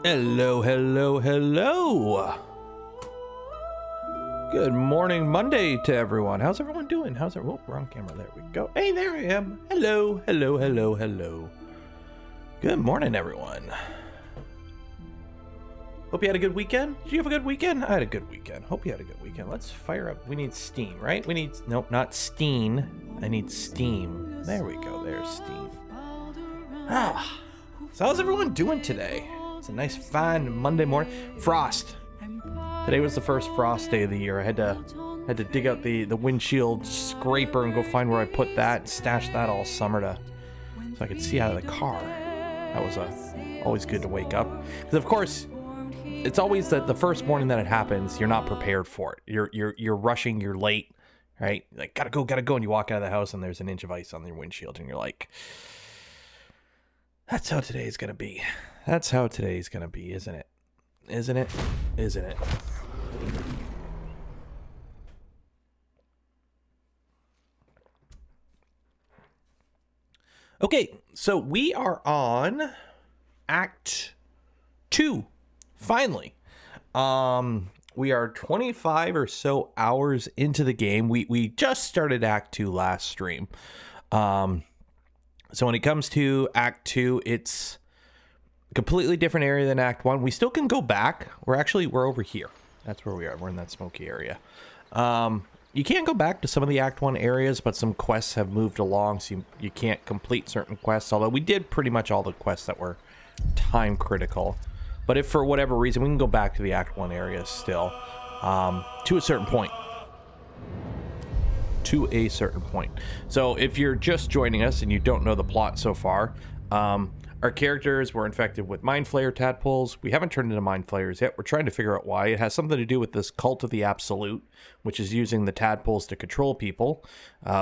Hello, hello, hello. Good morning, Monday to everyone. How's everyone doing? How's it? Oh, wrong camera. There we go. Hey, there I am. Hello, hello, hello, hello. Good morning, everyone. Hope you had a good weekend. Did you have a good weekend? I had a good weekend. Hope you had a good weekend. Let's fire up. We need steam, right? We need, nope, not steam. I need steam. There we go. There's steam. Ah. So how's everyone doing today? It's a nice, fine Monday morning. Frost. Today was the first frost day of the year. I had to dig out the windshield scraper and go find where I put that and stash that all summer so I could see out of the car. That was always good to wake up. Because of course, it's always the first morning that it happens, you're not prepared for it. You're rushing, you're late, right? Like gotta go, and you walk out of the house and there's an inch of ice on your windshield and you're like, that's how today's gonna be. That's how today's gonna be, isn't it? Isn't it? Isn't it? Okay, so we are on Act 2, finally. We are 25 or so hours into the game. We just started Act 2 last stream. So when it comes to Act 2, it's a completely different area than Act 1. We still can go back. We're over here. That's where we are. We're in that smoky area. You can go back to some of the Act 1 areas, but some quests have moved along, so you can't complete certain quests, although we did pretty much all the quests that were time critical. But if for whatever reason, we can go back to the Act 1 areas still, to a certain point. To a certain point. So if you're just joining us and you don't know the plot so far, our characters were infected with mind flayer tadpoles. We haven't turned into mind flayers yet. We're trying to figure out why. It has something to do with this cult of the absolute, which is using the tadpoles to control people.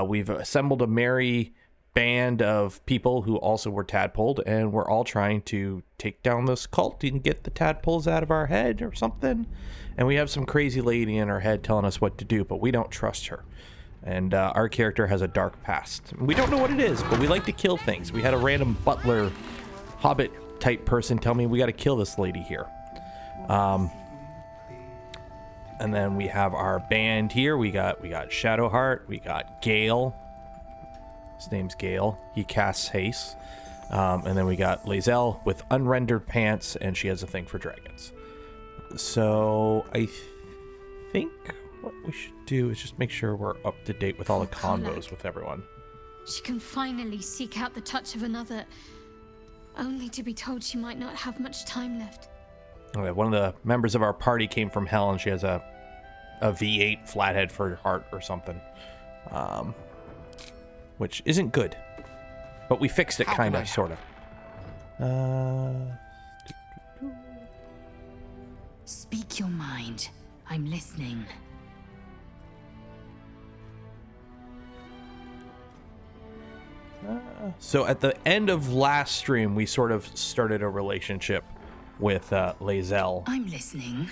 We've assembled a merry band of people who also were tadpoled, and we're all trying to take down this cult and get the tadpoles out of our head or something. And we have some crazy lady in our head telling us what to do, but we don't trust her. And our character has a dark past. We don't know what it is, but we like to kill things. We had a random butler, hobbit type person tell me we got to kill this lady here. And then we have our band here. We got Shadowheart. We got Gale. His name's Gale. He casts haste. And then we got Lae'zel with unrendered pants, and she has a thing for dragons. So I think what we should do is just make sure we're up to date with all the combos with everyone. She can finally seek out the touch of another, only to be told she might not have much time left. Okay, one of the members of our party came from hell, and she has a V8 flathead for her heart or something, which isn't good, but we fixed it, kind of, sort of. Speak your mind. I'm listening. So at the end of last stream, we sort of started a relationship with Lae'zel. I'm listening.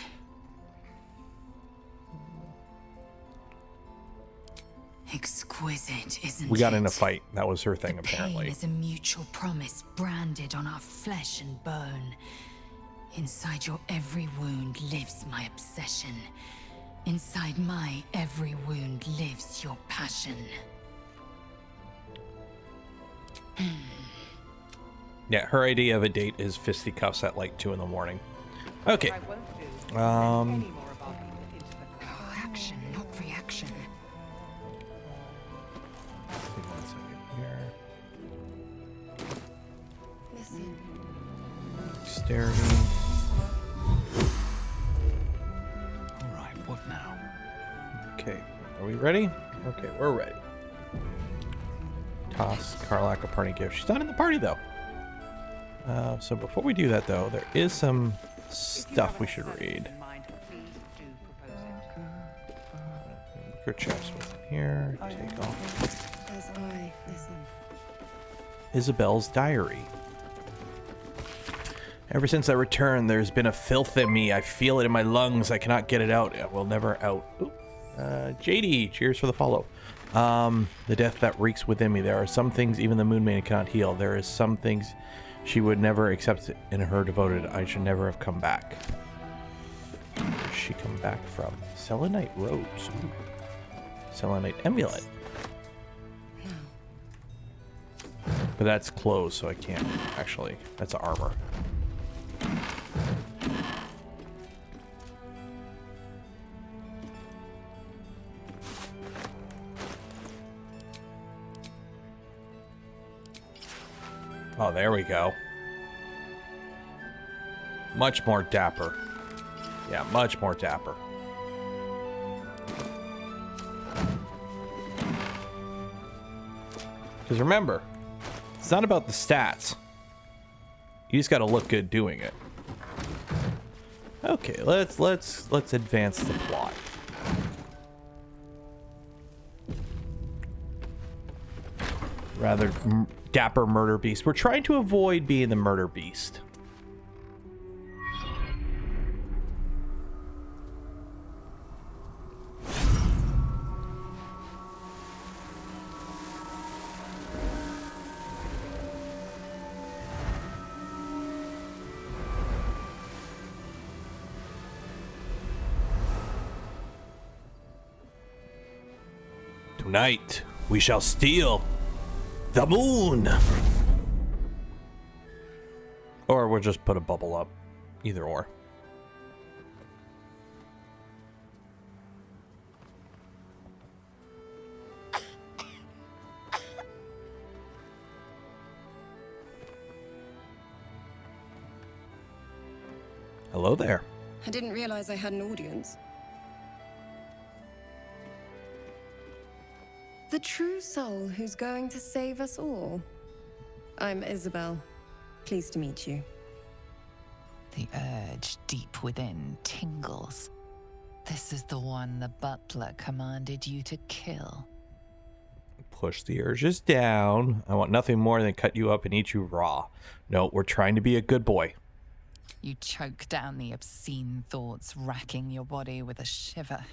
Exquisite, isn't it? We got in a fight. That was her thing, the apparently. Pain is a mutual promise branded on our flesh and bone. Inside your every wound lives my obsession. Inside my every wound lives your passion. Yeah, her idea of a date is fisticuffs at like 2 a.m. Okay. Action, not reaction. One second here. Listen. Dexterity. All right, what now? Okay, are we ready? Okay, we're ready. Toss Karlak a party gift. She's not in the party though. So before we do that though, there is some stuff we should read. Book your chest with here. Take off. As I listen. Isabel's diary. Ever since I returned, there's been a filth in me. I feel it in my lungs. I cannot get it out. It will never out. Oop. JD, cheers for the follow. The death that reeks within me. There are some things even the Moon Maiden cannot heal. There is some things She would never accept it in her devoted. I should never have come back. Where'd she come back from? Selenite Rose. Ooh. Selenite Amulet. But that's closed, so I can't actually. That's armor. Oh, there we go. Much more dapper. Yeah, much more dapper. Because remember, it's not about the stats. You just got to look good doing it. Okay, let's advance the plot. Rather dapper murder beast. We're trying to avoid being the murder beast. Tonight, we shall steal the moon. Or we'll just put a bubble up. Either or. Hello there. I didn't realize I had an audience. The true soul who's going to save us all. I'm Isabel. Pleased to meet you. The urge deep within tingles. This is the one the butler commanded you to kill. Push the urges down. I want nothing more than cut you up and eat you raw. No, we're trying to be a good boy. You choke down the obscene thoughts racking your body with a shiver.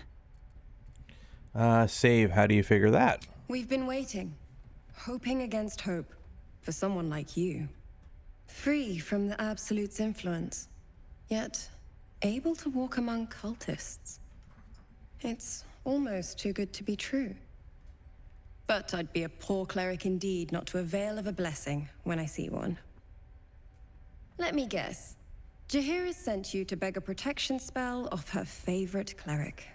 Save, how do you figure that? We've been waiting, hoping against hope, for someone like you. Free from the Absolute's influence, yet able to walk among cultists. It's almost too good to be true. But I'd be a poor cleric indeed not to avail of a blessing when I see one. Let me guess. Jaheira sent you to beg a protection spell off her favorite cleric.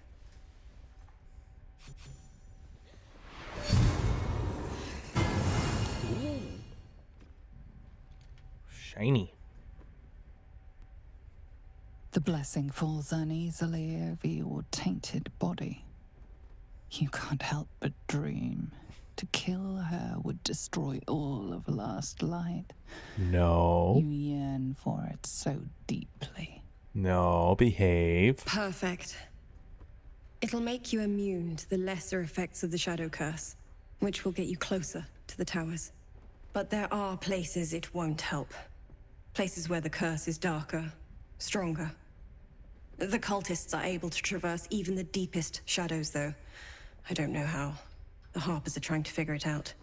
Shiny. The blessing falls uneasily over your tainted body. You can't help but dream. To kill her would destroy all of Last Light. No. You yearn for it so deeply. No, behave. Perfect. It'll make you immune to the lesser effects of the Shadow Curse, which will get you closer to the towers. But there are places it won't help. Places where the curse is darker, stronger. The cultists are able to traverse even the deepest shadows, though. I don't know how. The Harpers are trying to figure it out.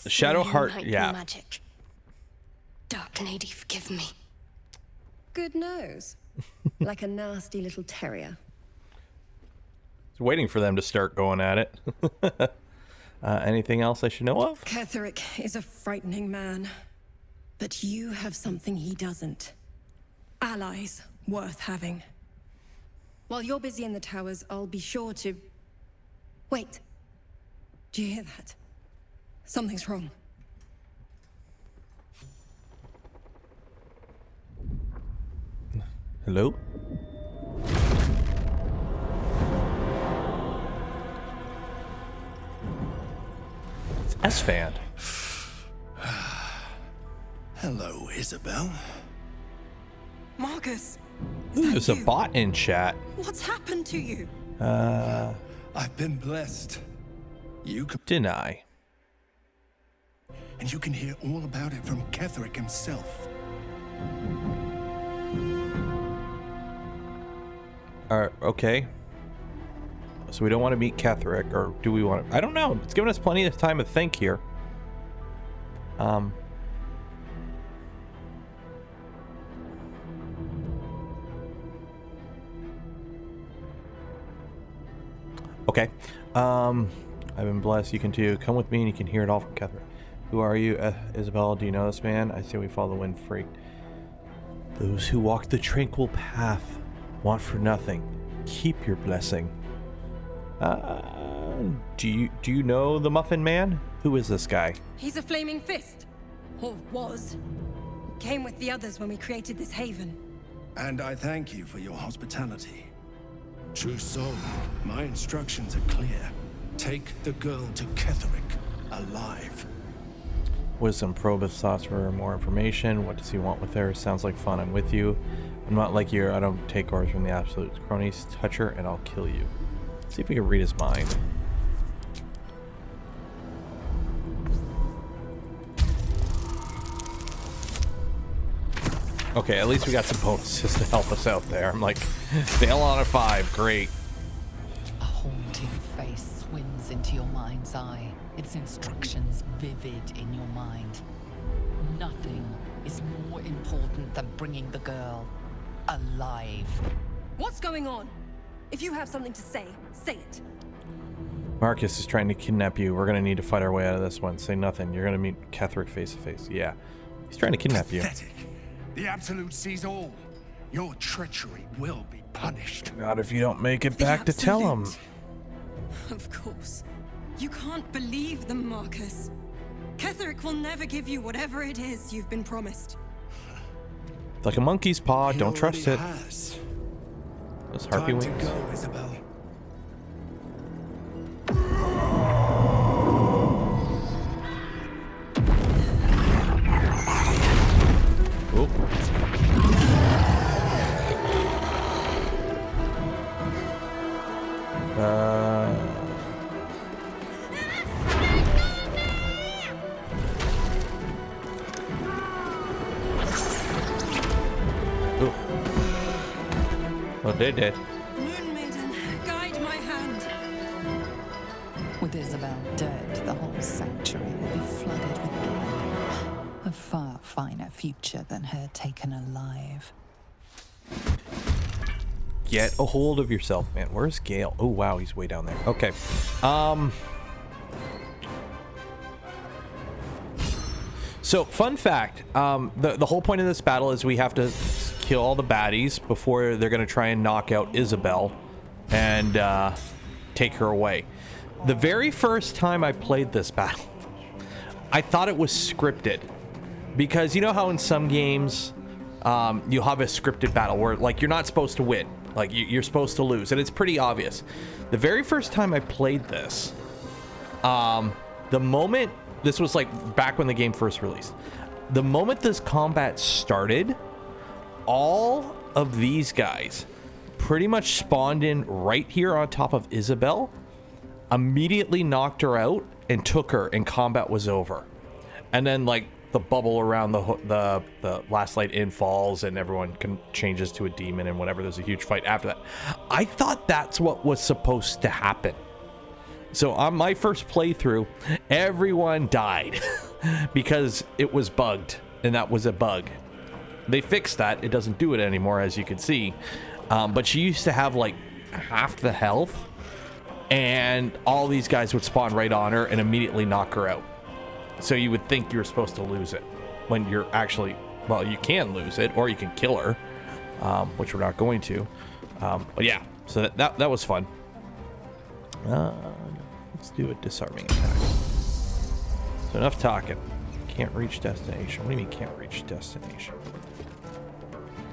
The Shadow Heart, Like yeah. Magic. Dark Lady, forgive me. Good nose. Like a nasty little terrier. Waiting for them to start going at it. Anything else I should know of? Ketheric is a frightening man. But you have something he doesn't. Allies worth having. While you're busy in the towers, I'll be sure to... Wait. Do you hear that? Something's wrong. Hello? It's S-Fan. Hello, Isabel. Marcus! Ooh, there's a bot in chat. What's happened to you? I've been blessed. You can, Deny. and you can hear all about it from Ketheric himself. Okay. So we don't want to meet Ketheric, or do we want to? I don't know. It's given us plenty of time to think here. Okay. I've been blessed. You can too. Come with me and you can hear it all from Catherine. Who are you, Isabel? Do you know this man? I say we follow the wind, freak. Those who walk the tranquil path want for nothing. Keep your blessing. Do you know the Muffin Man? Who is this guy? He's a flaming fist. Or was. Came with the others when we created this haven. And I thank you for your hospitality. True soul, my instructions are clear. Take the girl to Ketherick, alive. Wisdom probeth thoughts for more information. What does he want with her? Sounds like fun. I'm with you. I'm not like you. I don't take orders from the absolute cronies. Touch her and I'll kill you. Let's see if we can read his mind. Okay, at least we got some bonuses to help us out there. I'm like, fail on a 5. Great. A haunting face swims into your mind's eye, its instructions vivid in your mind. Nothing is more important than bringing the girl alive. What's going on? If you have something to say, say it. Marcus is trying to kidnap you. We're gonna need to fight our way out of this one. Say nothing. You're gonna meet Ketherick face to face. Yeah. He's trying to kidnap you. Pathetic. The Absolute sees all. Your treachery will be punished. Not if you don't make it back to tell him. Of course. You can't believe them, Marcus. Ketherick will never give you whatever it is you've been promised. It's like a monkey's paw. He Don't trust it. already has. Those harpy Time to wings. go, Isabel. Oop. Ooh. Oh, they did. Moon Maiden, guide my hand. With Isabel dead, the whole sanctuary will be flooded with blood. A far finer future than her taken alive. Get a hold of yourself, man. Where's Gale? Oh, wow, he's way down there. Okay. So, fun fact. The whole point of this battle is we have to kill all the baddies before they're going to try and knock out Isabel and take her away. The very first time I played this battle, I thought it was scripted. Because you know how in some games you'll have a scripted battle where like you're not supposed to win. Like you're supposed to lose, and it's pretty obvious. The very first time I played this, the moment, this was like back when the game first released, the moment this combat started, all of these guys pretty much spawned in right here on top of Isabel, immediately knocked her out and took her, and combat was over. And then like the bubble around the last light in falls and everyone changes to a demon and whatever. There's a huge fight after that. I thought that's what was supposed to happen. So on my first playthrough, everyone died because it was bugged, and that was a bug. They fixed that. It doesn't do it anymore, as you can see. But she used to have like half the health, and all these guys would spawn right on her and immediately knock her out. So you would think you're supposed to lose it when you're actually, well, you can lose it or you can kill her, which we're not going to. But yeah, so that was fun. Let's do a disarming attack. So enough talking. Can't reach destination. What do you mean can't reach destination?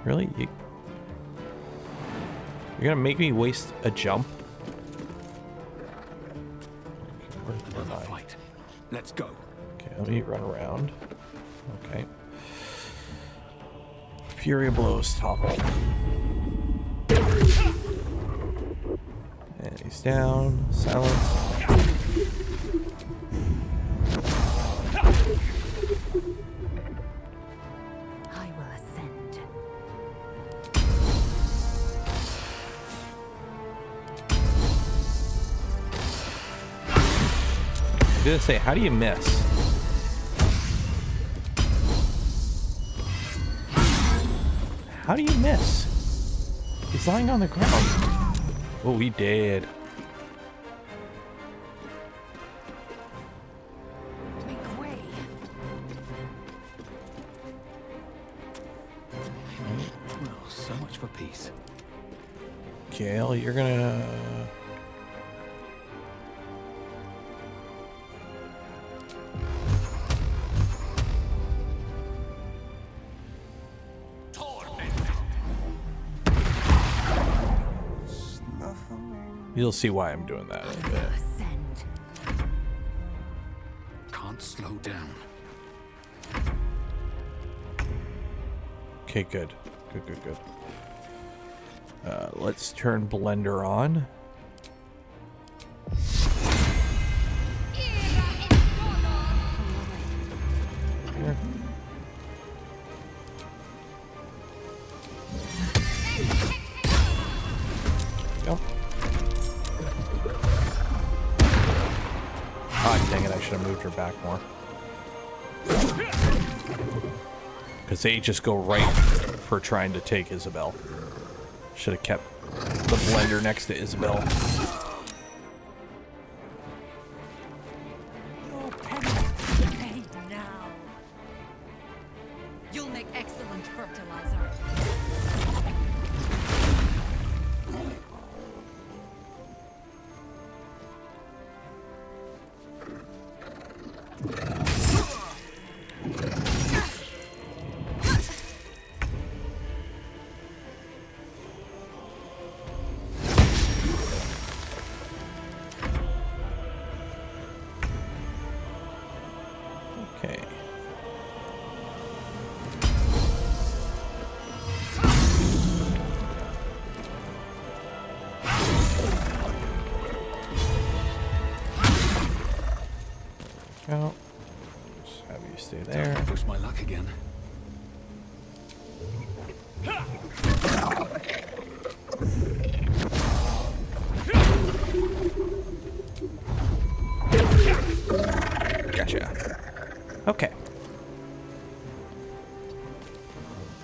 Really? You're gonna make me waste a jump? Okay, where's Another fight. Let's go. Okay, let me run around. Okay. Fury of blows topple. And he's down. Silence. I will ascend. I didn't say, how do you miss? How do you miss? He's lying on the ground. Oh, he did. So much for peace. Gale, you're gonna... You'll see why I'm doing that in a bit. Ascend. Can't slow down. Okay, good. Good. Let's turn Blender on. Here. Yep. Ah, dang it, I should have moved her back more. Because they just go right for trying to take Isabel. Should have kept the blender next to Isabel. Your penance is paid now. You'll make excellent fertilizer. Okay. Go. Just have you stay there. Push my luck again. Gotcha. Okay.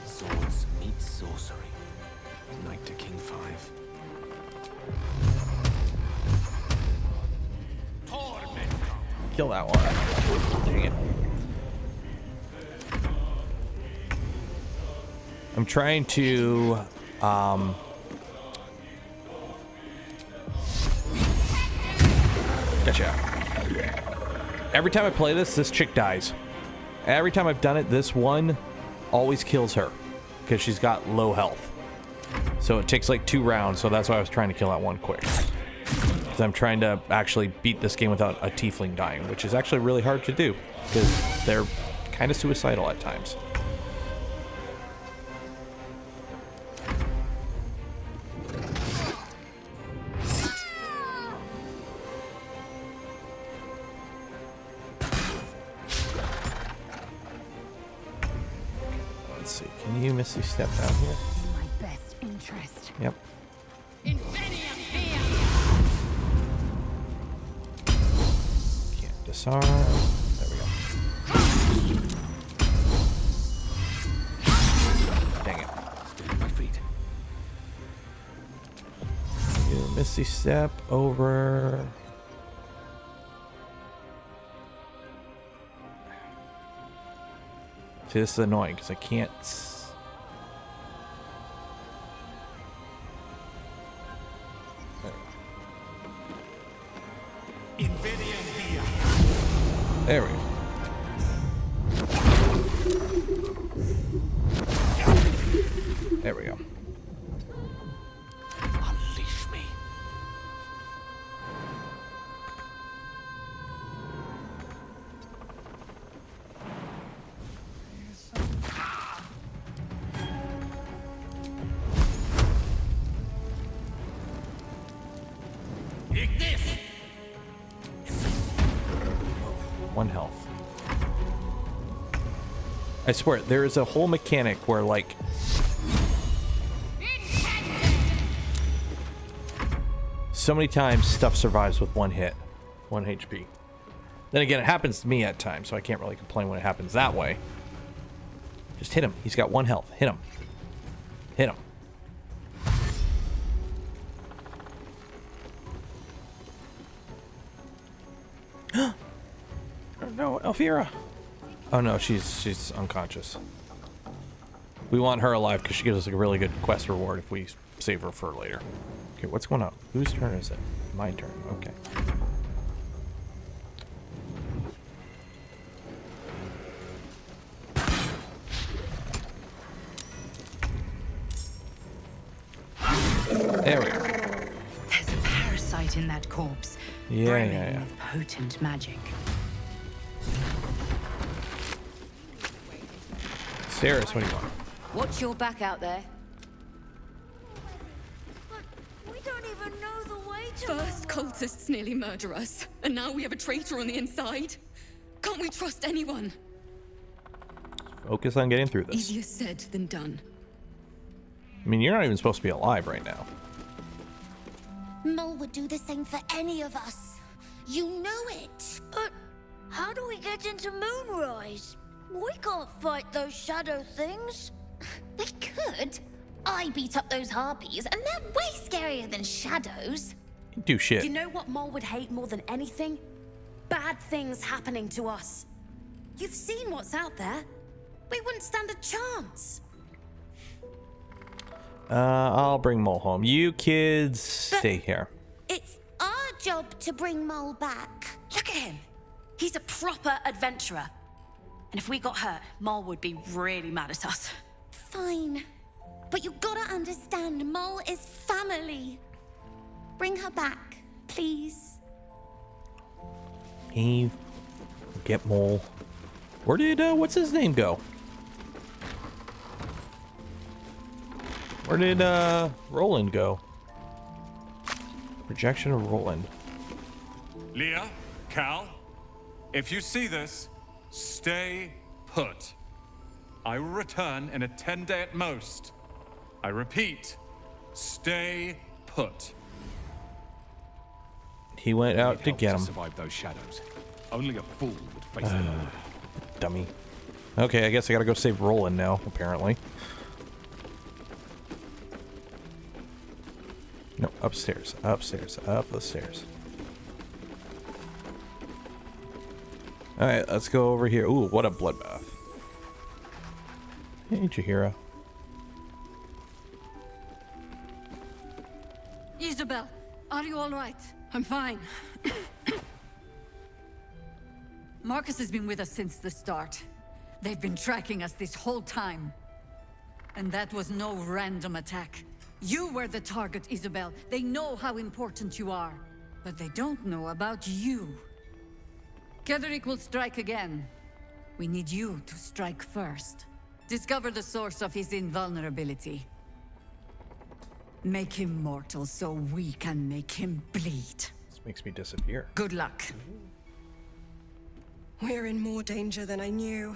Swords meet sorcery. Knight to King 5. Kill that one. Dang it. I'm trying to gotcha. Every time I play this chick dies. Every time I've done it, this one always kills her because she's got low health. So it takes like 2 rounds, so that's why I was trying to kill that one quick. Because I'm trying to actually beat this game without a tiefling dying, which is actually really hard to do because they're kind of suicidal at times. Let's see, can you Misty step down here? In my best interest. Yep. Can't disarm. There we go. Dang it. Stay on my feet. You Misty step over. See, this is annoying because I can't. There we go. There we go. Unleash me. One health. I swear, there is a whole mechanic where, like, so many times stuff survives with 1 hit, 1 HP. Then again, it happens to me at times, so I can't really complain when it happens that way. Just hit him. He's got 1 health. Hit him. Hit him. No, Elvira. Oh no, she's unconscious. We want her alive because she gives us a really good quest reward if we save her for later. Okay, what's going on? Whose turn is it? My turn. Okay. There we go. There's a parasite in that corpse. Yeah, brimming yeah, yeah. with potent magic. Sarah's, what do you want? Watch your back out there. We don't even know the way to. First, cultists nearly murder us, and now we have a traitor on the inside. Can't we trust anyone? Focus on getting through this. Easier said than done. I mean, you're not even supposed to be alive right now. Mole would do the same for any of us. You know it. How do we get into Moonrise? We can't fight those shadow things. We could. I beat up those harpies, and they're way scarier than shadows. Do shit. You know what Mole would hate more than anything? Bad things happening to us. You've seen what's out there. We wouldn't stand a chance. I'll bring Mole home. You kids stay here. It's our job to bring Mole back. Look at him. He's a proper adventurer. And if we got hurt, Mole would be really mad at us. Fine. But you gotta understand, Mole is family. Bring her back, please. Eve, get Mole. Where did, what's his name go? Where did, Roland go? Projection of Roland. Leah, Cal, if you see this, stay put. I will return in a 10-day at most. I repeat, stay put. He went out to get him. Survive those shadows. Only a fool would face them. Dummy. Okay, I guess I gotta go save Roland now, apparently. No, upstairs, upstairs, up the stairs. Alright, let's go over here. Ooh, what a bloodbath. Hey, Chihira. Isabel, are you all right? I'm fine. Marcus has been with us since the start. They've been tracking us this whole time. And that was no random attack. You were the target, Isabel. They know how important you are. But they don't know about you. Ketheric will strike again. We need you to strike first. Discover the source of his invulnerability. Make him mortal so we can make him bleed. This makes me disappear. Good luck. We're in more danger than I knew.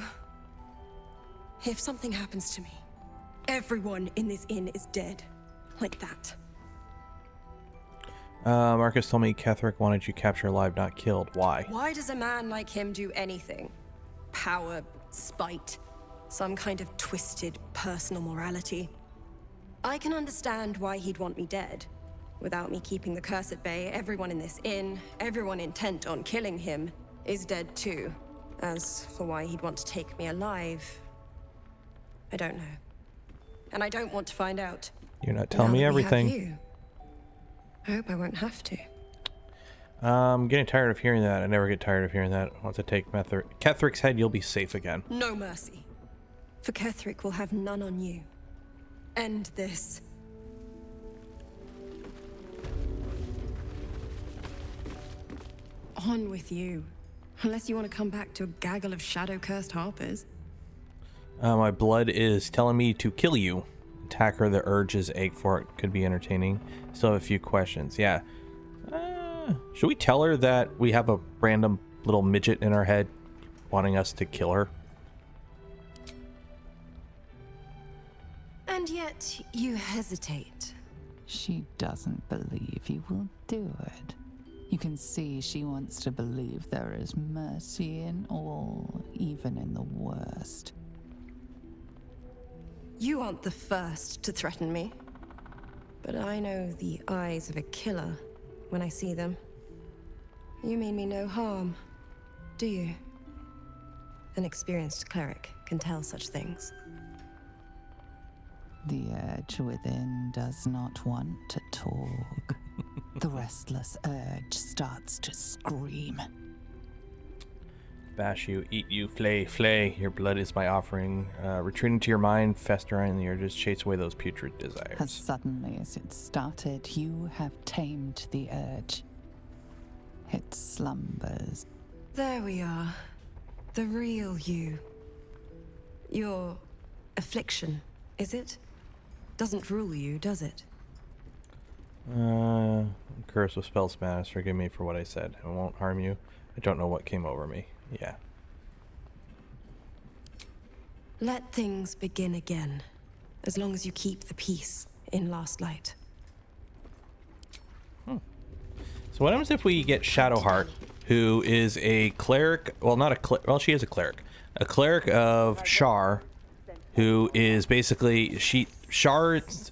If something happens to me, everyone in this inn is dead. Like that. Marcus told me Ketheric wanted you captured alive, not killed. Why? Why does a man like him do anything? Power, spite, some kind of twisted personal morality. I can understand why he'd want me dead. Without me keeping the curse at bay, everyone in this inn, everyone intent on killing him, is dead too. As for why he'd want to take me alive, I don't know. And I don't want to find out. You're not telling Now me that we have everything. you, I hope I won't have to. I'm getting tired of hearing that. I never get tired of hearing that. Once I take Ketheric's head, you'll be safe again. No mercy. For Ketheric will have none on you. End this. On with you. Unless you want to come back to a gaggle of shadow-cursed harpers. My blood is telling me to kill you. Attack her, the urges ache for it. Could be entertaining. Still have a few questions. Yeah. Should we tell her that we have a random little midget in our head wanting us to kill her? And yet, you hesitate. She doesn't believe you will do it. You can see she wants to believe there is mercy in all, even in the worst. You aren't the first to threaten me. But I know the eyes of a killer when I see them. You mean me no harm, do you? An experienced cleric can tell such things. The urge within does not want to talk. The restless urge starts to scream. Bash you, eat you, flay. Your blood is my offering. Retreat into your mind, fester in the urges, chase away those putrid desires. As suddenly as it started, you have tamed the urge. It slumbers. There we are. The real you. Your affliction, is it? Doesn't rule you, does it? Curse with spell smash. Forgive me for what I said. I won't harm you. I don't know what came over me. Yeah. Let things begin again, as long as you keep the peace in Last Light. So what happens if we get Shadowheart, who is a cleric? Well, not a cleric. Well, she is a cleric. A cleric of Shar, who is basically Shards.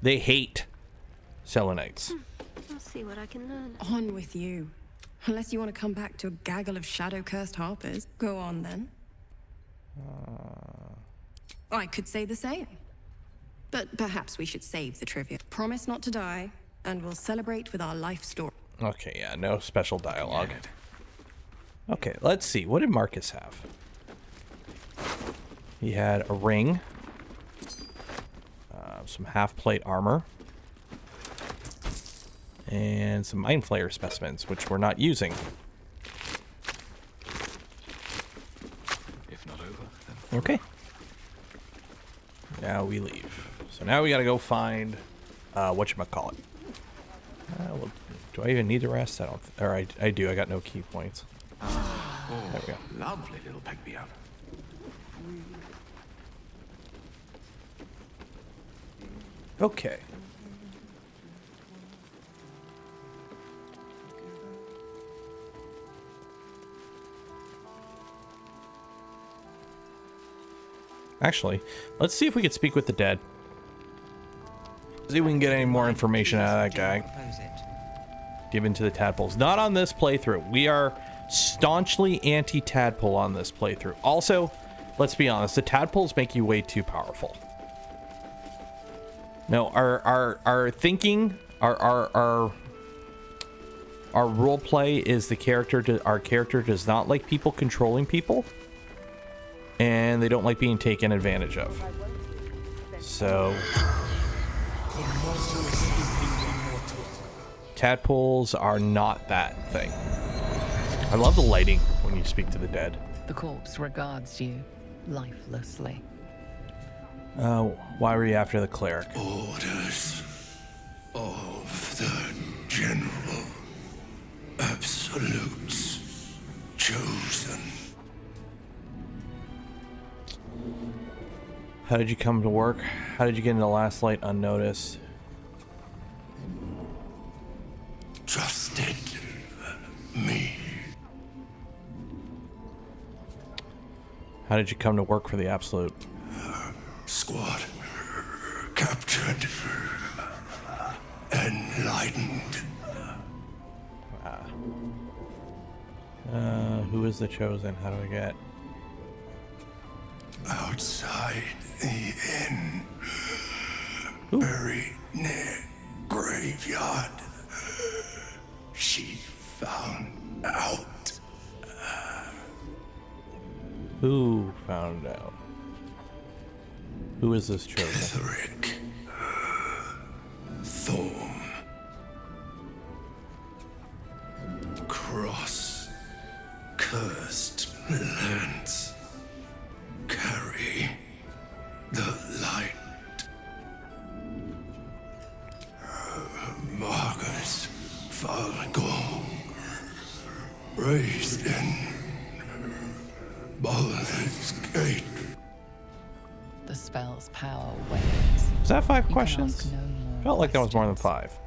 They hate Selenites. I'll see what I can learn. On with you. Unless you want to come back to a gaggle of shadow-cursed harpers. Go on, then. I could say the same. But perhaps we should save the trivia. Promise not to die, and we'll celebrate with our life story. Okay, yeah, no special dialogue. Okay, let's see. What did Marcus have? He had a ring, some half-plate armor, and some Mind Flayer specimens, which we're not using. If not over, then Okay. Now we leave. So now we gotta go find, whatchamacallit. Well, do I even need the rest? I don't, or I do. I got no key points. There we go. lovely little pick-me-up. Okay. Actually, let's see if we can speak with the dead. See if we can get any more information out of that guy. Given to the tadpoles. Not on this playthrough. We are staunchly anti-tadpole on this playthrough. Also, let's be honest, the tadpoles make you way too powerful. No, our thinking, our role play is our character does not like people controlling people, and they don't like being taken advantage of. So tadpoles are not that thing. I love the lighting when you speak to the dead. The corpse regards you lifelessly. Why were you after the cleric? Orders of the General. Absolutes chosen. How did you come to work? How did you get into Last Light unnoticed? Trusted me. How did you come to work for the Absolute? Squad captured. Enlightened. Who is the Chosen? How do I get? Outside the inn. Ooh. Buried near graveyard. She found out. Who found out? Who is this Chosen? Ketherick. Thorn. Cross. Cursed lands. Carry the light. Marcus Falgor. Raised in Baldur's Gate. The spell's power wanes. Is that 5 You can questions? ask no more Felt like that was more than questions.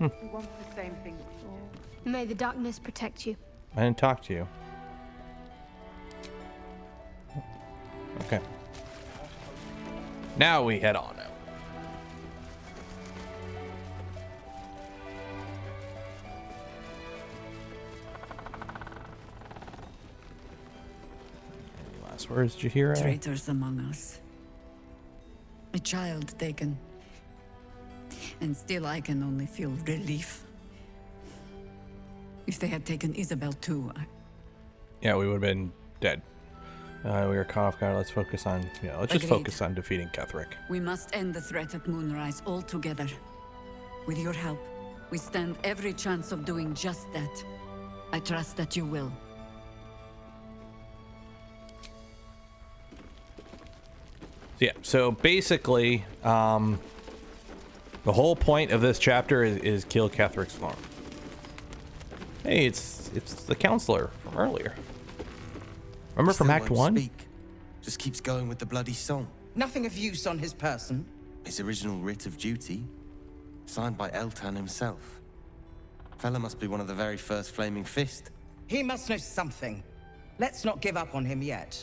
5. We want the same thing before. May the darkness protect you. I didn't talk to you. Okay. Now we head on out. us. Where's Jaheira? Traitors among us. A child taken. And still I can only feel relief. If they had taken Isabel too, Yeah, we would have been dead. We were caught off guard. Let's focus on, let's just Agreed. focus on defeating Ketherick. we must end the threat at Moonrise altogether. With your help, we stand every chance of doing just that. I trust that you will. So basically, the whole point of this chapter is kill Ketherick's farm. Hey, it's the counselor from earlier. Remember from Act 1? Speak. Just keeps going with the bloody song. Nothing of use on his person. His original writ of duty, signed by Eltan himself. Fella must be one of the very first Flaming Fist. He must know something. Let's not give up on him yet.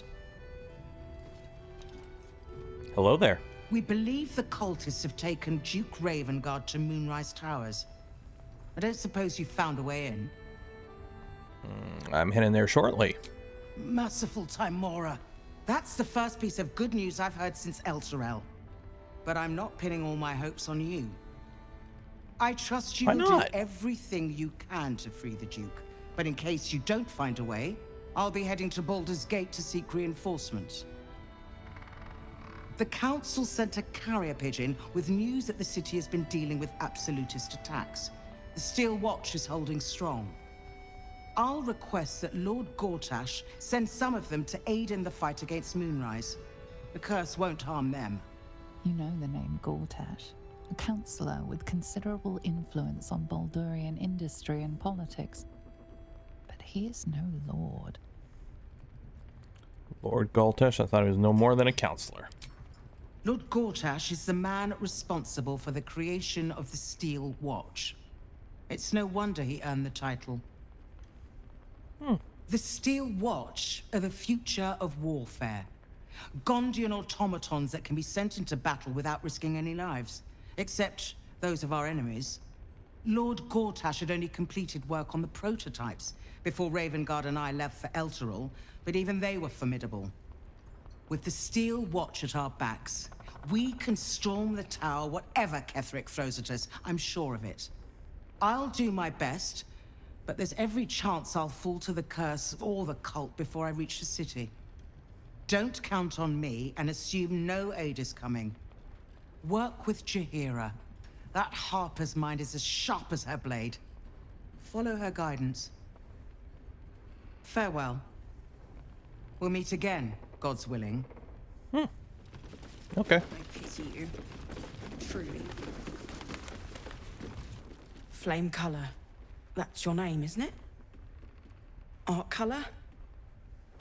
Hello there. We believe the cultists have taken Duke Ravengard to Moonrise Towers. I don't suppose you found a way in. I'm heading there shortly. Merciful Timora. That's the first piece of good news I've heard since Elturel. But I'm not pinning all my hopes on you. I trust you Why will do not? everything you can to free the Duke. But in case you don't find a way, I'll be heading to Baldur's Gate to seek reinforcements. The Council sent a carrier pigeon with news that the city has been dealing with absolutist attacks. The Steel Watch is holding strong. I'll request that Lord Gortash send some of them to aid in the fight against Moonrise. The curse won't harm them. You know the name Gortash, a councillor with considerable influence on Baldurian industry and politics. But he is no lord. Lord Galtesh, I thought he was no more than a counselor. Lord Gortash is the man responsible for the creation of the Steel Watch. It's no wonder he earned the title. The Steel Watch are the future of warfare. Gondian automatons that can be sent into battle without risking any lives, except those of our enemies. Lord Gortash had only completed work on the prototypes before Ravengard and I left for Elturel, but even they were formidable. With the Steel Watch at our backs, we can storm the tower whatever Ketherick throws at us, I'm sure of it. I'll do my best, but there's every chance I'll fall to the curse or the cult before I reach the city. Don't count on me and assume no aid is coming. Work with Jaheira. That Harper's mind is as sharp as her blade. Follow her guidance. Farewell. We'll meet again, God's willing. Okay. I pity you. Truly. Flame Color. That's your name, isn't it? Art Color?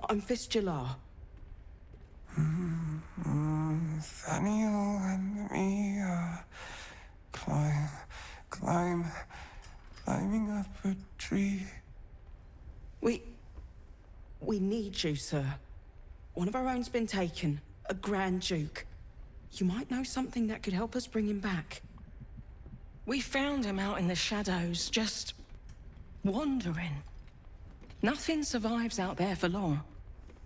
I'm Fistula. Nathaniel and me climbing up a tree. We need you, sir. One of our own's been taken, a Grand Duke. You might know something that could help us bring him back. We found him out in the shadows, just wandering. Nothing survives out there for long.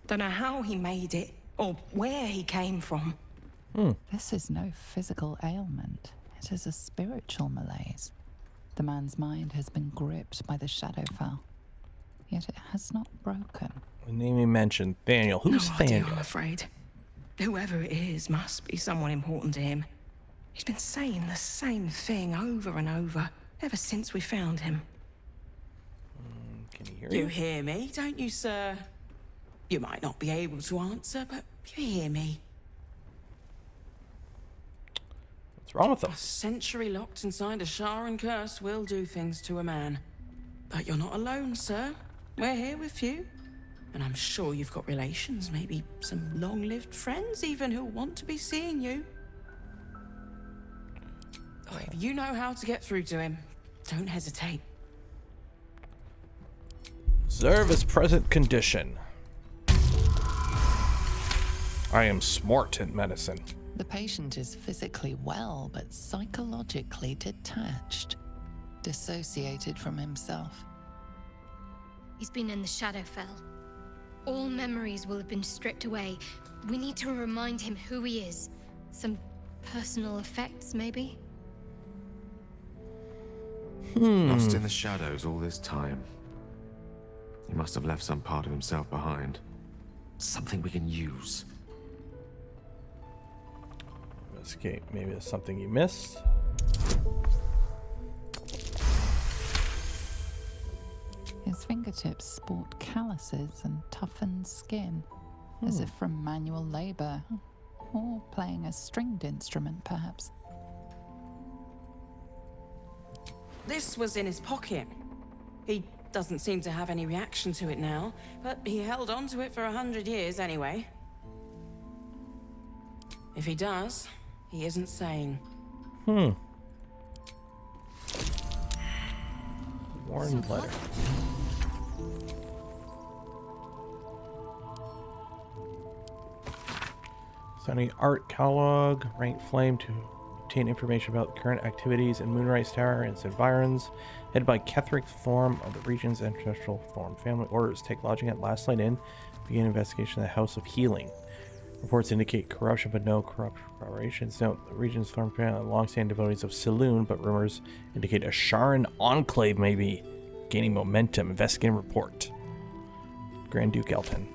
Don't know how he made it, or where he came from. This is no physical ailment. It is a spiritual malaise. The man's mind has been gripped by the Shadowfell, yet it has not broken. The name you mentioned, Thaniel. Who's No idea, Thaniel? I'm afraid. Whoever it is must be someone important to him. He's been saying the same thing over and over, ever since we found him. Can you hear You you? hear me, don't you, sir? You might not be able to answer, but you hear me. What's wrong with him? A century locked inside a Sharan curse will do things to a man. But you're not alone, sir. We're here with you. And I'm sure you've got relations, maybe some long-lived friends even who want to be seeing you. Oh, if you know how to get through to him, don't hesitate. Observe his present condition. I am smart in medicine. The patient is physically well, but psychologically detached, dissociated from himself. He's been in the Shadowfell. All memories will have been stripped away. We need to remind him who he is. Some personal effects, maybe? Lost in the shadows all this time. He must have left some part of himself behind. Something we can use. Escape. Maybe it's something you missed. His fingertips sport calluses and toughened skin, as if from manual labor, or playing a stringed instrument, perhaps. This was in his pocket. He doesn't seem to have any reaction to it now, but he held on to it for 100 years anyway. If he does, he isn't sane. Warren letter. Sunny art catalog, ranked flame to obtain information about the current activities in Moonrise Tower and its environs. Headed by Ketheric Thorm of the region's ancestral Thorm family. Orders take lodging at Last Light Inn. Begin investigation of the House of Healing. Reports indicate corruption, but no corroborations. Note the region's Thorm family are long-standing devotees of Saloon, but rumors indicate a Sharan enclave may be gaining momentum. Investigating report. Grand Duke Elton.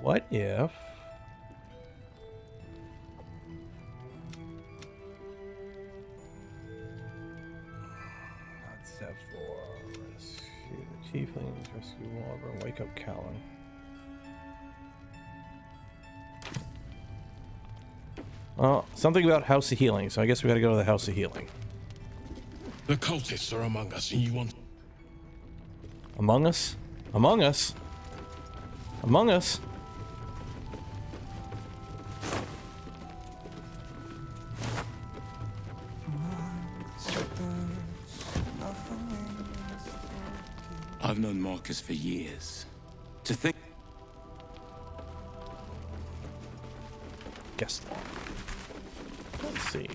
What if... Not Zephyr. Rescue the Tieflings, rescue Walber, and wake up Callan. Well, something about House of Healing, so I guess we gotta go to the House of Healing. The cultists are among us, and you want... Among us? Among us? Among us? I've known Marcus for years. To think... Guess. Let's see.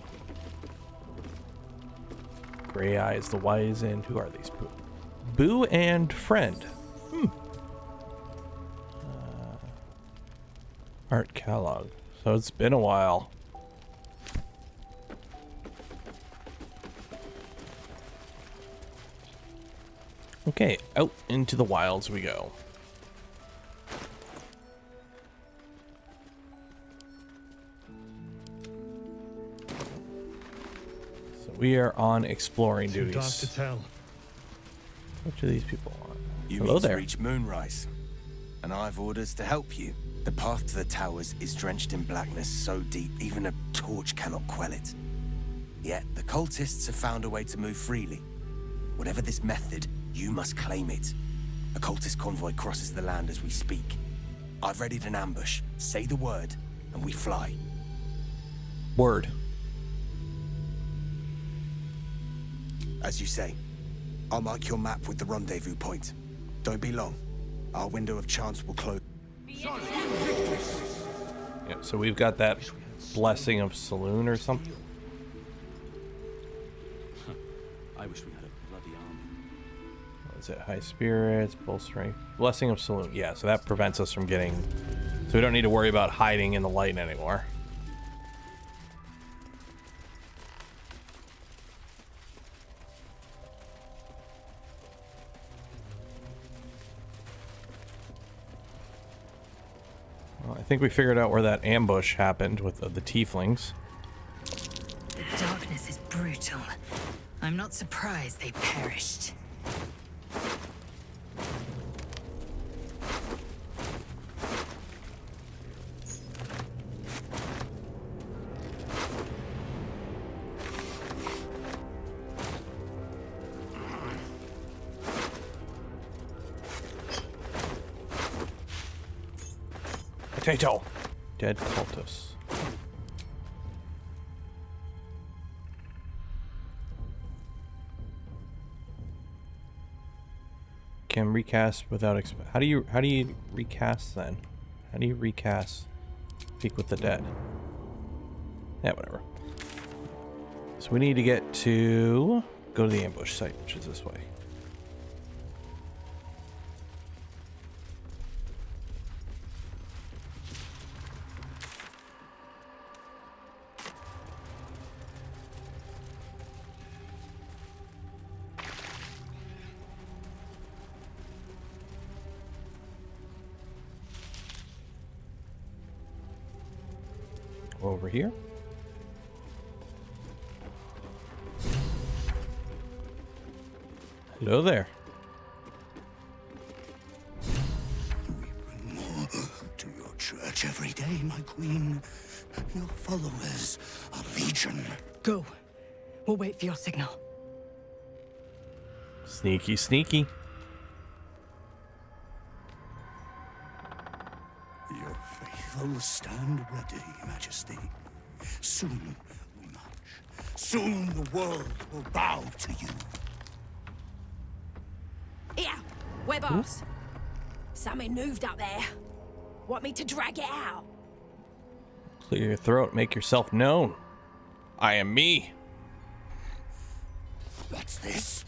Gray Eyes, the Wise, and who are these? Boo and Friend. Art catalog. So it's been a while. Okay, out into the wilds we go. So we are on exploring duties. Too dark to tell. What do these people want? You Hello need there. to reach Moonrise, and I've orders to help you. The path to the towers is drenched in blackness so deep even a torch cannot quell it. Yet the cultists have found a way to move freely. Whatever this method, you must claim it. A cultist convoy crosses the land as we speak. I've readied an ambush. Say the word, and we fly. Word. As you say. I'll mark your map with the rendezvous point. Don't be long. Our window of chance will close. Yeah, so we've got that blessing of Saloon or something. I wish we had a bloody army. What is it? High spirits, bull strength, blessing of Saloon. Yeah, so that prevents us from getting. So we don't need to worry about hiding in the light anymore. Well, I think we figured out where that ambush happened with the tieflings. The darkness is brutal. I'm not surprised they perished. Potato! Dead cultists. can recast without how do you recast then? How do you recast Speak with the Dead? Yeah, whatever. So we need to go to the ambush site, which is this way. Over here. Hello there. We bring more to your church every day, my queen. Your followers are legion. Go. We'll wait for your signal. Sneaky, sneaky. Your faithful stand ready, Majesty. Soon we march. Soon the world will bow to you. Here, we're boss. Something moved up there. Want me to drag it out? Clear your throat, make yourself known. I am me. What's this?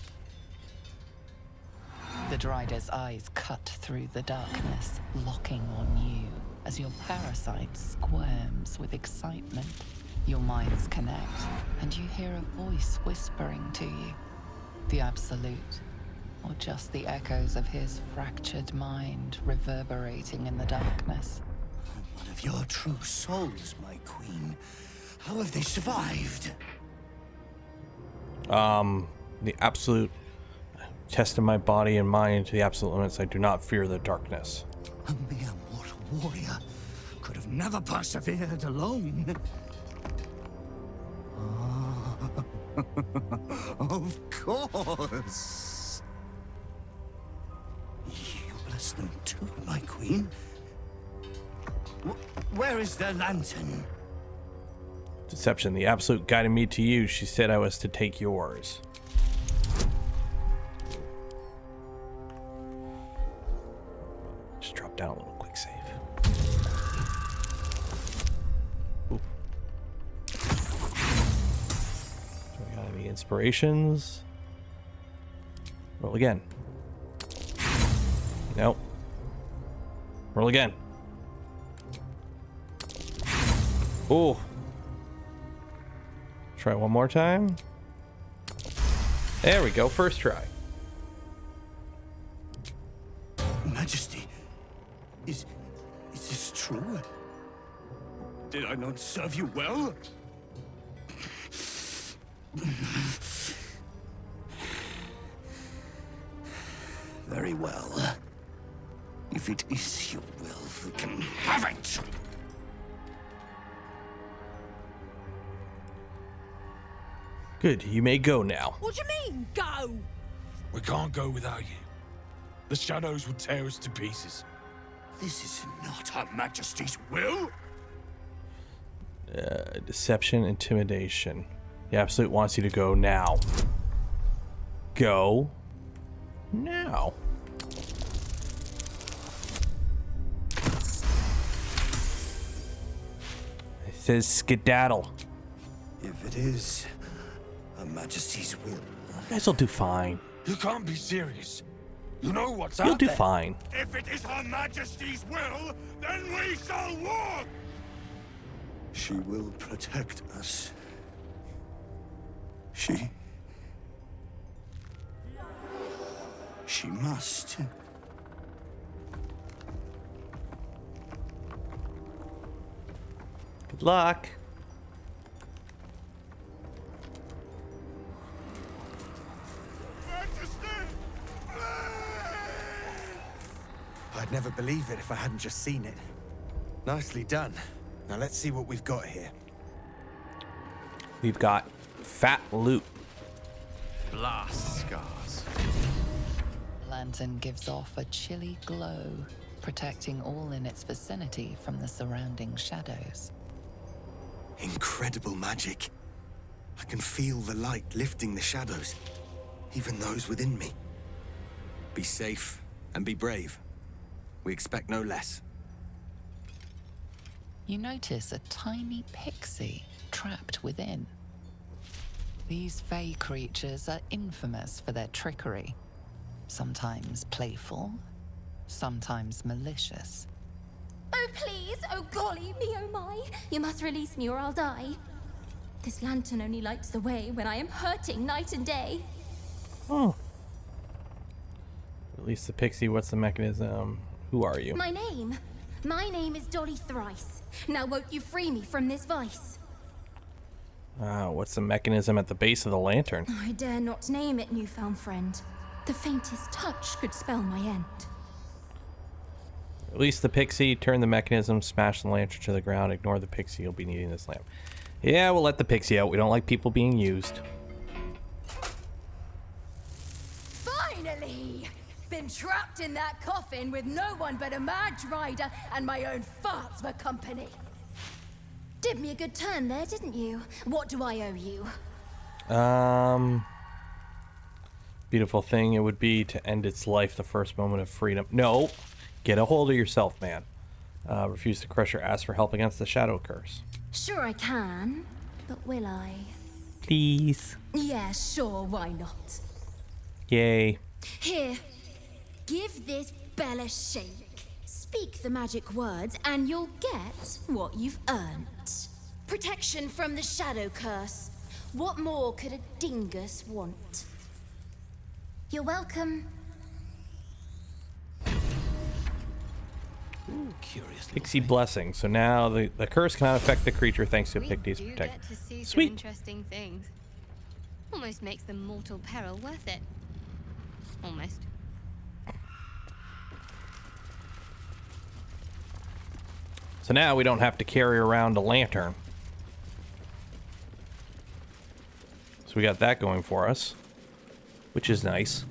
The Drider's eyes cut through the darkness, locking on you as your parasite squirms with excitement. Your minds connect, and you hear a voice whispering to you. The Absolute, or just the echoes of his fractured mind reverberating in the darkness. One of your true souls, my queen. How have they survived? The Absolute tested my body and mind to the absolute limits. I do not fear the darkness. A mere mortal warrior could have never persevered alone. Of course. You bless them too, my queen. Where is their lantern? Deception. The Absolute guided me to you. She said I was to take yours. Just drop down a little quick save. Ooh. So we got any inspirations? Roll again. Nope. Roll again. Ooh. Try one more time. There we go, first try. Majesty, is this true? Did I not serve you well? Very well. If it is your will, we can have it! Good, you may go now. What do you mean, go? We can't go without you. The shadows would tear us to pieces. This is not Her Majesty's will. Deception, intimidation. The Absolute wants you to go now. Go now. It says skedaddle. If it is Her Majesty's will, You guys will do fine. You can't be serious. You know what's You'll out do there. fine. if it is Her Majesty's will, then we shall walk! She will protect us. She must. Good luck. I'd never believe it if I hadn't just seen it. Nicely done. Now let's see what we've got here. We've got fat loot. Blast scars. Lantern gives off a chilly glow, protecting all in its vicinity from the surrounding shadows. Incredible magic. I can feel the light lifting the shadows, even those within me. Be safe and be brave. We expect no less. You notice a tiny pixie trapped within. These fey creatures are infamous for their trickery. Sometimes playful, sometimes malicious. Oh, please! Oh, golly me, oh my! You must release me or I'll die. This lantern only lights the way when I am hurting night and day. Oh. Release the pixie. What's the mechanism? Who are you? My name is Dolly Thrice. Now won't you free me from this vice? What's the mechanism at the base of the lantern? I dare not name it, newfound friend. The faintest touch could spell my end. Release the pixie, turn the mechanism, smash the lantern to the ground, ignore the pixie, you'll be needing this lamp. Yeah, we'll let the pixie out. We don't like people being used. Finally! Been trapped in that coffin with no one but a mad rider and my own farts for company. Did me a good turn there, didn't you? What do I owe you? Beautiful thing it would be to end its life the first moment of freedom. No! Get a hold of yourself, man. Refuse to crush or ask for help against the shadow curse. Sure I can, but will I? Please. Yeah, sure, why not? Yay. Here, give this bell a shake. Speak the magic words and you'll get what you've earned. Protection from the shadow curse. What more could a dingus want? You're welcome. Pixie blessing. So now the curse cannot affect the creature thanks to Pixie's protect. Get to see some Sweet. interesting things. Almost makes the mortal peril worth it. Almost. So now we don't have to carry around a lantern. So we got that going for us, which is nice.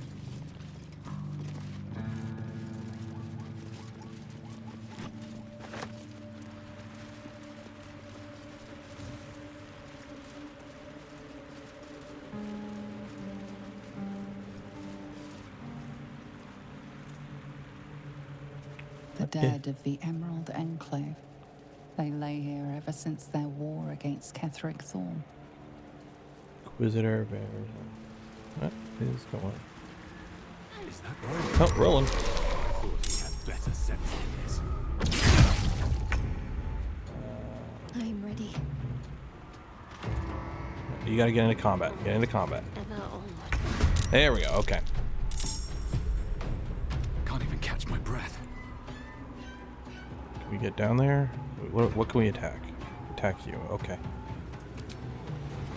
The dead of the Emerald Enclave. They lay here ever since their war against Ketheric Thorn. Inquisitor, bears. What is going on? Is that right? Oh, rolling. I thought he had better sense than this. I'm ready. You gotta get into combat. Get into combat. There we go. Okay. Can't even catch my breath. Can we get down there? What can we attack? Attack you. Okay.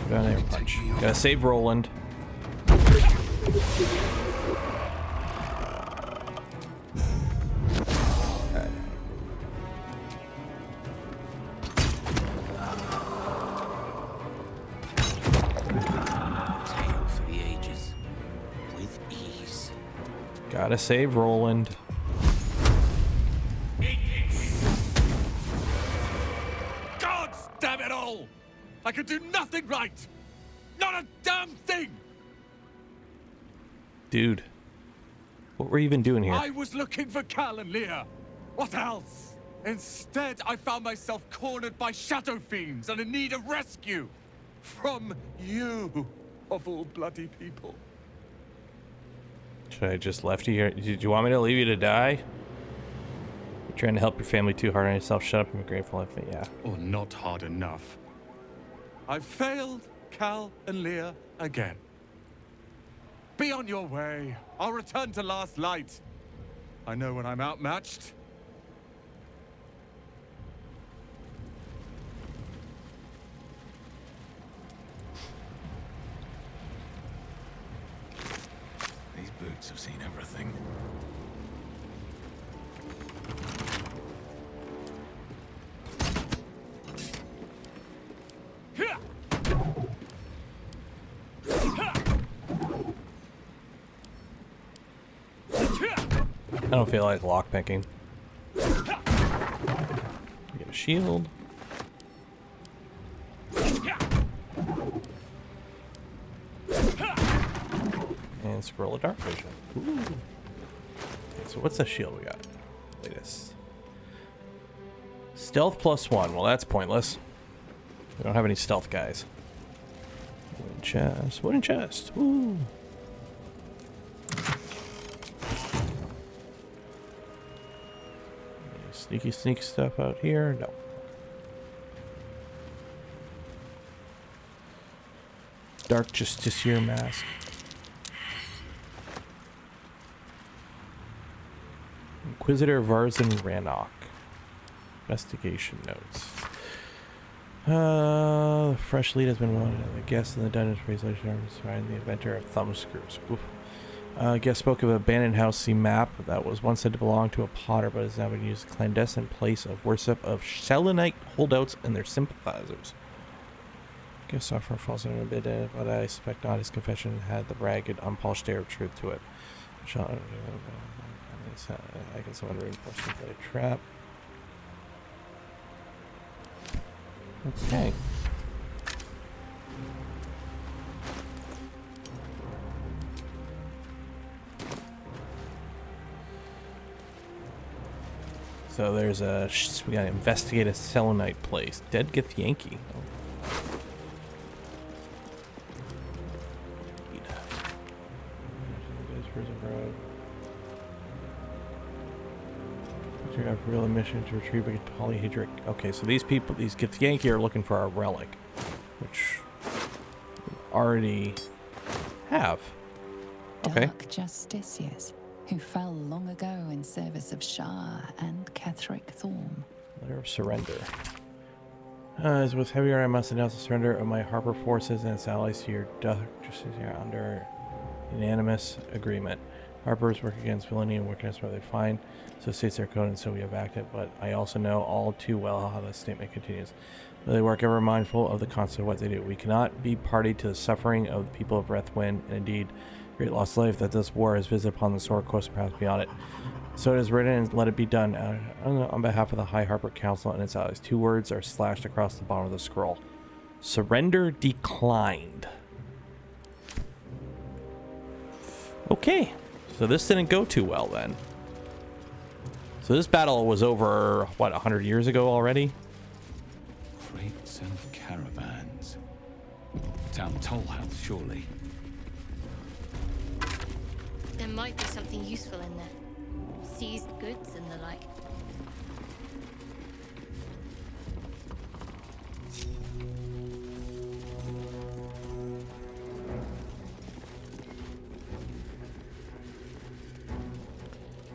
Go down there and punch. Gotta save Roland. Tale for the ages. With ease. Gotta save Roland. God damn it all! I could do nothing right! Not a damn thing! Dude. What were you even doing here? I was looking for Cal and Leah. What else? Instead, I found myself cornered by shadow fiends and in need of rescue. From you, of all bloody people. Should I just left you here? Did you want me to leave you to die? You're trying to help your family too hard on yourself. Shut up and be grateful. Yeah. Or not hard enough. I've failed Cal and Leah again. Be on your way. I'll return to Last Light. I know when I'm outmatched. These boots have seen everything. I don't feel like lockpicking. Get a shield. And scroll of dark vision. Ooh. So what's the shield we got? Latest. Stealth +1. Well, that's pointless. We don't have any stealth guys. Wooden chest. Wooden chest. Woo. Any sneaky stuff out here? No. Dark Justiciar mask. Inquisitor Varzin Rannoch. Investigation notes. Fresh lead has been wanted. The guest in the dungeon presentation find the inventor of thumbscrews. Guest spoke of an abandoned house map that was once said to belong to a potter, but has now been used as a clandestine place of worship of Shellonite holdouts and their sympathizers. Guest software falls in a bit, but I suspect not. His confession had the ragged, unpolished air of truth to it. I can summon reinforcement for a trap. Okay. So there's a we gotta investigate a Selenite place. Dead Githyanki. Oh. You have a real mission to retrieve a polyhedric. Okay, so these people, these Githyanki, are looking for our relic, which we already have. Okay. Dark Justiciars, who fell long ago in service of Shah and Ketheric Thorn. Letter of surrender. As with heavier, I must announce the surrender of my Harper forces and its allies to your Dark Justiciar under unanimous agreement. Harpers work against villainy and wickedness where they find, so states their code, and so we have acted, but I also know all too well how this statement continues. Though they work ever mindful of the consequence of what they do. We cannot be party to the suffering of the people of Rethwin, and indeed, great lost life that this war has visited upon the sword coast and perhaps beyond it. So it is written, and let it be done on behalf of the High Harper Council and its allies. 2 words are slashed across the bottom of the scroll. Surrender declined. Okay. So this didn't go too well then. So this battle was over, what, 100 years ago already? Crates and caravans. Town toll house, surely. There might be something useful in there. Seized goods and the like.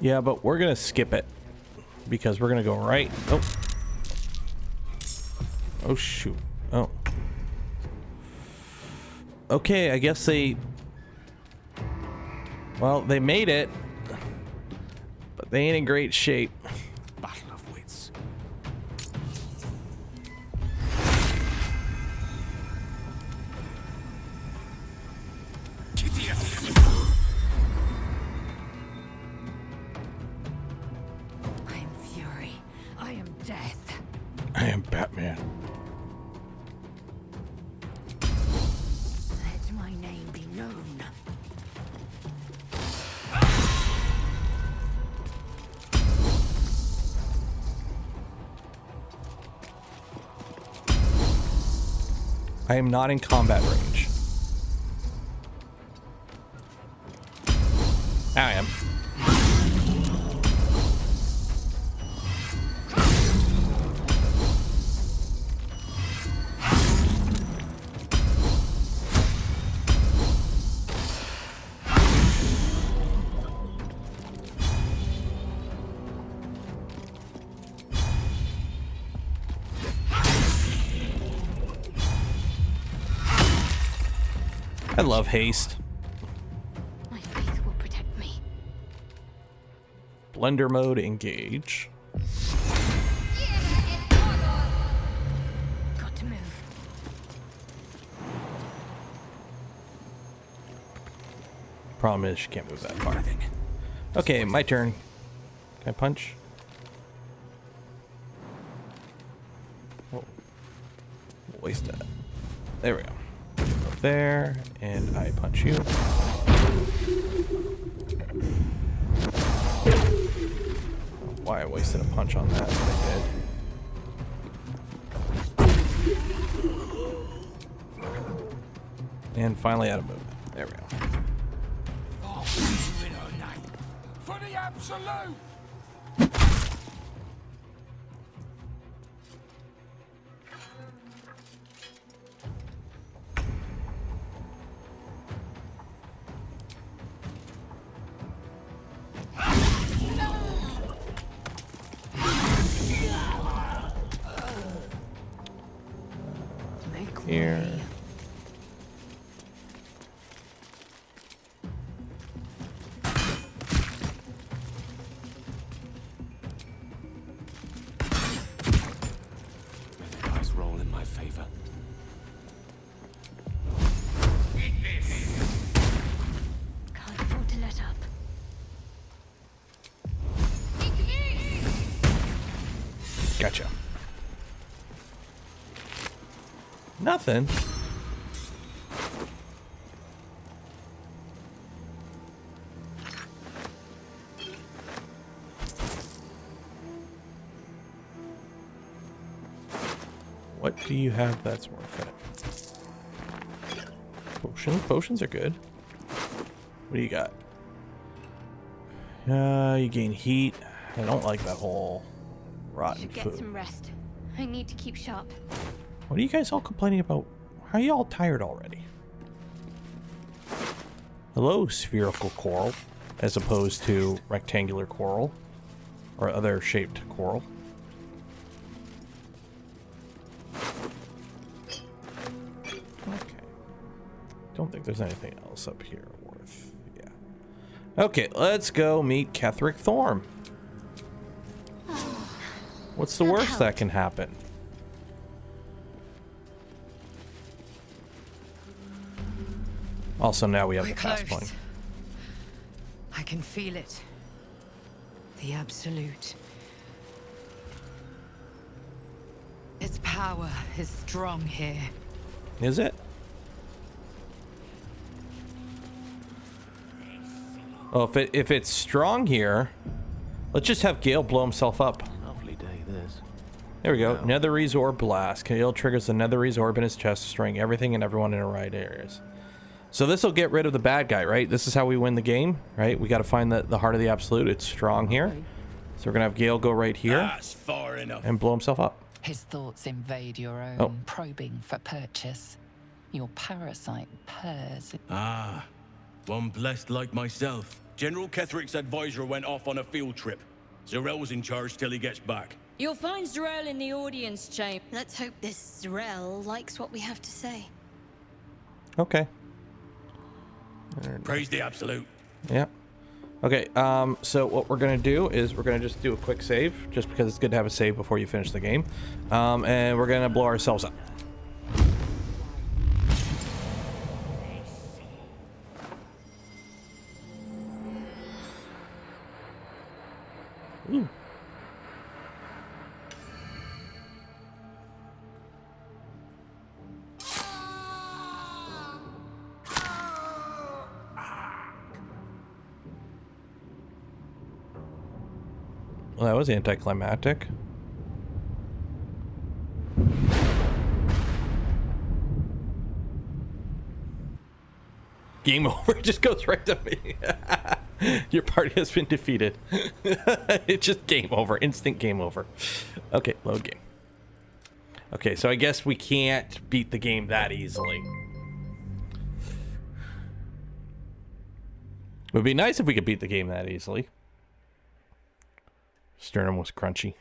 Yeah, but we're gonna skip it because we're gonna go right. Oh, oh shoot. Oh, okay. I guess they. Well, they made it, but they ain't in great shape. Battle of wits. I am fury. I am death. I am Batman. Let my name be known. I am not in combat range. I am. I love haste. My faith will protect me. Blender mode engage. Got to move. Problem is she can't move that far. Okay, my turn. Can I punch? Oh. We'll waste that. There we go. Up there, and I punch you. why I wasted a punch on that. I did. And finally out of movement. There we go. For the absolute! Here. Dice roll in my favor. Can't afford to let up. Gotcha. Nothing. What do you have that's worth it? Potions? Potions are good. What do you got? You gain heat. I don't like that whole rotten Should get food. some rest. I need to keep sharp. What are you guys all complaining about? How are you all tired already? Hello, spherical coral, as opposed to rectangular coral or other shaped coral. Okay. Don't think there's anything else up here worth. Yeah. Okay, let's go meet Ketheric Thorm. What's the worst that can happen? Also, now we have the We're pass close. point. I can feel it. The absolute. Its power is strong here. Is it? Oh, if it's strong here, let's just have Gale blow himself up. Lovely day, this. There we go. Netherese Orb Blast. Gale triggers the Netherese Orb in his chest, destroying everything and everyone in the right areas. So this will get rid of the bad guy, right? This is how we win the game, right? We got to find the heart of the absolute. It's strong here. So we're going to have Gale go right here. That's far enough. And blow himself up. His thoughts invade your own, Oh. probing for purchase. Your parasite purrs. Ah, one blessed like myself. General Ketheric's advisor went off on a field trip. Zarel's in charge till he gets back. You'll find Zarel in the audience chamber. Let's hope this Zarel likes what we have to say. Okay. Praise the absolute. Yeah. Okay, so what we're going to do is we're going to just do a quick save, just because it's good to have a save before you finish the game. And we're going to blow ourselves up. Ooh. Well, that was anticlimactic. Game over. It just goes right to me. Your party has been defeated. It's just game over. Instant game over. Okay, load game. Okay, so I guess we can't beat the game that easily. It would be nice if we could beat the game that easily. Sternum was crunchy.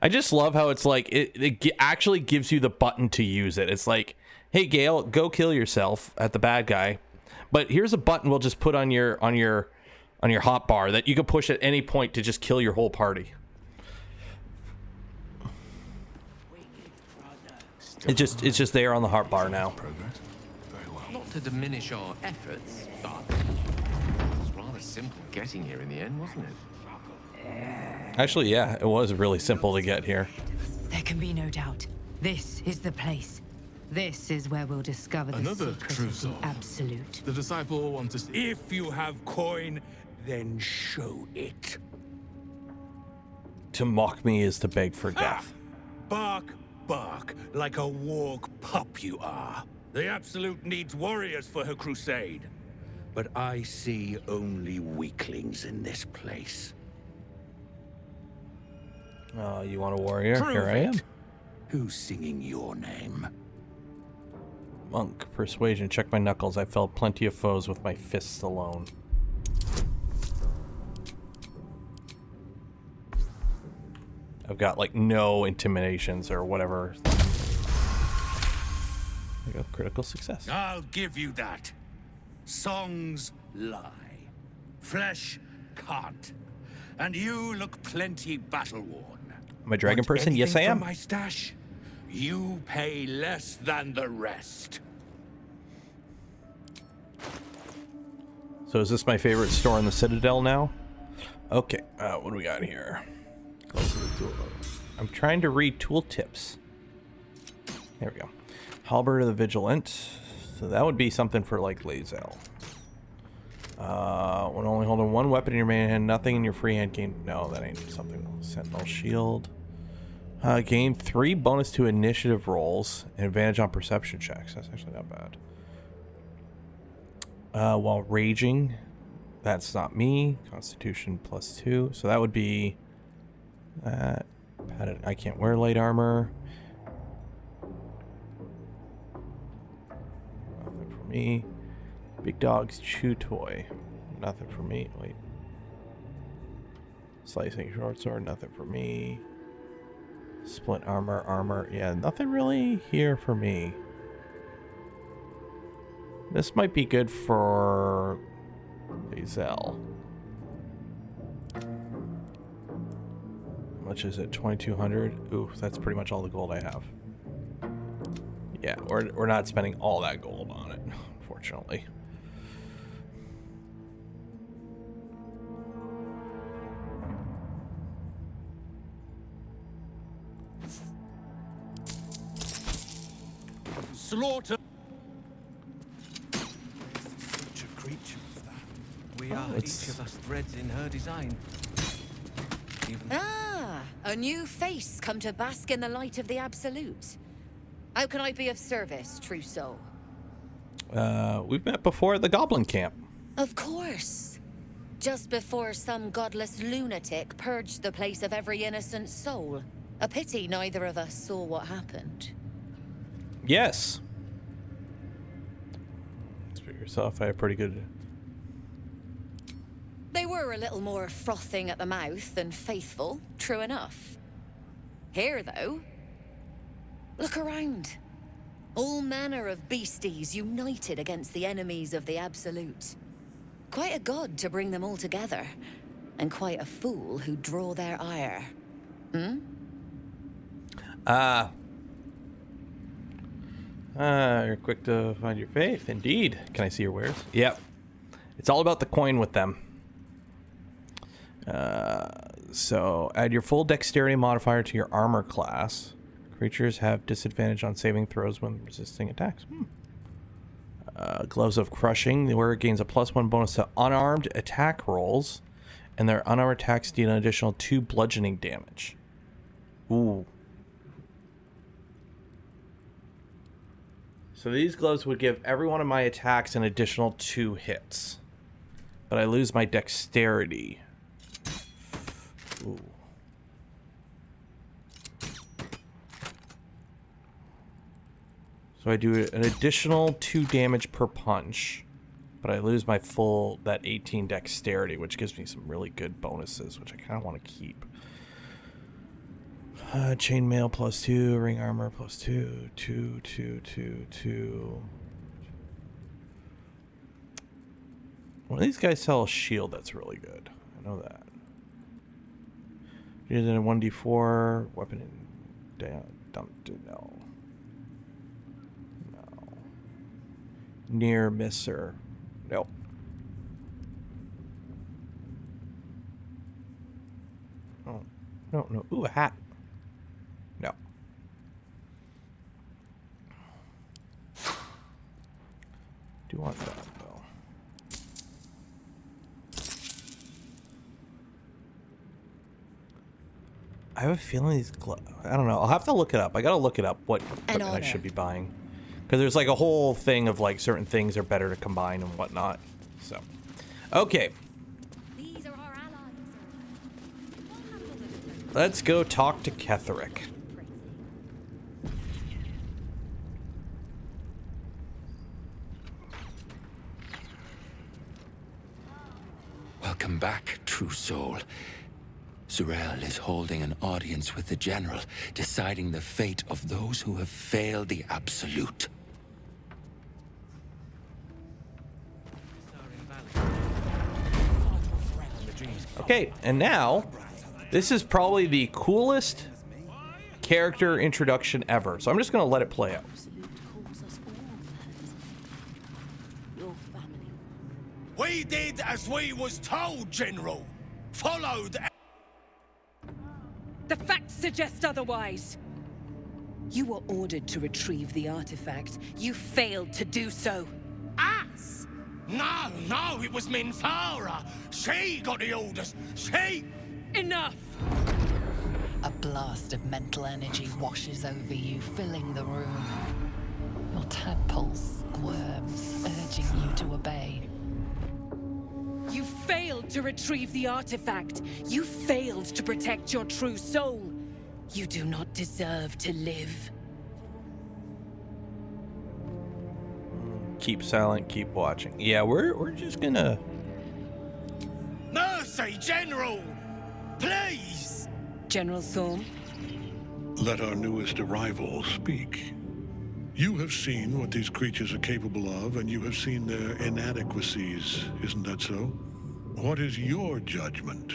I just love how it's like it actually gives you the button to use it. It's like, hey Gale, go kill yourself at the bad guy, but here's a button we'll just put on your hotbar that you can push at any point to just kill your whole party. It's just there on the hotbar now. Not to diminish our efforts, but it's rather simple getting here in the end, wasn't it? Actually, yeah, it was really simple to get here. There can be no doubt. This is the place. This is where we'll discover the Another secret of the trousseau. absolute. The disciple wants to see. If you have coin, Then show it. To mock me is to beg for death. Bark, bark, like a warg pup you are. The Absolute needs warriors for her crusade. But I see only weaklings in this place. Oh, you want a warrior? Prove Here I am. it. Who's singing your name? Monk, persuasion, check my knuckles. I felled plenty of foes with my fists alone. I've got like no intimidations or whatever. There you go, critical success. I'll give you that. Songs lie. Flesh can't. And you look plenty battle-worn. I'm a dragon Want person? Yes, I anything am. from my stash? You pay less than the rest. So is this my favorite store in the Citadel now? Okay, what do we got here? I'm trying to read tooltips. There we go. Halberd of the Vigilant. So that would be something for like Lae'zel. When only holding one weapon in your main hand, nothing in your free hand gain. No, that ain't something. Sentinel Shield. Gain 3 bonus to initiative rolls and advantage on perception checks. That's actually not bad. While raging, that's not me. Constitution +2. So that would be that. I can't wear light armor. Nothing for me. Big Dog's Chew Toy. Nothing for me. Wait. Slicing short sword. Nothing for me. Split armor. Yeah, nothing really here for me. This might be good for Lae'zel. How much is it? 2,200? Ooh, that's pretty much all the gold I have. Yeah, we're not spending all that gold on it, unfortunately. Slaughter. Such a creature as that. We are it's- each of us threads in her design. Ah, a new face come to bask in the light of the Absolute. How can I be of service, true soul? We've met before at the Goblin Camp. Of course. Just before some godless lunatic purged the place of every innocent soul. A pity neither of us saw what happened. Yes. Speak for yourself. I have pretty good. They were a little more frothing at the mouth than faithful, true enough. Here, though, look around. All manner of beasties united against the enemies of the Absolute. Quite a god to bring them all together, and quite a fool who draw their ire. You're quick to find your faith. Indeed. Can I see your wares? Yep. It's all about the coin with them. So add your full dexterity modifier to your armor class. Creatures have disadvantage on saving throws when resisting attacks. Gloves of Crushing. The wearer gains a +1 bonus to unarmed attack rolls, and their unarmed attacks deal an additional 2 bludgeoning damage. Ooh. So these gloves would give every one of my attacks an additional 2 hits. But I lose my dexterity. Ooh. So I do an additional 2 damage per punch, but I lose my full, that 18 dexterity, which gives me some really good bonuses, which I kind of want to keep. Chainmail +2, ring armor +2, 2, 2, 2, 2. One of these guys sell a shield that's really good. I know that. Use it in 1d4, weapon in no. Near misser. Nope. Oh. No. Ooh, a hat. No. Do want that, though. I have a feeling these I don't know. I'll have to look it up. I gotta look it up what An equipment I honor. should be buying. Because there's like a whole thing of like certain things are better to combine and whatnot. So, okay. Let's go talk to Ketherick. Welcome back, true soul. Zurel is holding an audience with the General, deciding the fate of those who have failed the Absolute. Okay, and now, this is probably the coolest character introduction ever. So I'm just going to let it play out. We did as we was told, General. Followed. The facts suggest otherwise. You were ordered to retrieve the artifact. You failed to do so. Us? No, it was Minfara. She got the orders. She... Enough! A blast of mental energy washes over you, filling the room. Your tadpole squirms, urging you to obey. You failed to retrieve the artifact. You failed to protect your true soul. You do not deserve to live. Keep silent, keep watching. Yeah, we're just gonna... Mercy, General! Please! General Thorm? Let our newest arrival speak. You have seen what these creatures are capable of, and you have seen their inadequacies, isn't that so? What is your judgment?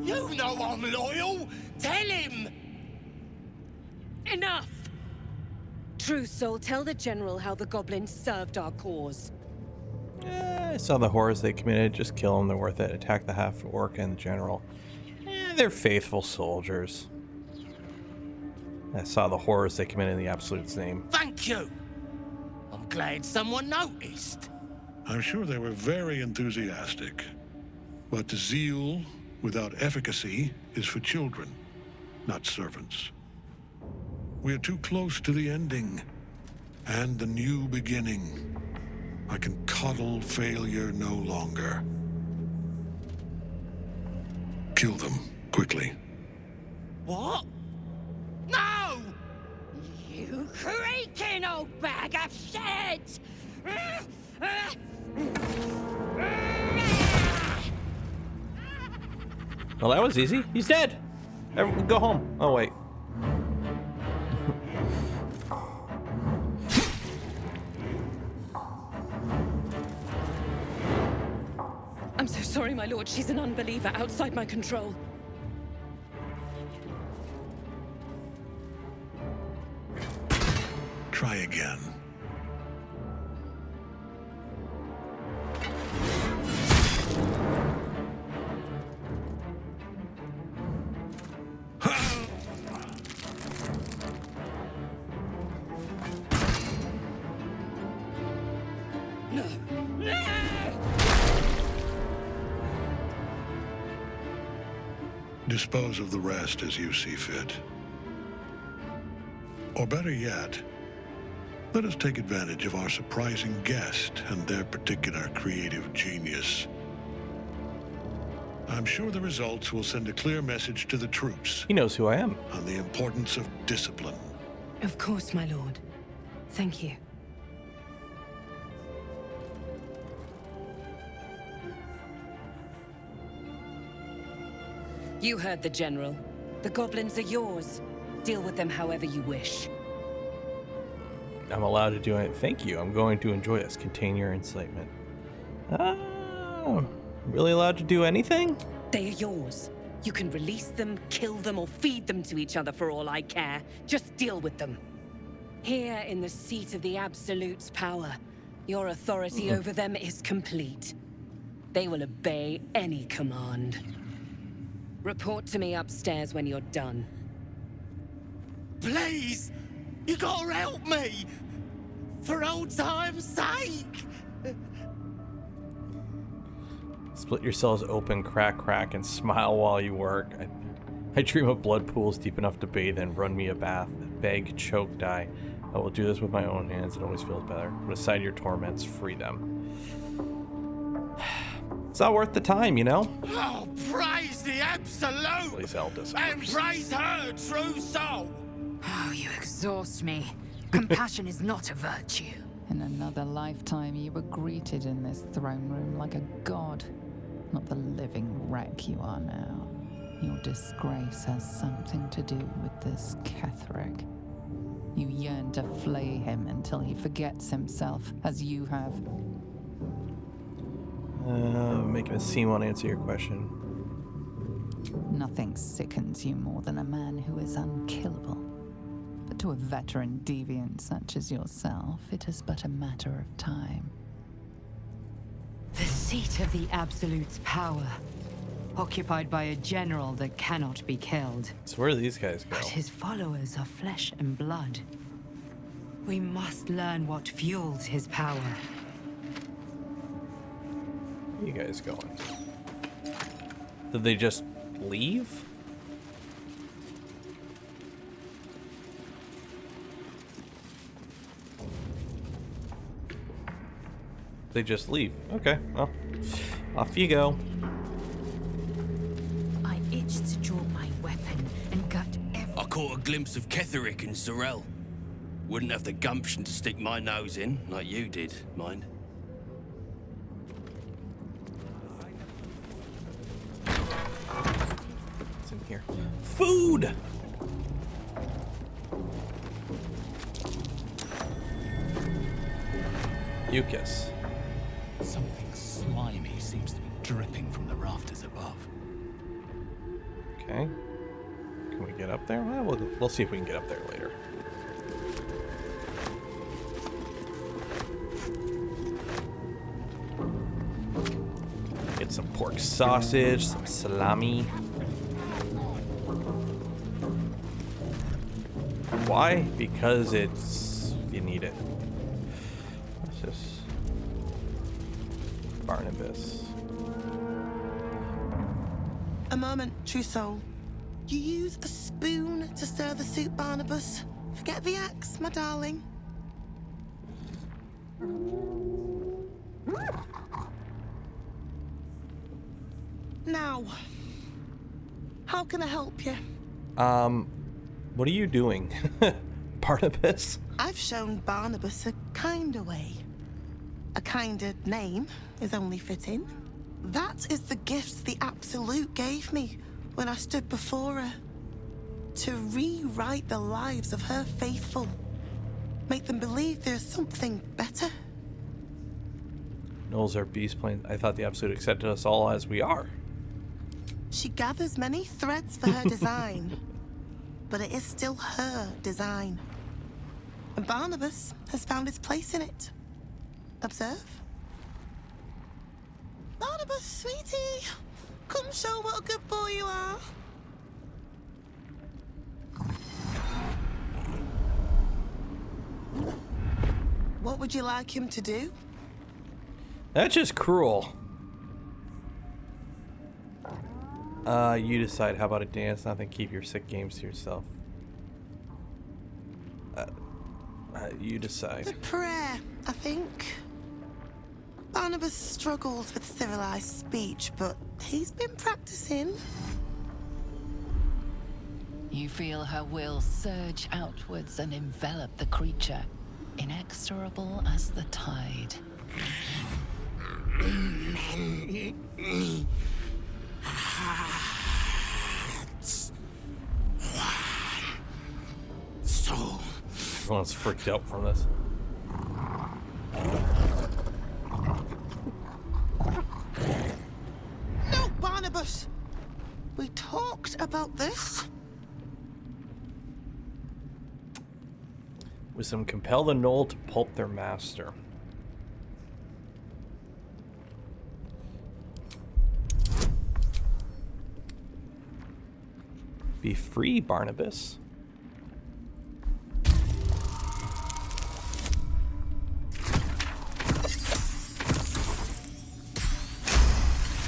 You know I'm loyal! Tell him! Enough! True soul, tell the General how the goblins served our cause. I saw the horrors they committed. Just kill them, they're worth it. Attack the half-orc and the general. They're faithful soldiers. I saw the horrors they committed in the Absolute's name. Thank you! I'm glad someone noticed. I'm sure they were very enthusiastic. But zeal without efficacy is for children, not servants. We are too close to the ending and the new beginning. I can coddle failure no longer. Kill them, quickly. What? No! You creaking old bag of shit! Well, that was easy. He's dead. Everyone go home. Oh, wait. I'm so sorry, my lord. She's an unbeliever outside my control. Try again. No! Dispose of the rest as you see fit. Or better yet, let us take advantage of our surprising guest and their particular creative genius. I'm sure the results will send a clear message to the troops. He knows who I am. On the importance of discipline. Of course, my lord. Thank you. You heard the General. The goblins are yours. Deal with them however you wish. I'm allowed to do it. Thank you. I'm going to enjoy this. Contain your incitement. Oh, really allowed to do anything? They are yours. You can release them, kill them, or feed them to each other for all I care. Just deal with them. Here in the seat of the Absolute's power, your authority over them is complete. They will obey any command. Report to me upstairs when you're done. Please! You gotta help me! For old time's sake! Split yourselves open, crack, crack, and smile while you work. I dream of blood pools deep enough to bathe in, run me a bath, beg, choke, die. I will do this with my own hands. It always feels better. Put aside your torments, free them. It's not worth the time, you know? Oh, praise the absolute! Please help us. And praise her true soul! Oh, you exhaust me. Compassion is not a virtue. In another lifetime, you were greeted in this throne room like a god, not the living wreck you are now. Your disgrace has something to do with this Ketheric. You yearn to flay him until he forgets himself, as you have. Making a scene won't answer your question. Nothing sickens you more than a man who is unkillable. But to a veteran deviant such as yourself, it is but a matter of time. The seat of the Absolute's power, occupied by a general that cannot be killed. So where do these guys go? But his followers are flesh and blood. We must learn what fuels his power. Where are you guys going? Did they just leave? They just leave. Okay, well, off you go. I itch to draw my weapon and gut every... I caught a glimpse of Ketheric and Sorel. Wouldn't have the gumption to stick my nose in, like you did, mind. What's in here? Food! Mucus. Something slimy seems to be dripping from the rafters above. Okay. Can we get up there? Well, we'll see if we can get up there later. Get some pork sausage, some salami. Why? Because you need it. Let's just Barnabas. A moment, true soul. You use a spoon to stir the soup, Barnabas. Forget the axe, my darling. Now, how can I help you? What are you doing? Barnabas? I've shown Barnabas a kinder way. A kinder name is only fitting. That is the gift the Absolute gave me when I stood before her. To rewrite the lives of her faithful. Make them believe there's something better. Knowles are beast planes. I thought the Absolute accepted us all as we are. She gathers many threads for her design, but it is still her design. And Barnabas has found his place in it. Observe. Barnabas, sweetie, come show what a good boy you are. What would you like him to do? That's just cruel. You decide. How about a dance? Nothing. Keep your sick games to yourself. You decide. The prayer, I think. Barnabas struggles with civilized speech, but he's been practicing. You feel her will surge outwards and envelop the creature, inexorable as the tide. Soul. Everyone's freaked out from this. No, Barnabas! We talked about this. Wisdom compel the Knoll to pulp their master. Be free, Barnabas.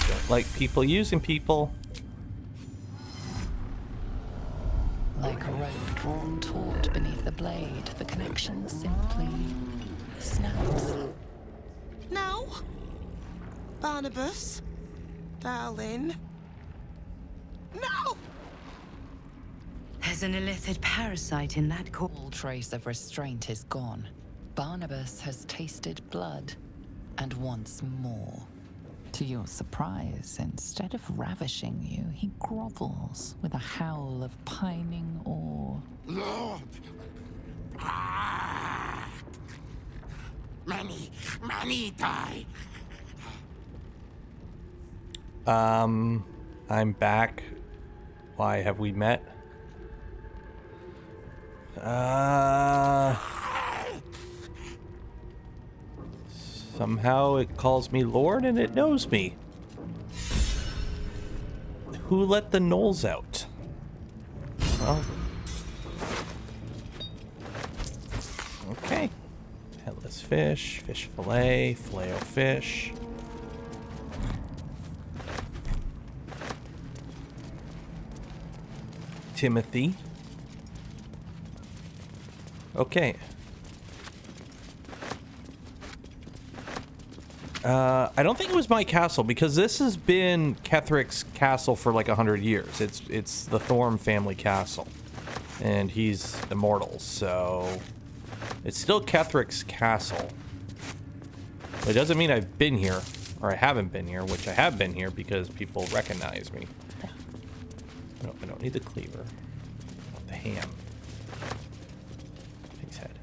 Don't like people using people. connection simply snaps. No? Barnabas? Darling? No! There's an illithid parasite in that core. All trace of restraint is gone. Barnabas has tasted blood and wants more. To your surprise, instead of ravishing you, he grovels with a howl of pining awe. Lord! Many die. I'm back. Why have we met? Somehow it calls me Lord and it knows me. Who let the gnolls out? Well. Okay. Headless fish, fish fillet, filet-o-fish. Timothy. Okay. I don't think it was my castle because this has been Kethric's castle for like 100 years. It's the Thorm family castle, and he's immortal, so it's still Kethric's castle. But it doesn't mean I've been here, or I haven't been here, which I have been here because people recognize me. No, I don't need the cleaver. I want the ham. Pig's head.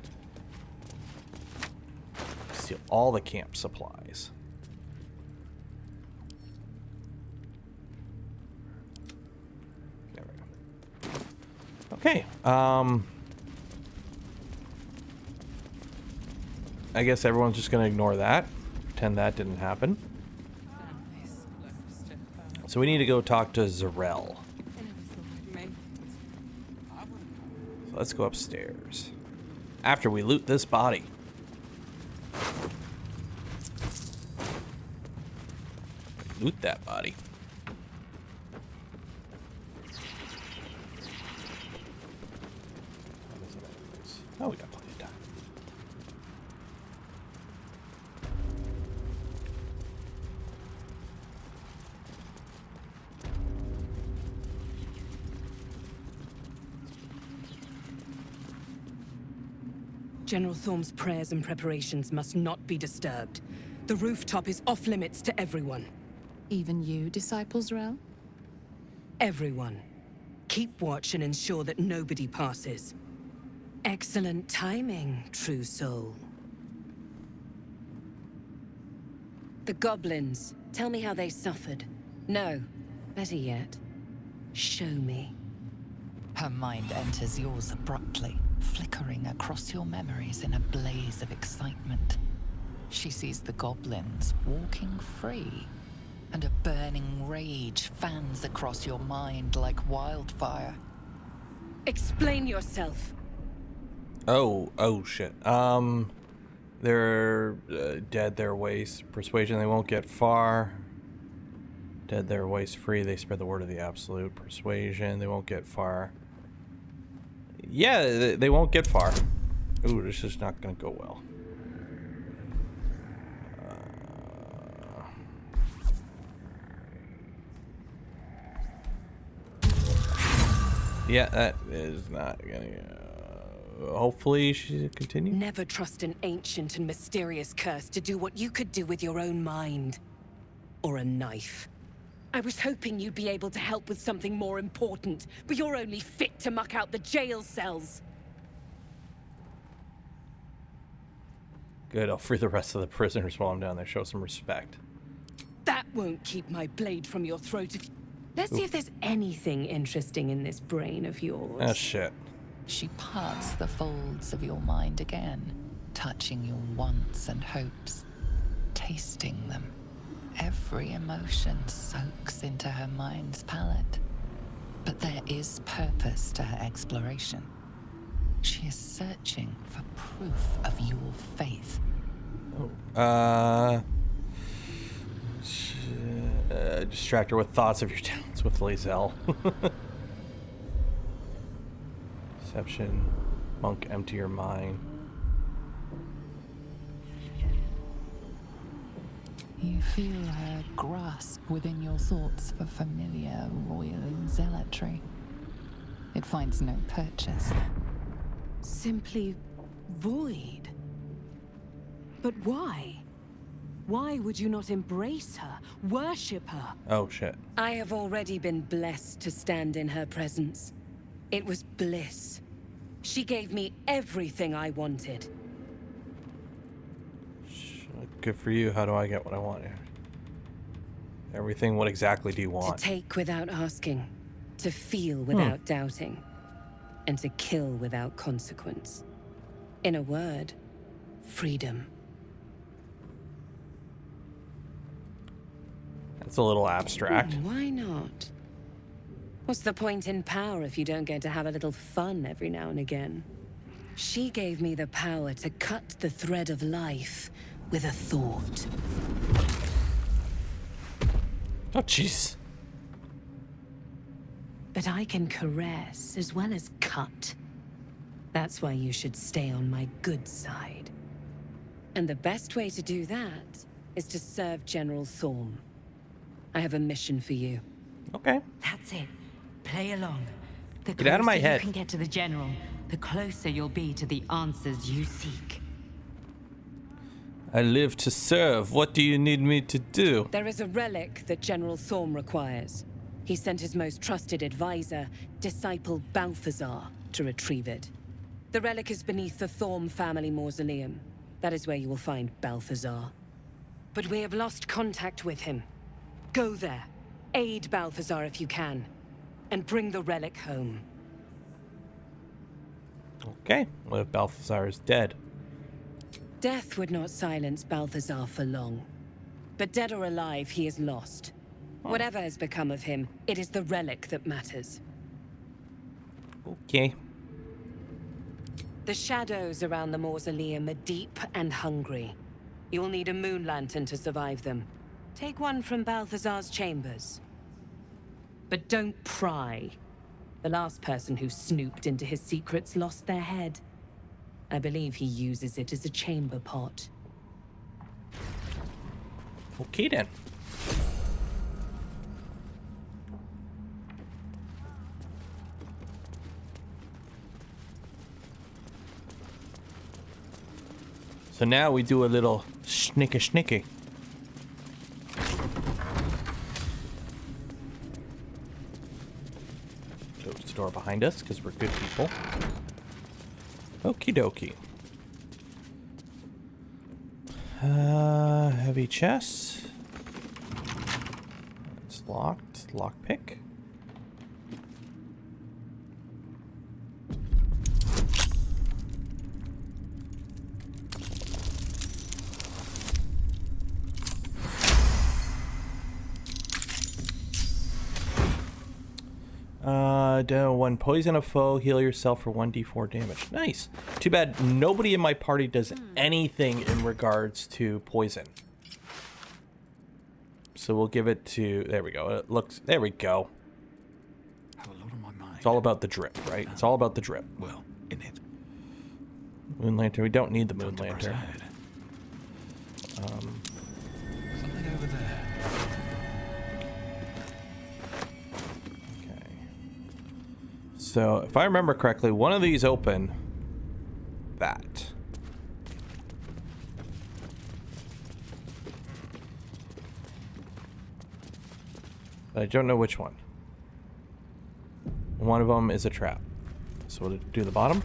Steal all the camp supplies. There we go. Okay. I guess everyone's just gonna ignore that. Pretend that didn't happen. So we need to go talk to Zarel. So let's go upstairs. After we loot this body. Loot that body. Oh, we got plenty of time. General Thorm's prayers and preparations must not be disturbed. The rooftop is off limits to everyone. Even you, Disciple Zarel? Everyone. Keep watch and ensure that nobody passes. Excellent timing, true soul. The goblins. Tell me how they suffered. No, better yet, show me. Her mind enters yours abruptly, flickering across your memories in a blaze of excitement. She sees the goblins walking free, and a burning rage fans across your mind like wildfire. Explain yourself. Oh shit. They're dead their ways. Persuasion, they won't get far. Dead their ways free, they spread the word of the absolute. Persuasion, they won't get far. Yeah, they won't get far. Ooh, this is not gonna go well. Yeah, that is not gonna... hopefully she continue. Never trust an ancient and mysterious curse to do what you could do with your own mind. Or a knife. I was hoping you'd be able to help with something more important, but you're only fit to muck out the jail cells. Good, I'll free the rest of the prisoners while I'm down there. Show some respect. That won't keep my blade from your throat if... Let's see if there's anything interesting in this brain of yours. Oh, shit. She parts the folds of your mind again, touching your wants and hopes, tasting them. Every emotion soaks into her mind's palate. But there is purpose to her exploration. She is searching for proof of your faith. Distract her with thoughts of your talents with Lae'zel. Deception. Monk, empty your mind. feel her grasp within your thoughts for familiar roiling zealotry. It finds no purchase. Simply void. But why? Why would you not embrace her, worship her? Oh, shit. I have already been blessed to stand in her presence. It was bliss. She gave me everything I wanted. Good for you. How do I get what I want here? Everything. What exactly do you want? To take without asking, to feel without doubting, and to kill without consequence. In a word, freedom. That's a little abstract. Why not? What's the point in power if you don't get to have a little fun every now and again? She gave me the power to cut the thread of life with a thought. Oh, jeez. But I can caress as well as cut. That's why you should stay on my good side. And the best way to do that is to serve General Thorm. I have a mission for you. Okay. That's it. Play along. The Get out of my closer head. you can get to the General, the closer you'll be to the answers you seek. I live to serve. What do you need me to do? There is a relic that General Thorm requires. He sent his most trusted advisor, disciple Balthazar, to retrieve it. The relic is beneath the Thorm family mausoleum. That is where you will find Balthazar. But we have lost contact with him. Go there, aid Balthazar if you can, and bring the relic home. Okay. What if Balthazar is dead? Death would not silence Balthazar for long. But dead or alive, he is lost. Whatever has become of him, it is the relic that matters. Okay. The shadows around the mausoleum are deep and hungry. You will need a moon lantern to survive them. Take one from Balthazar's chambers. But don't pry. The last person who snooped into his secrets lost their head. I believe he uses it as a chamber pot. Okay then. So now we do a little snicky. Close the door behind us because we're good people. Okie dokie. Heavy chest. It's locked. Lockpick. When poison a foe, heal yourself for 1d4 damage. Nice. Too bad nobody in my party does anything in regards to poison. So we'll give it to... There we go. It looks... There we go. Have a lot on my mind. It's all about the drip, right? It's all about the drip. Well, in it. Moon lantern. We don't need the moon lantern. Something over there. So, if I remember correctly, one of these open that. But I don't know which one. One of them is a trap. So we'll do the bottom.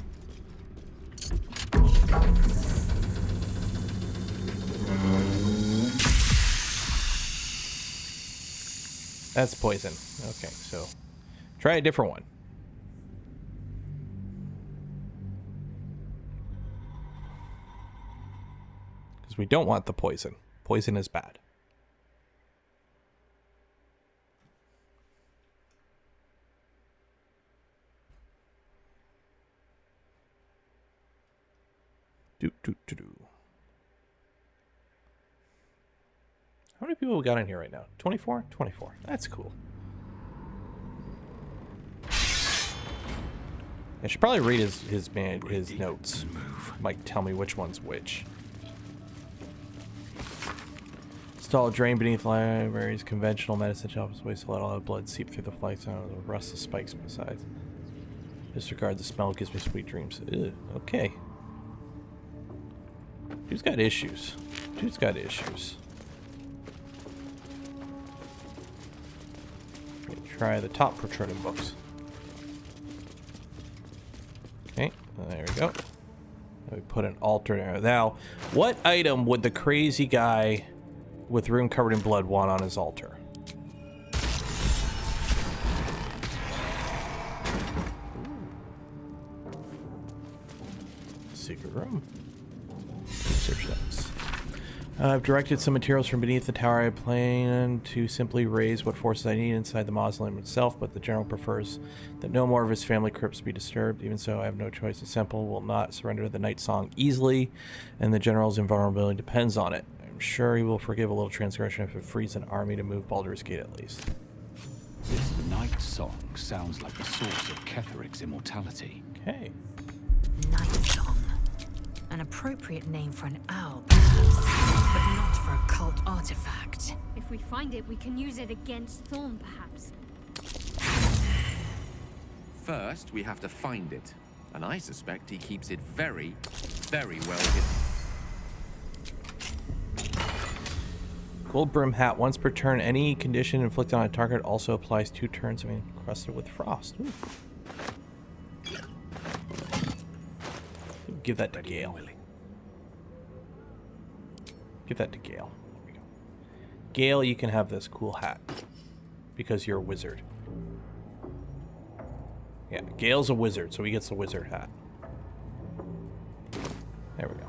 That's poison. Okay, so try a different one. We don't want the poison. Poison is bad. Do. How many people we got in here right now? 24? 24. That's cool. I should probably read his notes. Might tell me which one's which. Install a drain beneath libraries. Conventional medicine shops waste to let all the blood seep through the flights and the rust of spikes besides. Disregard the smell, gives me sweet dreams. Ew, okay. Dude's got issues. Dude's got issues. Let me try the top protruding books. Okay, there we go. We put an altar there. Now, what item would the crazy guy with room covered in blood want on his altar? Secret room. Search those. I've directed some materials from beneath the tower. I plan to simply raise what forces I need inside the mausoleum itself, but the general prefers that no more of his family crypts be disturbed. Even so, I have no choice. The Simple will not surrender to the Night Song easily, and the general's invulnerability depends on it. I'm sure he will forgive a little transgression if it frees an army to move Baldur's Gate at least. The Night Song sounds like the source of Ketheric's immortality. Okay. Night Song. An appropriate name for an owl, perhaps, but not for a cult artifact. If we find it, we can use it against Thorn, perhaps. First, we have to find it. And I suspect he keeps it very, very well hidden. Gold Brim Hat. Once per turn, any condition inflicted on a target also applies 2 turns of encrusted with frost. Ooh. Give that to Gale. Give that to Gale. There we go. Gale, you can have this cool hat. Because you're a wizard. Yeah, Gale's a wizard, so he gets the wizard hat. There we go.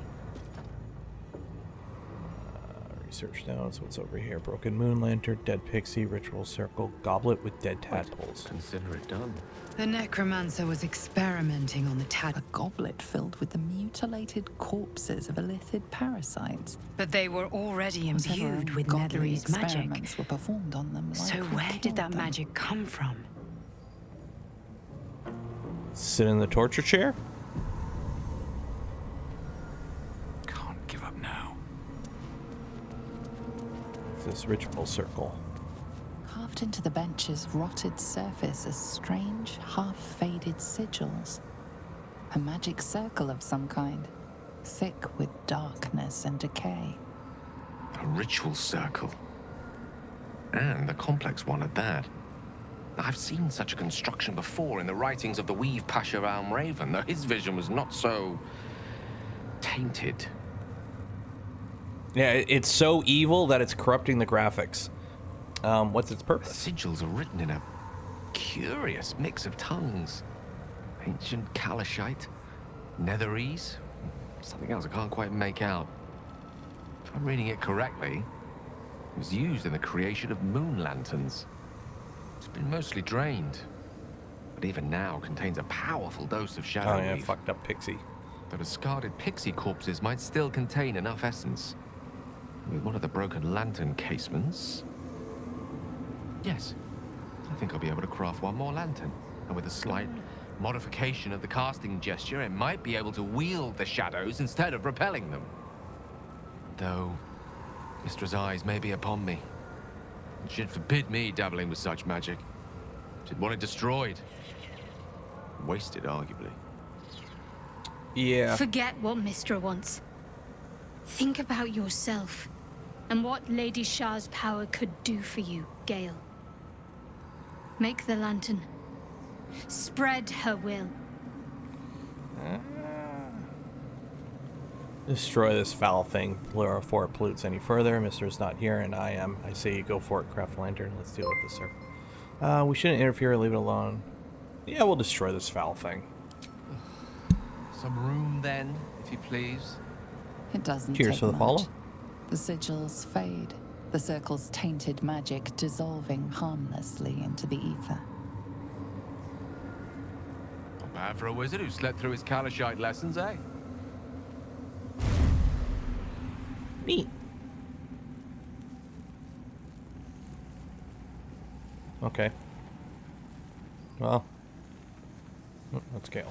Research notes. What's over here? Broken moon lantern, dead pixie, ritual circle, goblet with dead tadpoles. Consider it done. The necromancer was experimenting on the a goblet filled with the mutilated corpses of illithid parasites. But they were already imbued with Netherese magic. Experiments were performed on them. So where did that magic come from? Sit in the torture chair? Can't give up now. This ritual circle. Carved into the bench's rotted surface are strange, half-faded sigils. A magic circle of some kind, thick with darkness and decay. A ritual circle. And a complex one at that. I've seen such a construction before in the writings of the Weave Pasha Raven, though his vision was not so tainted. Yeah, it's so evil that it's corrupting the graphics. What's its purpose? The sigils are written in a curious mix of tongues. Ancient Kalashite, Netherese, something else I can't quite make out. If I'm reading it correctly, it was used in the creation of moon lanterns. It's been mostly drained, but even now contains a powerful dose of shadow. Oh yeah, fucked up pixie. The discarded pixie corpses might still contain enough essence. With one of the broken lantern casements... Yes, I think I'll be able to craft one more lantern. And with a slight modification of the casting gesture, it might be able to wield the shadows instead of repelling them. Though, Mistress' eyes may be upon me. And she'd forbid me dabbling with such magic. She'd want it destroyed. Wasted, arguably. Yeah. Forget what Mistra wants. Think about yourself and what Lady Shah's power could do for you, Gale. Make the lantern. Spread her will. Destroy this foul thing before it pollutes any further. Mister's not here, and I am. I say you go for it, craft lantern. Let's deal with this circle. We shouldn't interfere or leave it alone. Yeah, we'll destroy this foul thing. Some room, then, if you please. It doesn't Cheers take for the much. follow. The sigils fade, the circle's tainted magic dissolving harmlessly into the ether. Not bad for a wizard who slept through his Kalashite lessons, eh? Neat. Okay. Well, let's go.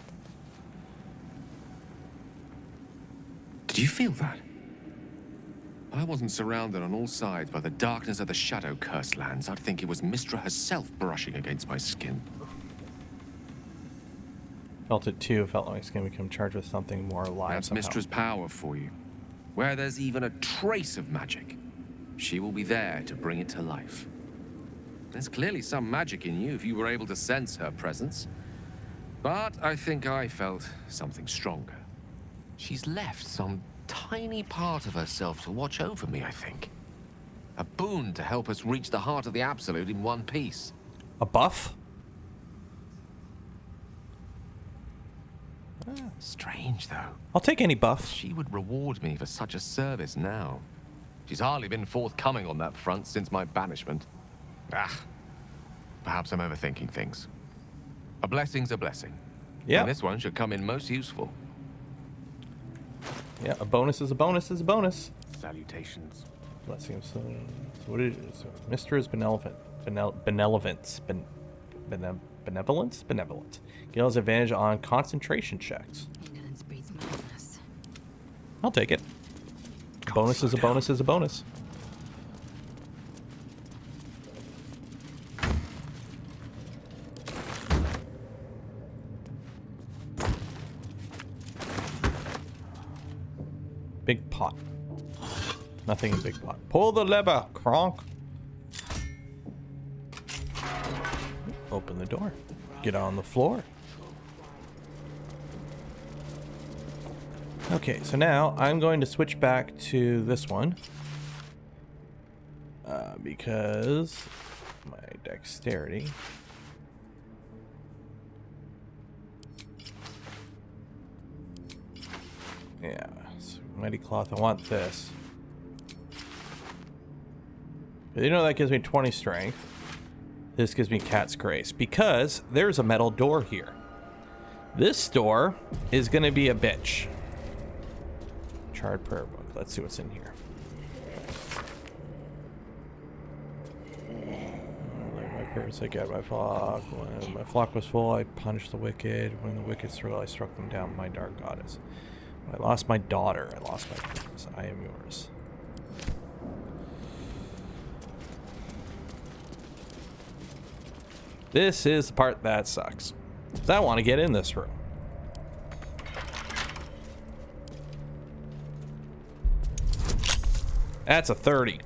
Did you feel that? I wasn't surrounded on all sides by the darkness of the shadow-cursed lands, I'd think it was Mystra herself brushing against my skin. Felt it too. Felt like it's going to become charged with something more alive. That's somehow. Mystra's power for you. Where there's even a trace of magic, she will be there to bring it to life. There's clearly some magic in you if you were able to sense her presence. But I think I felt something stronger. She's left some tiny part of herself to watch over me, I think. A boon to help us reach the heart of the Absolute in one piece. A buff? Strange, though. I'll take any buff. She would reward me for such a service now. She's hardly been forthcoming on that front since my banishment. Perhaps I'm overthinking things. A blessing's a blessing. Yeah. And this one should come in most useful. Yeah, a bonus is a bonus is a bonus. Salutations. Blessings. So what is it? So Mystra's benevolence. Benevolence. Gale's advantage on concentration checks. I'll take it. Bonus is a bonus is a bonus. Big pot. Nothing in big pot. Pull the lever, Kronk. Open the door. Get on the floor. Okay, so now I'm going to switch back to this one. Because my dexterity. Yeah, so Mighty Cloth, I want this. But you know that gives me 20 strength. This gives me Cat's Grace because there's a metal door here. This door is going to be a bitch. Charred prayer book. Let's see what's in here. Like my purpose, I get my flock. When my flock was full, I punished the wicked. When the wicked threw, I struck them down. My dark goddess. When I lost my daughter. I lost my purpose. I am yours. This is the part that sucks. 'Cause I want to get in this room. That's a 30.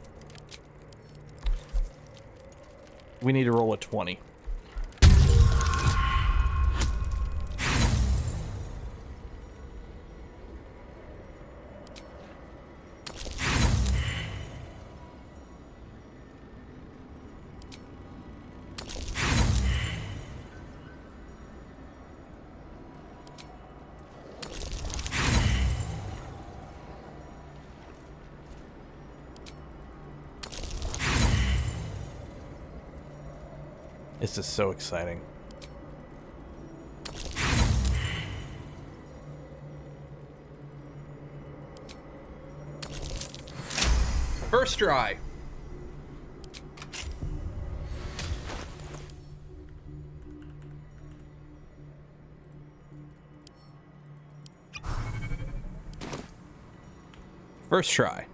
We need to roll a 20. This is so exciting. First try. First try.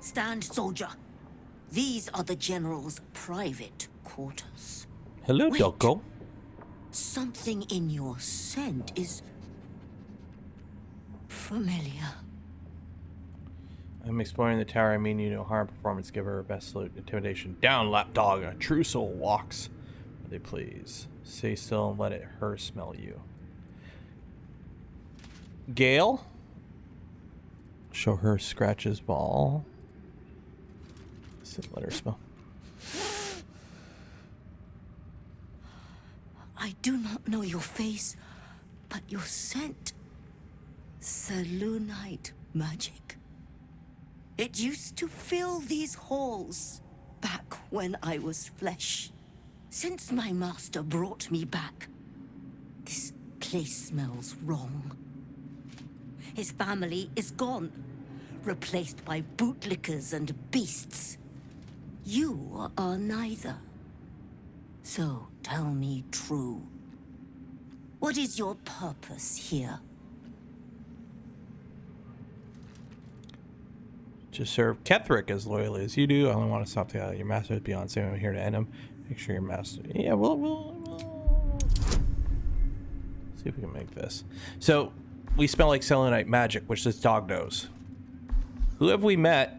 Stand, soldier. These are the General's private quarters. Hello, Wait. Doggo. Something in your scent is familiar. I'm exploring the tower. I mean you no harm. Performance giver, best salute, intimidation. Down, lapdog. A true soul walks where they please. Stay still and let her smell you. Gale. Show her Scratch's ball. Let her smell. I do not know your face, but your scent. Selûnite magic. It used to fill these halls back when I was flesh. Since my master brought me back, this place smells wrong. His family is gone, replaced by bootlickers and beasts. You are neither. So, tell me true. What is your purpose here? To serve Ketherick as loyally as you do. I only want to stop your master beyond saying I'm here to end him. Make sure your master... Yeah, we'll see if we can make this. So, we smell like selenite magic, which this dog knows. Who have we met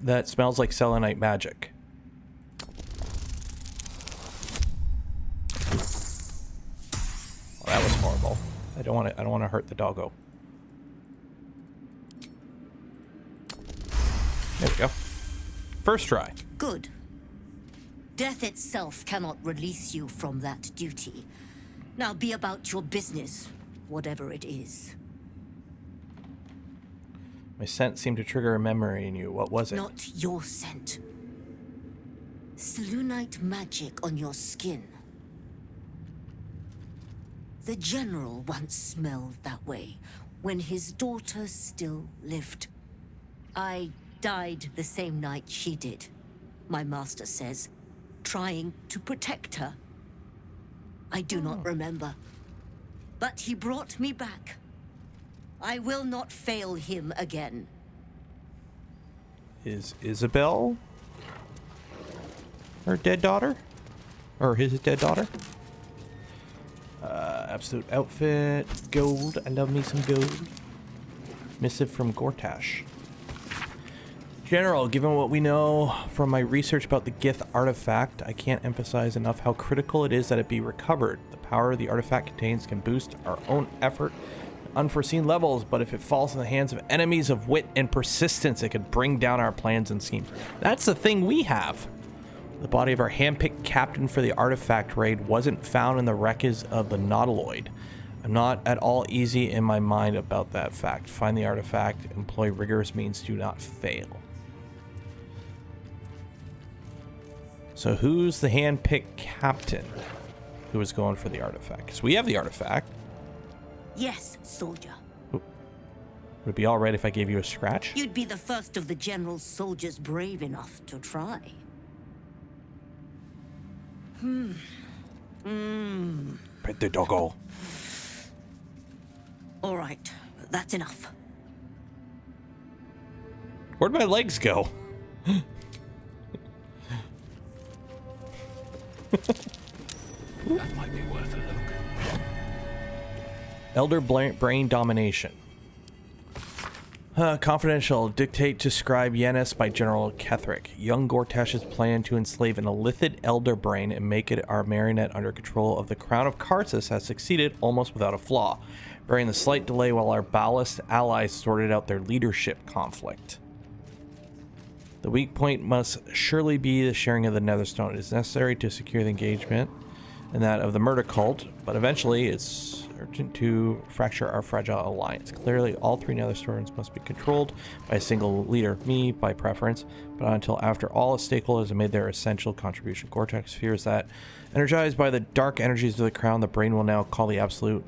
that smells like selenite magic? Well, that was horrible. I don't want to hurt the doggo. There we go. First try. Good. Death itself cannot release you from that duty. Now be about your business, whatever it is. My scent seemed to trigger a memory in you. What was it? Not your scent. Selunite magic on your skin. The general once smelled that way when his daughter still lived. I died the same night she did, my master says, trying to protect her. I do not remember, but he brought me back. I will not fail him again. Is Isabel her dead daughter? Or his dead daughter? Absolute outfit. Gold. I love me some gold. Missive from Gortash. General, given what we know from my research about the Gith artifact, I can't emphasize enough how critical it is that it be recovered. The power the artifact contains can boost our own effort to unforeseen levels, but if it falls in the hands of enemies of wit and persistence, it could bring down our plans and schemes. That's the thing we have. The body of our handpicked captain for the artifact raid wasn't found in the wreckage of the Nautiloid. I'm not at all easy in my mind about that fact. Find the artifact, employ rigorous means, do not fail. So who's the hand-picked captain who is going for the artifact? Because we have the artifact. Yes, soldier. Would it be all right if I gave you a scratch? You'd be the first of the general's soldiers brave enough to try. Pet the doggo. All right, that's enough. Where'd my legs go? That might be worth a look. Elder Brain Domination. Confidential. Dictate to Scribe Yennis by General Ketherick. Young Gortash's plan to enslave an illithid Elder Brain and make it our marionette under control of the Crown of Karsus has succeeded almost without a flaw, bearing the slight delay while our ballast allies sorted out their leadership conflict. The weak point must surely be the sharing of the Netherstone. It is necessary to secure the engagement and that of the murder cult, but eventually it's urgent to fracture our fragile alliance. Clearly, all three Netherstones must be controlled by a single leader, me by preference, but not until after all the stakeholders have made their essential contribution. Cortex fears that, energized by the dark energies of the Crown, the brain we now call the Absolute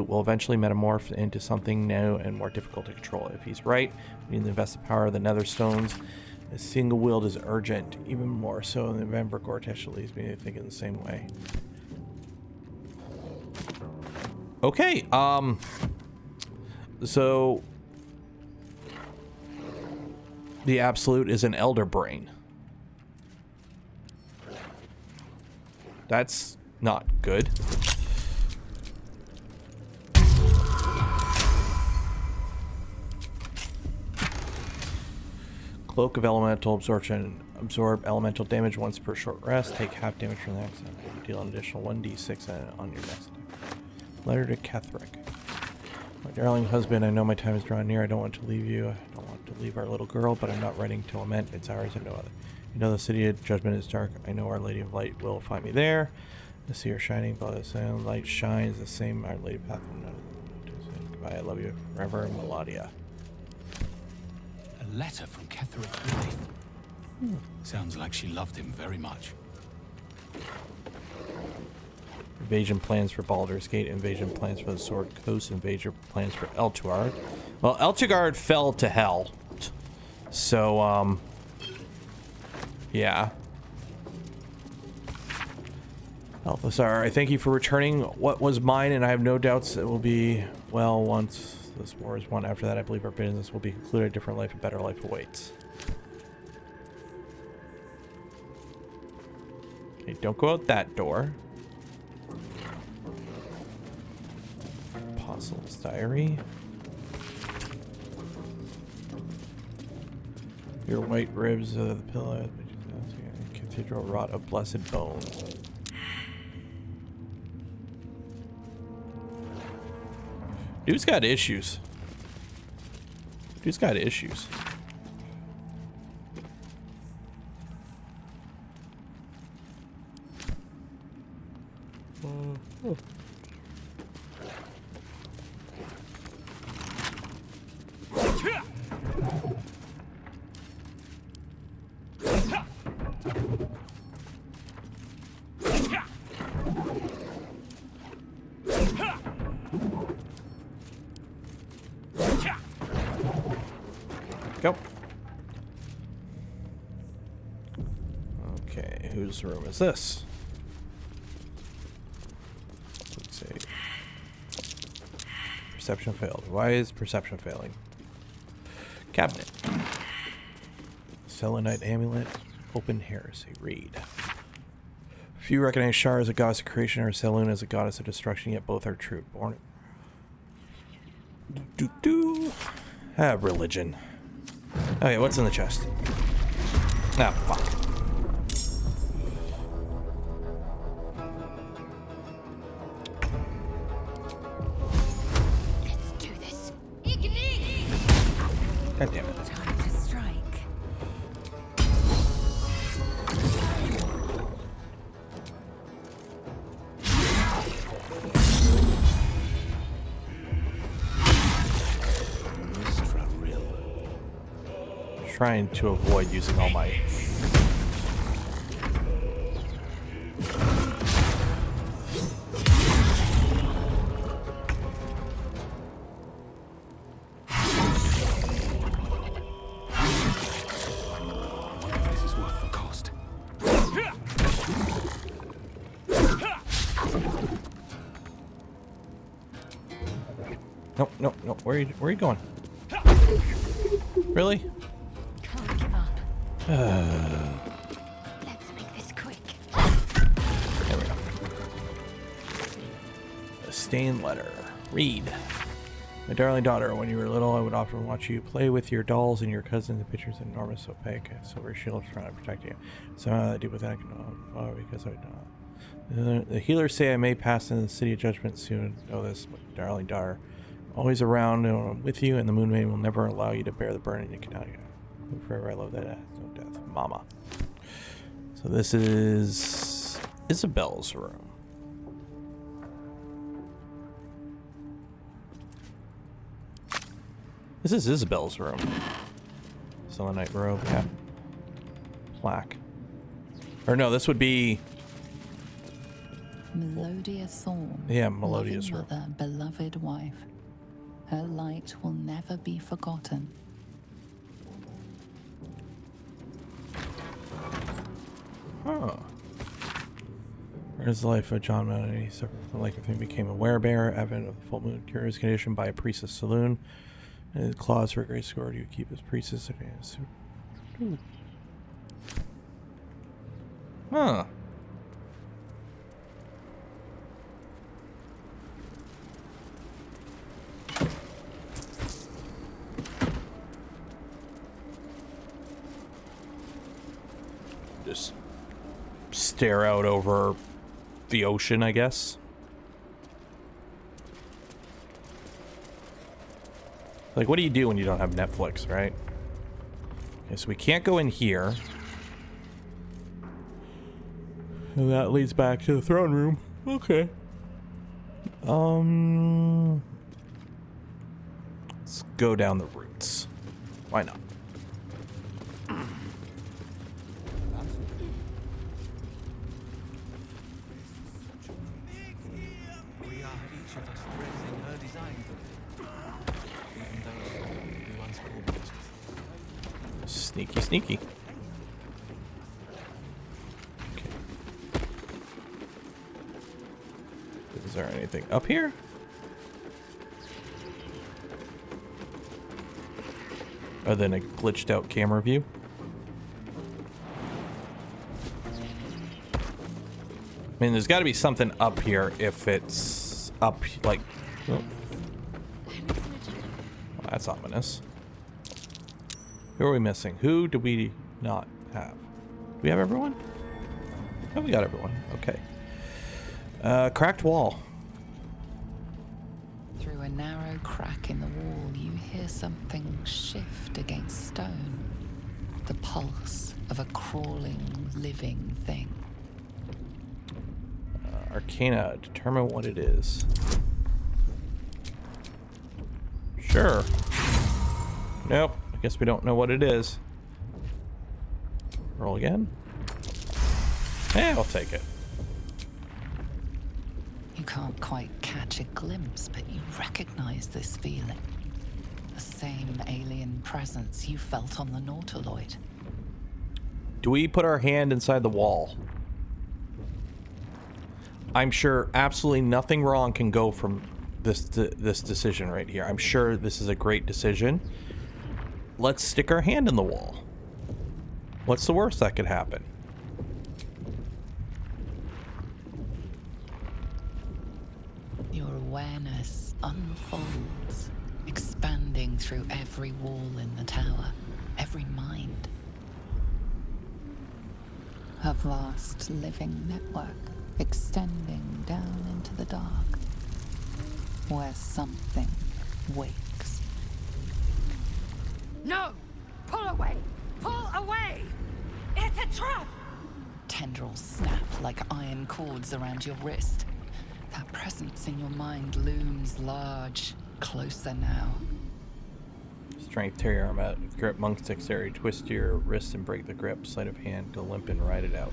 will eventually metamorph into something new and more difficult to control. If he's right, we need to invest the power of the Netherstones. A single willed is urgent, even more so in November. Gortash leads me to think in the same way. Okay, so the Absolute is an Elder Brain. That's not good. Cloak of Elemental Absorption. Absorb elemental damage once per short rest. Take half damage from the next and deal an additional 1d6 on your next attack. Letter to Ketherick. My darling husband, I know my time is drawing near. I don't want to leave you. I don't want to leave our little girl, but I'm not writing to lament. It's ours and no other. You know the city of judgment is dark. I know Our Lady of Light will find me there. The sea are shining, but the same light shines the same Our Lady path. Goodbye. I love you forever, Melodia. A letter from Ketherick's wife. Sounds like she loved him very much. Invasion plans for Baldur's Gate. Invasion plans for the Sword Coast. Invasion plans for Eltugard. Well, Eltugard fell to hell. So, yeah. Althasar, I thank you for returning what was mine, and I have no doubts it will be well once this war is won. After that, I believe our business will be concluded. A different life, a better life awaits. Okay, don't go out that door. Apostle's Diary. Your white ribs of the pillow. Cathedral wrought of blessed bone. Dude's got issues. Dude's got issues. Oh. Go. Okay, whose room is this? Let's see. Perception failed. Why is perception failing? Cabinet. Selenite amulet. Open heresy. Read. Few recognize Shar as a goddess of creation or Selûne as a goddess of destruction, yet both are true. Born. Have religion. Okay, what's in the chest? Ah, fuck. Let's do this. God damn it. Time to strike. Trying to avoid using all my This is worth the cost. Nope, nope, nope. Where are you going? Really? Can't give up. Let's make this quick. There we go. A stained letter. Read. My darling daughter, when you were little, I would often watch you play with your dolls and your cousins. The pictures enormous, opaque, silver shield trying to protect you. Somehow that deep within I can know because I know. The healers say I may pass in the city of judgment soon. Know this, my darling daughter. Always around and with you, and the moon maiden will never allow you to bear the burden you cannot. Forever I love that no death. Mama. So this is Isabel's room. This is Isabel's room. Selenite robe, yeah. Plaque. Or no, this would be Melodia Thorn. Yeah, Melodia's room. Mother, beloved wife. Her light will never be forgotten. Huh. Where's the life of John Melody? He suffered from the lake of him, became a werebearer, advent of the full moon, cure his condition by a priestess Selûne. And his claws for a great sword, you keep his priestess advanced. Huh. Just stare out over the ocean, I guess. Like, what do you do when you don't have Netflix, right? Okay, so we can't go in here. And that leads back to the throne room. Okay. Let's go down the routes. Why not? Sneaky, sneaky. Okay. Is there anything up here? Other than a glitched out camera view? I mean, there's got to be something up here if it's up, like... Oh. Well, that's ominous. Who are we missing? Who do we not have? Do we have everyone? Oh, we got everyone. Okay. Cracked wall. Through a narrow crack in the wall, you hear something shift against stone. The pulse of a crawling, living thing. Arcana. Determine what it is. Sure. Nope. I guess we don't know what it is. Roll again. Yeah, I'll take it. You can't quite catch a glimpse, but you recognize this feeling. The same alien presence you felt on the Nautiloid. Do we put our hand inside the wall? I'm sure absolutely nothing wrong can go from this decision right here. I'm sure this is a great decision. Let's stick our hand in the wall. What's the worst that could happen? Your awareness unfolds, expanding through every wall in the tower, every mind. A vast living network extending down into the dark, where something wakes. No! Pull away! Pull away! It's a trap! Tendrils snap like iron cords around your wrist. That presence in your mind looms large, closer now. Strength, tear your arm out. Grip monk's dexterity. Twist your wrist and break the grip. Sleight of hand to limp and ride it out.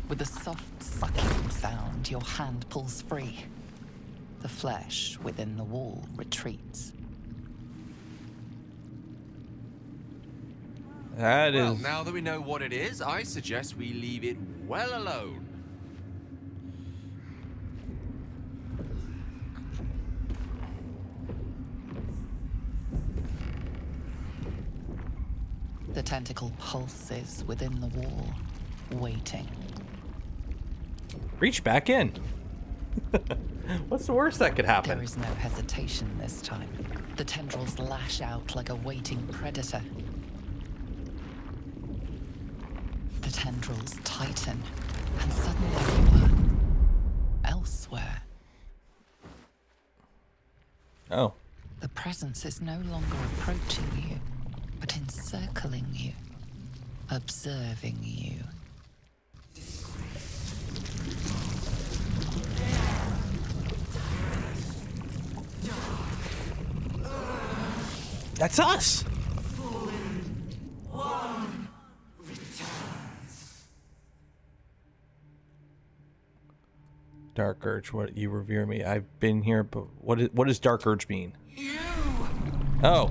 With a soft sucking sound, your hand pulls free. The flesh within the wall retreats. Well, now that we know what it is, I suggest we leave it well alone. The tentacle pulses within the wall, waiting. Reach back in. What's the worst that could happen? There is no hesitation this time. The tendrils lash out like a waiting predator. The tendrils tighten, and suddenly you are elsewhere. Oh. The presence is no longer approaching you, but encircling you, observing you. That's us! Dark Urge, what you revere me. I've been here, but what does Dark Urge mean? Oh.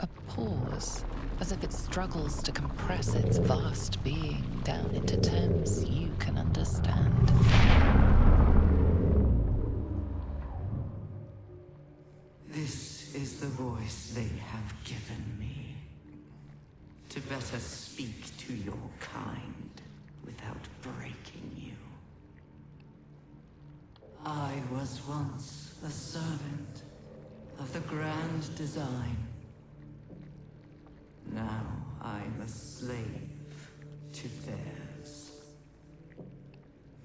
A pause, as if it struggles to compress its vast being down into terms you can understand. This is the voice they have given me, to better speak to your kind without breaking you. I was once a servant of the grand design. Now I'm a slave to theirs.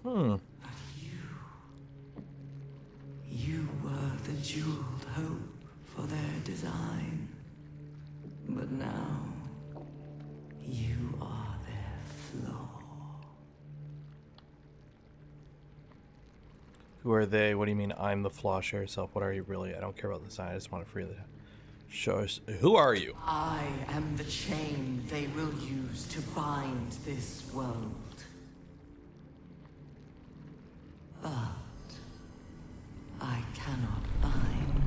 Hmm. You were the jeweled hope for their design. But now, you are their flaw. Who are they? What do you mean I'm the flaw? Share yourself. What are you really? I don't care about the design. I just want to freely show us. Who are you? I am the chain they will use to bind this world. But I cannot bind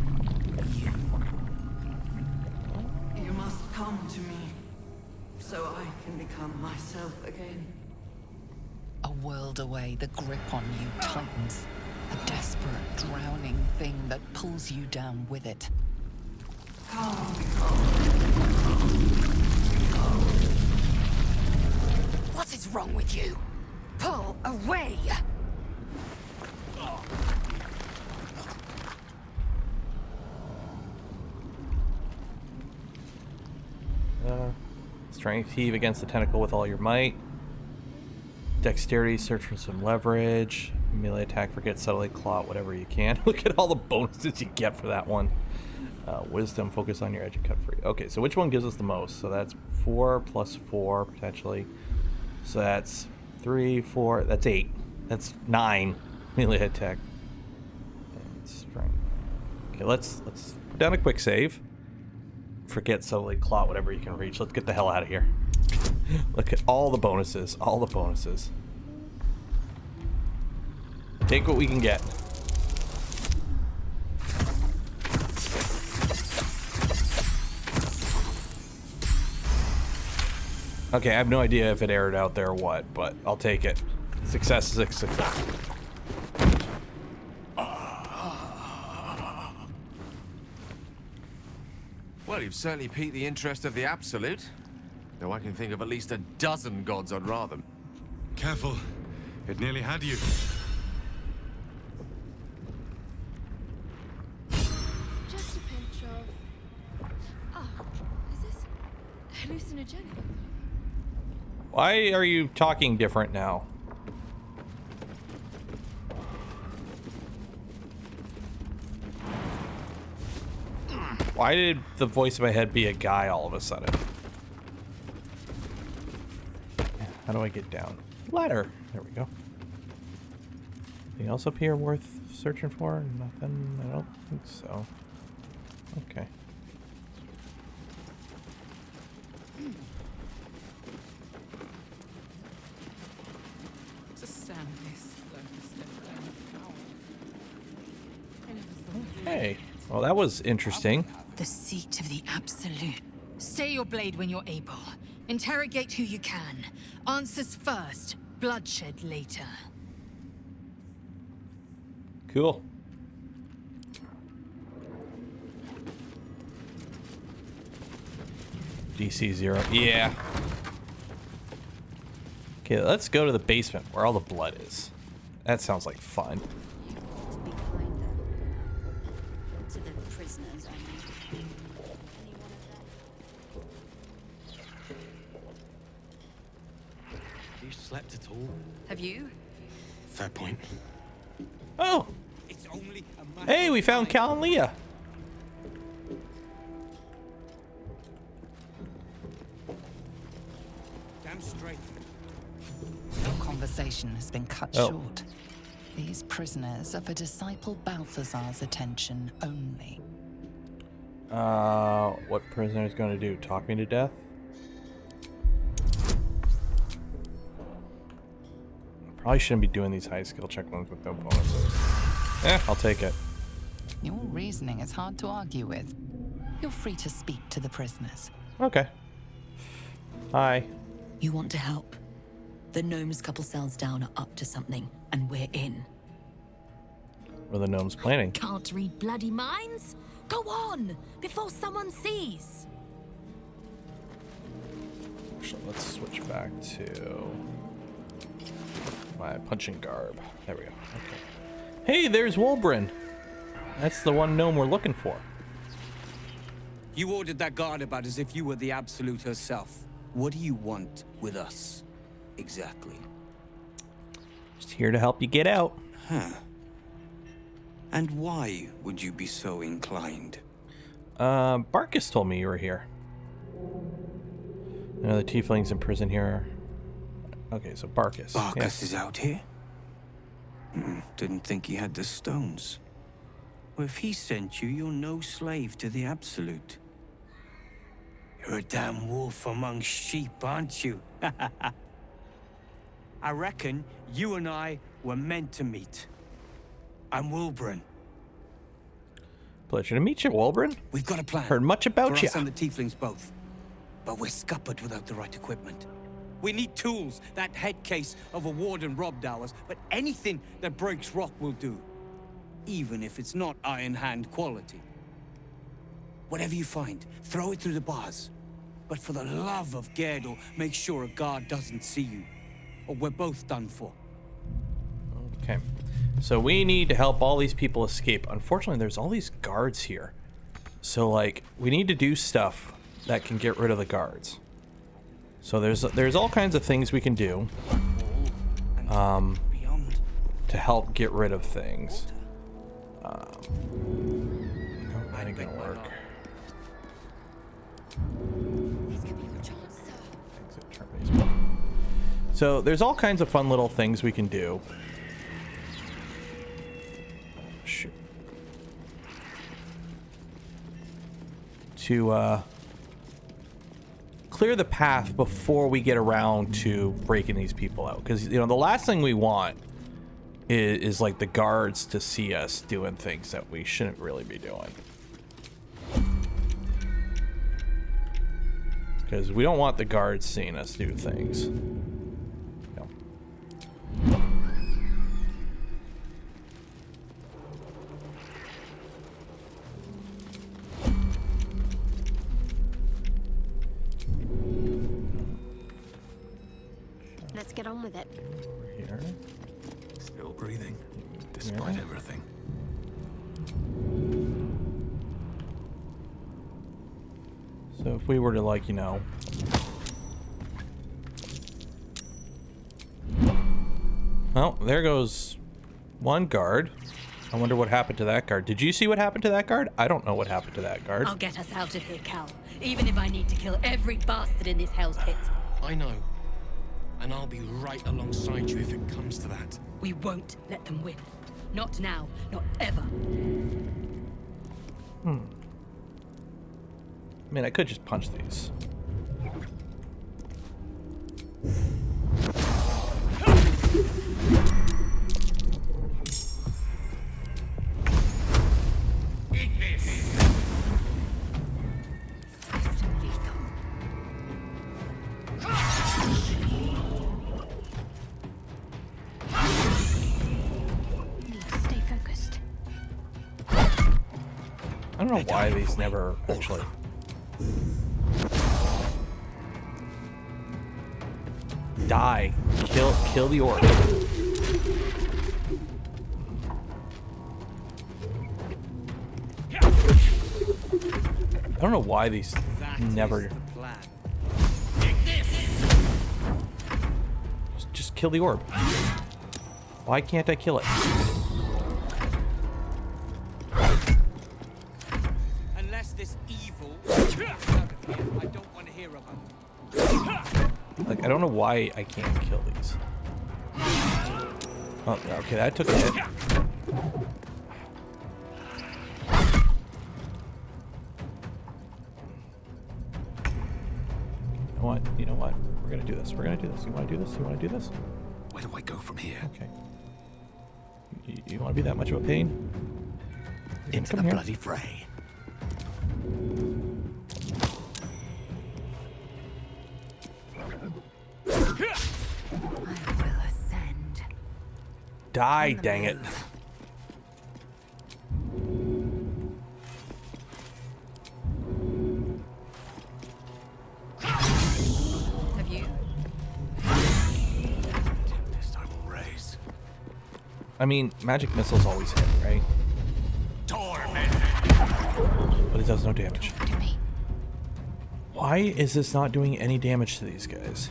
become myself again. A world away, the grip on you tightens. A desperate, drowning thing that pulls you down with it. What is wrong with you? Pull away! Strength, heave against the tentacle with all your might. Dexterity, search for some leverage. Melee attack, forget subtly, claw, whatever you can. Look at all the bonuses you get for that one. Wisdom, focus on your edge and cut free. Okay, so which one gives us the most? So that's 4 plus 4 potentially. So that's 3, 4. That's 8. That's 9 melee attack. And strength. Okay, let's put down a quick save. Forget subtly, claw, whatever you can reach. Let's get the hell out of here. Look at all the bonuses. All the bonuses. Take what we can get. Okay, I have no idea if it aired out there or what, but I'll take it. Success is a success. Well, you've certainly piqued the interest of the Absolute. Though I can think of at least a dozen gods I'd rather. Careful. It nearly had you. Just a pinch of... Ah, is this hallucinogenic? Why are you talking different now? Why did the voice in my head be a guy all of a sudden? How do I get down? Ladder. There we go. Anything else up here worth searching for? Nothing? I don't think so. Okay. Just stand this Hey. Well, that was interesting. The seat of the Absolute. Stay your blade when you're able. Interrogate who you can. Answers first, bloodshed later. Cool. DC 0. Yeah. Okay, let's go to the basement where all the blood is. That sounds like fun. To the prisoners, I mean. Have you slept at all? Have you? Fair point. Oh! It's only a Hey, we found Cal and Leah. Damn straight. Your conversation has been cut short. These prisoners are for Disciple Balthazar's attention only. What prisoner is going to do? Talk me to death? Probably shouldn't be doing these high skill check ones with no bonuses. I'll take it. Your reasoning is hard to argue with. You're free to speak to the prisoners. Okay. Hi. You want to help? The gnomes couple cells down are up to something, and we're in. What are the gnomes planning? Can't read bloody minds? Go on, before someone sees. So let's switch back to my punching garb. There we go. Okay. Hey, there's Wolbrin. That's the one gnome we're looking for. You ordered that guard about as if you were the Absolute herself. What do you want with us, exactly? Just here to help you get out. Huh. And why would you be so inclined? Barkus told me you were here. The tieflings in prison here. Okay, so Barkus. Barkus is out here? Didn't think he had the stones. Well, if he sent you, you're no slave to the Absolute. You're a damn wolf among sheep, aren't you? I reckon you and I were meant to meet. I'm Wolbrin. Pleasure to meet you, Wolbrin. We've got a plan. Heard much about for you. us and the tieflings both. But we're scuppered without the right equipment. We need tools. That head case of a warden robbed ours, but anything that breaks rock will do. Even if it's not Iron Hand quality. Whatever you find, throw it through the bars. But for the love of Gerdel, make sure a guard doesn't see you. Or we're both done for. Okay. So we need to help all these people escape. Unfortunately, there's all these guards here. So, like, we need to do stuff that can get rid of the guards. So there's all kinds of things we can do to help get rid of things. Nope, that ain't gonna work. So there's all kinds of fun little things we can do. Shoot. To clear the path before we get around to breaking these people out, because you know the last thing we want is like the guards to see us doing things that we shouldn't really be doing, because we don't want the guards seeing us do things. No. Let's get on with it. Over here. Still breathing, despite everything. So if we were to, like, you know... Well, there goes one guard. I wonder what happened to that guard. Did you see what happened to that guard? I don't know what happened to that guard. I'll get us out of here, Cal. Even if I need to kill every bastard in this hell's pit. I know. And I'll be right alongside you if it comes to that. We won't let them win. Not now, not ever. I mean, I could just punch these. Stay focused. I don't know why these never actually... Die. Kill the orc. I don't know why these never... Just kill the orb. Why can't I kill it? Unless this evil I don't want to hear about. Like, I don't know why I can't kill these. Oh, okay, that took a hit. You know what? We're gonna do this. We're gonna do this. You wanna do this? You wanna do this? Where do I go from here? Okay. You wanna be that much of a pain? Into the bloody fray. Die, dang it. Have you? Tempest I will raise. I mean, magic missiles always hit, right? But it does no damage. Why is this not doing any damage to these guys?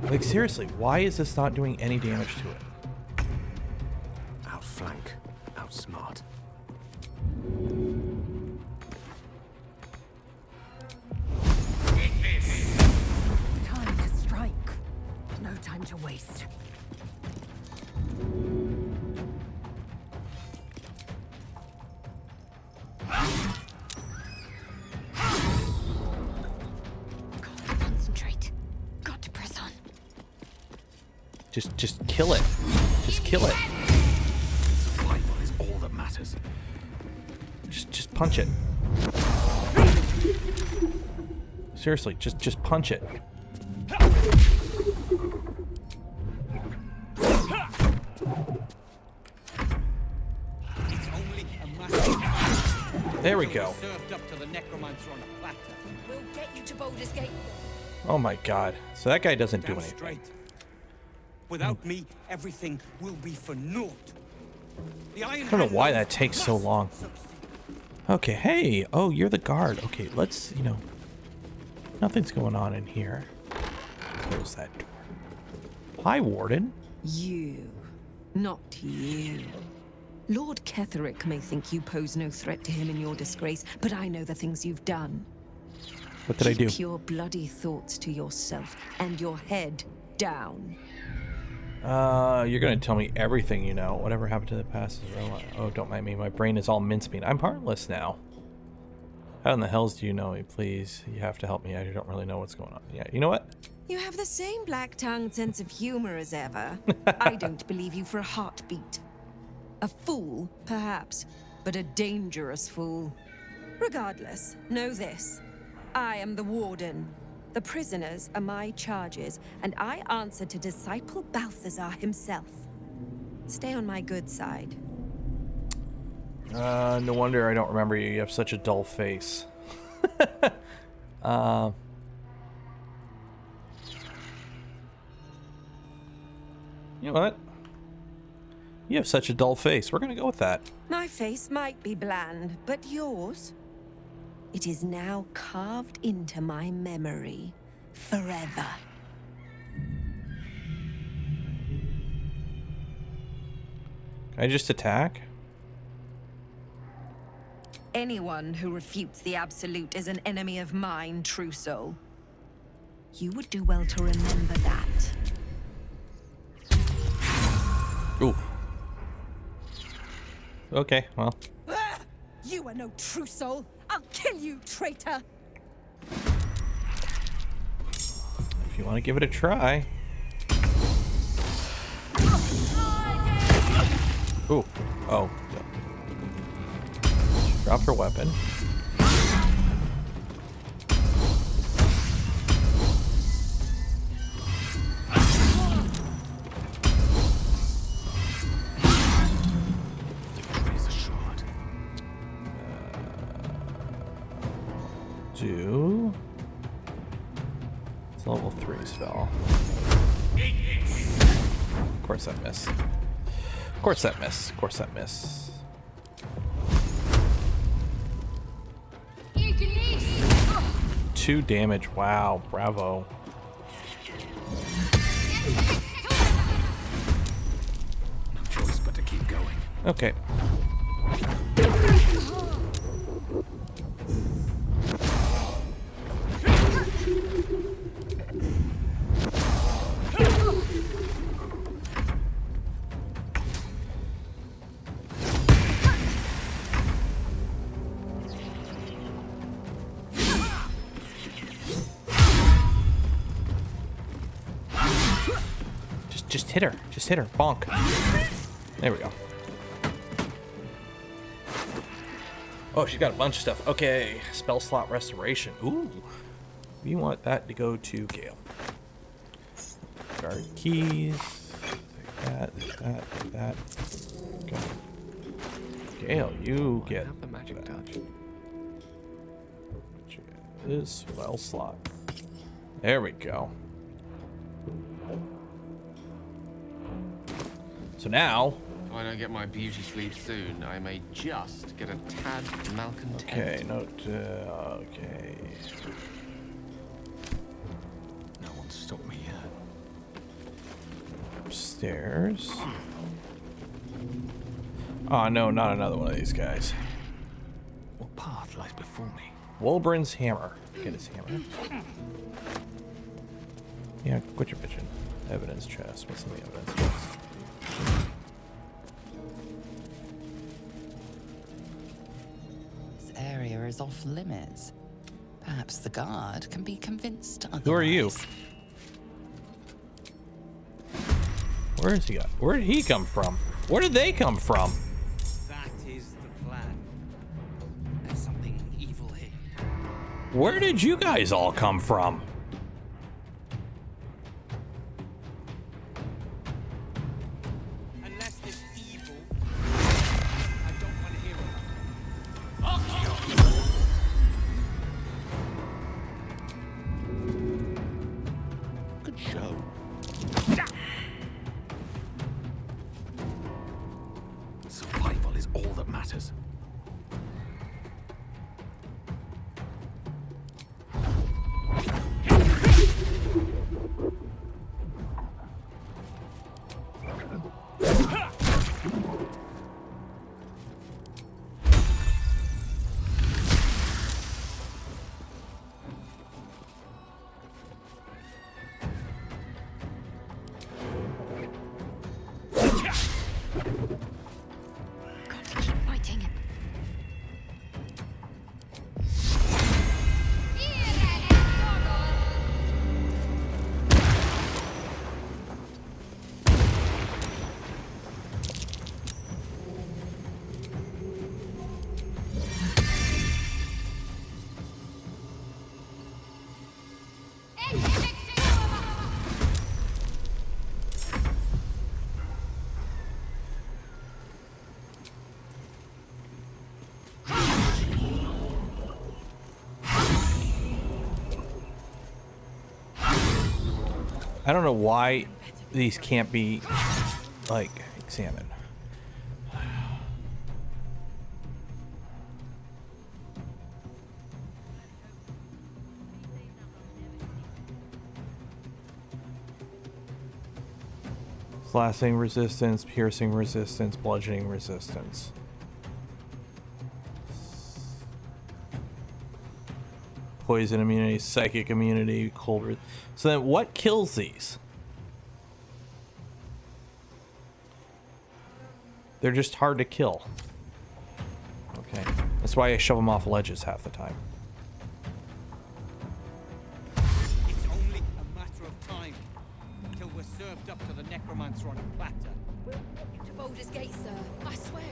Like, seriously, why is this not doing any damage to it? Outflank, outsmart. Time to strike. No time to waste. Concentrate. Got to press on. Just kill it. Just kill it. Survival punch it. Seriously, just punch it. There we go. Served up to the necromancer on a platter. We'll get you to Baldur's Gate. Oh my god. So that guy doesn't do Damn anything. straight. Without me, everything will be for naught. The I don't know why that takes so long. Okay, hey. Oh, you're the guard. Okay, let's, you know. Nothing's going on in here. Close that door. Hi, Warden. You. Not you. Lord Ketherick may think you pose no threat to him in your disgrace, but I know the things you've done. What did I do? Keep your bloody thoughts to yourself and your head down. You're gonna tell me everything you know. Whatever happened to the past is real. Oh, don't mind me. My brain is all mincemeat. I'm heartless now. How in the hells do you know me? Please, you have to help me. I don't really know what's going on. Yeah, you know what? You have the same black-tongued sense of humor as ever. I don't believe you for a heartbeat. A fool, perhaps, but a dangerous fool. Regardless, know this. I am the Warden. The prisoners are my charges, and I answer to Disciple Balthazar himself. Stay on my good side. No wonder I don't remember you. You have such a dull face. You know what? You have such a dull face. We're gonna go with that. My face might be bland, but yours? It is now carved into my memory forever. Can I just attack? Anyone who refutes the Absolute is an enemy of mine, true soul. You would do well to remember that. Ooh. Okay, well. Ah! You are no true soul. I'll kill you, traitor. If you want to give it a try. Ooh. Oh. Drop her weapon. Do it's a level 3 spell. Of course that miss. Of course that miss. Of course that miss. Two damage. Wow, bravo. No choice but to keep going. Okay. Just hit her. Just hit her. Bonk. There we go. Oh, she's got a bunch of stuff. Okay. Spell slot restoration. Ooh. We want that to go to Gale. Guard keys. Take that. Go. Gale, you get have the magic touch. This spell slot. There we go. So now, if I don't get my beauty sleep soon, I may just get a tad malcontent. Okay, okay. No one's stopped me yet. Upstairs. Oh no, not another one of these guys. What path lies before me? Wolbrin's hammer. Get his hammer. Yeah, quit your bitching. Evidence chest. What's in the evidence chest? This area is off limits. Perhaps the guard can be convinced otherwise. Who are you? Where is he at? Where did he come from? Where did they come from? That is the plan. Where did you guys all come from? Unless it's evil, I don't want to hear about it. Good show. Survival is all that matters. I don't know why these can't be, like, examined. Slashing resistance, piercing resistance, bludgeoning resistance. Poison immunity, psychic immunity, cold. So then what kills these? They're just hard to kill. Okay. That's why I shove them off ledges half the time. It's only a matter of time until we're served up to the necromancer on a platter. To Baldur's Gate, sir. I swear it.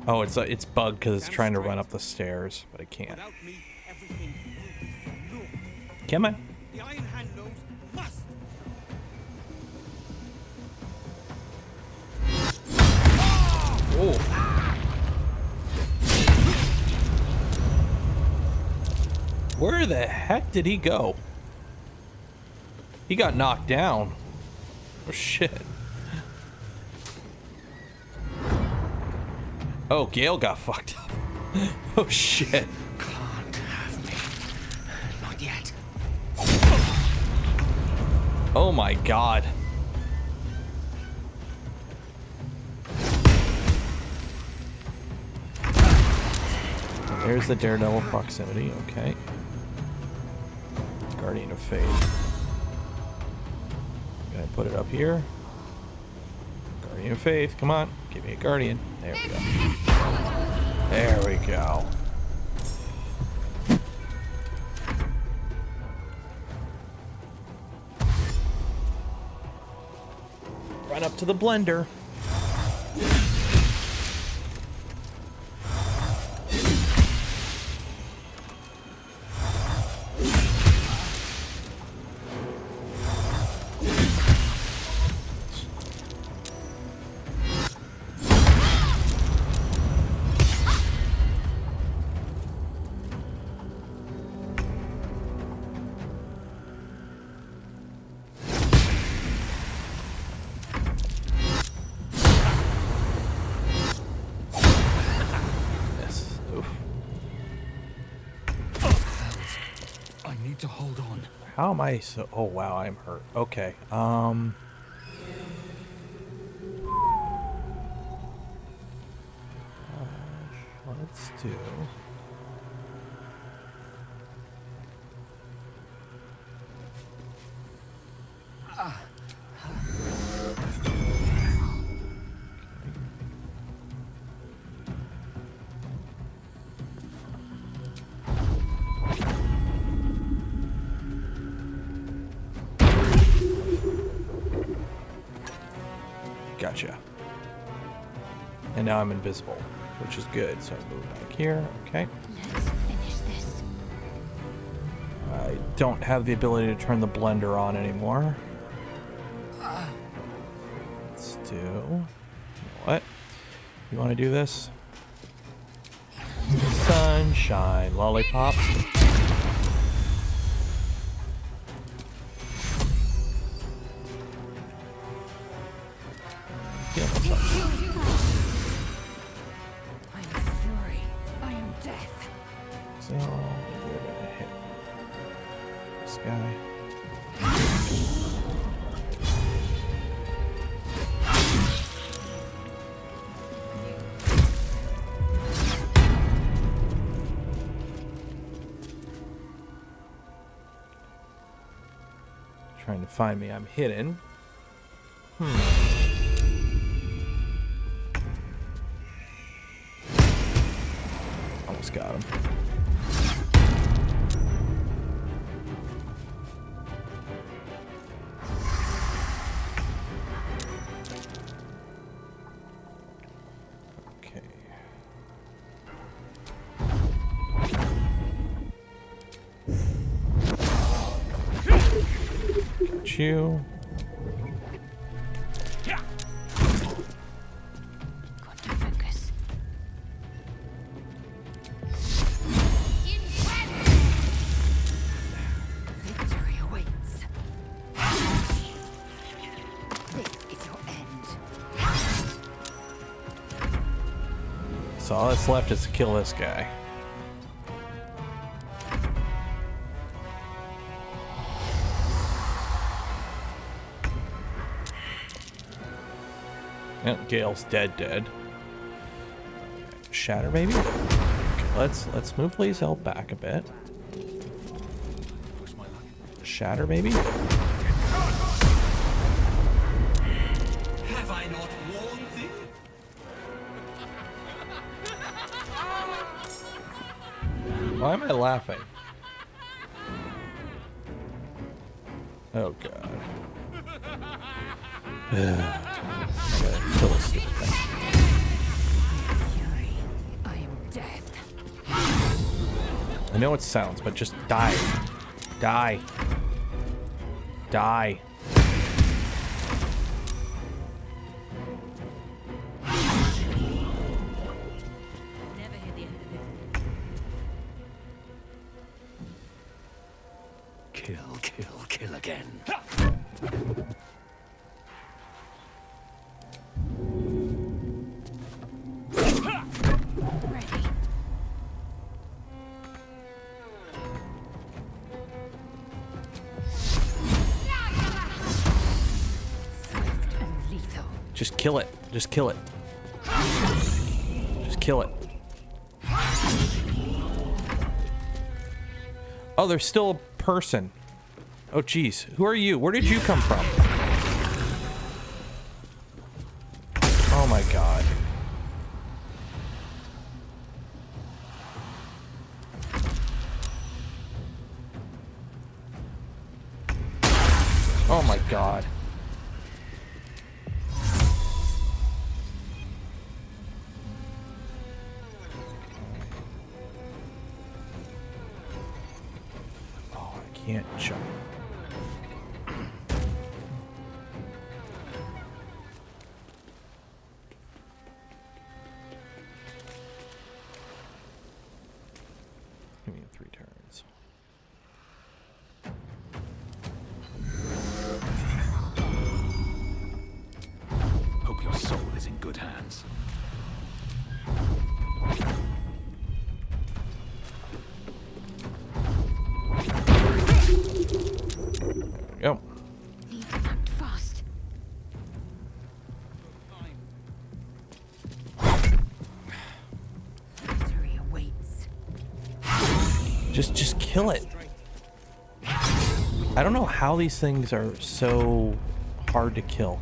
Oh, it's bugged because it's trying to run up the stairs, but it can't. Without me, everything will be for naught. Come on. The Iron Hand knows must. Oh. Where the heck did he go? He got knocked down. Oh shit. Oh, Gale got fucked up. Oh shit. Can't have me. Not yet. Oh my god. There's the Daredevil proximity, okay. Guardian of Faith. Gonna put it up here. Guardian of Faith, come on, give me a Guardian. There we go. There we go. Run up to the blender. To hold on. How am I so... Oh, wow, I'm hurt. Okay, let's do... Gotcha. And now I'm invisible, which is good. So I move back here. Okay. Let's finish this. don't have the ability to turn the blender on anymore. Let's do... You know what? You want to do this? Sunshine lollipops. Feel myself. I am fury. I am death. So we're gonna hit this guy. Trying to find me. I'm hidden. Almost got him. Okay. Got you. Got to focus. Victory awaits. This is your end. So all that's left is to kill this guy. Yep, Gale's dead. Shatter maybe? Okay, let's move Lae'zel back a bit. Shatter maybe? Have I not warned thee? Why am I laughing? Oh god. I gotta kill this stupid thing. I am death. I know it sounds, but just die. Die. Die. Never hear the end of it. Kill again. Ready. Swift and lethal. Just kill it. Just kill it. Just kill it. Oh, there's still a person. Oh, jeez. Who are you? Where did you come from? Oh, my God. Oh, my God. Oh, I can't jump. Give me 3 turns. Hope your soul is in good hands. There we go. Need to act fast. Victory awaits. Just kill it. I don't know how these things are so hard to kill.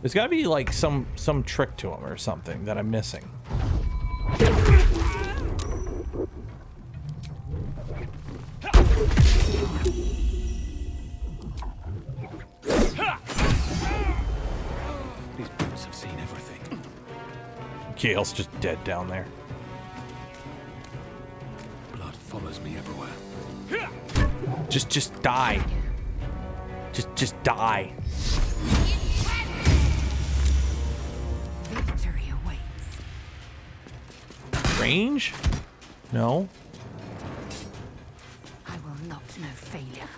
There's got to be like some trick to them or something that I'm missing. Gale's just dead down there. Blood follows me everywhere. Just die. Just die. Victory awaits. Range? No. I will not know failure.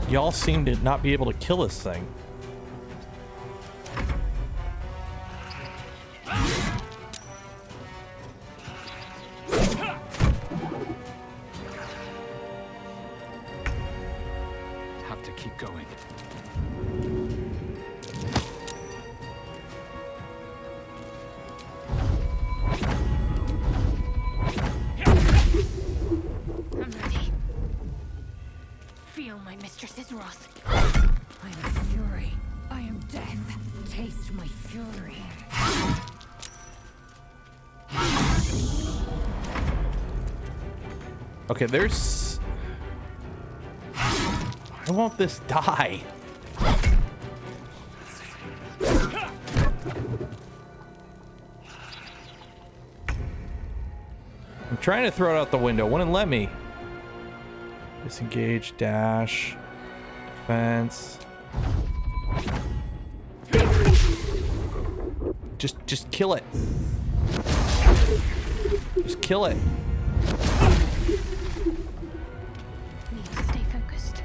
Y'all seem to not be able to kill this thing. Have to keep going. I'm ready. Feel my mistress's wrath. I am fury. I am death. Taste my fury. Okay, there's... Why won't this die? I'm trying to throw it out the window. Wouldn't let me. Disengage, dash, defense. Just kill it. Just kill it. Need to stay focused.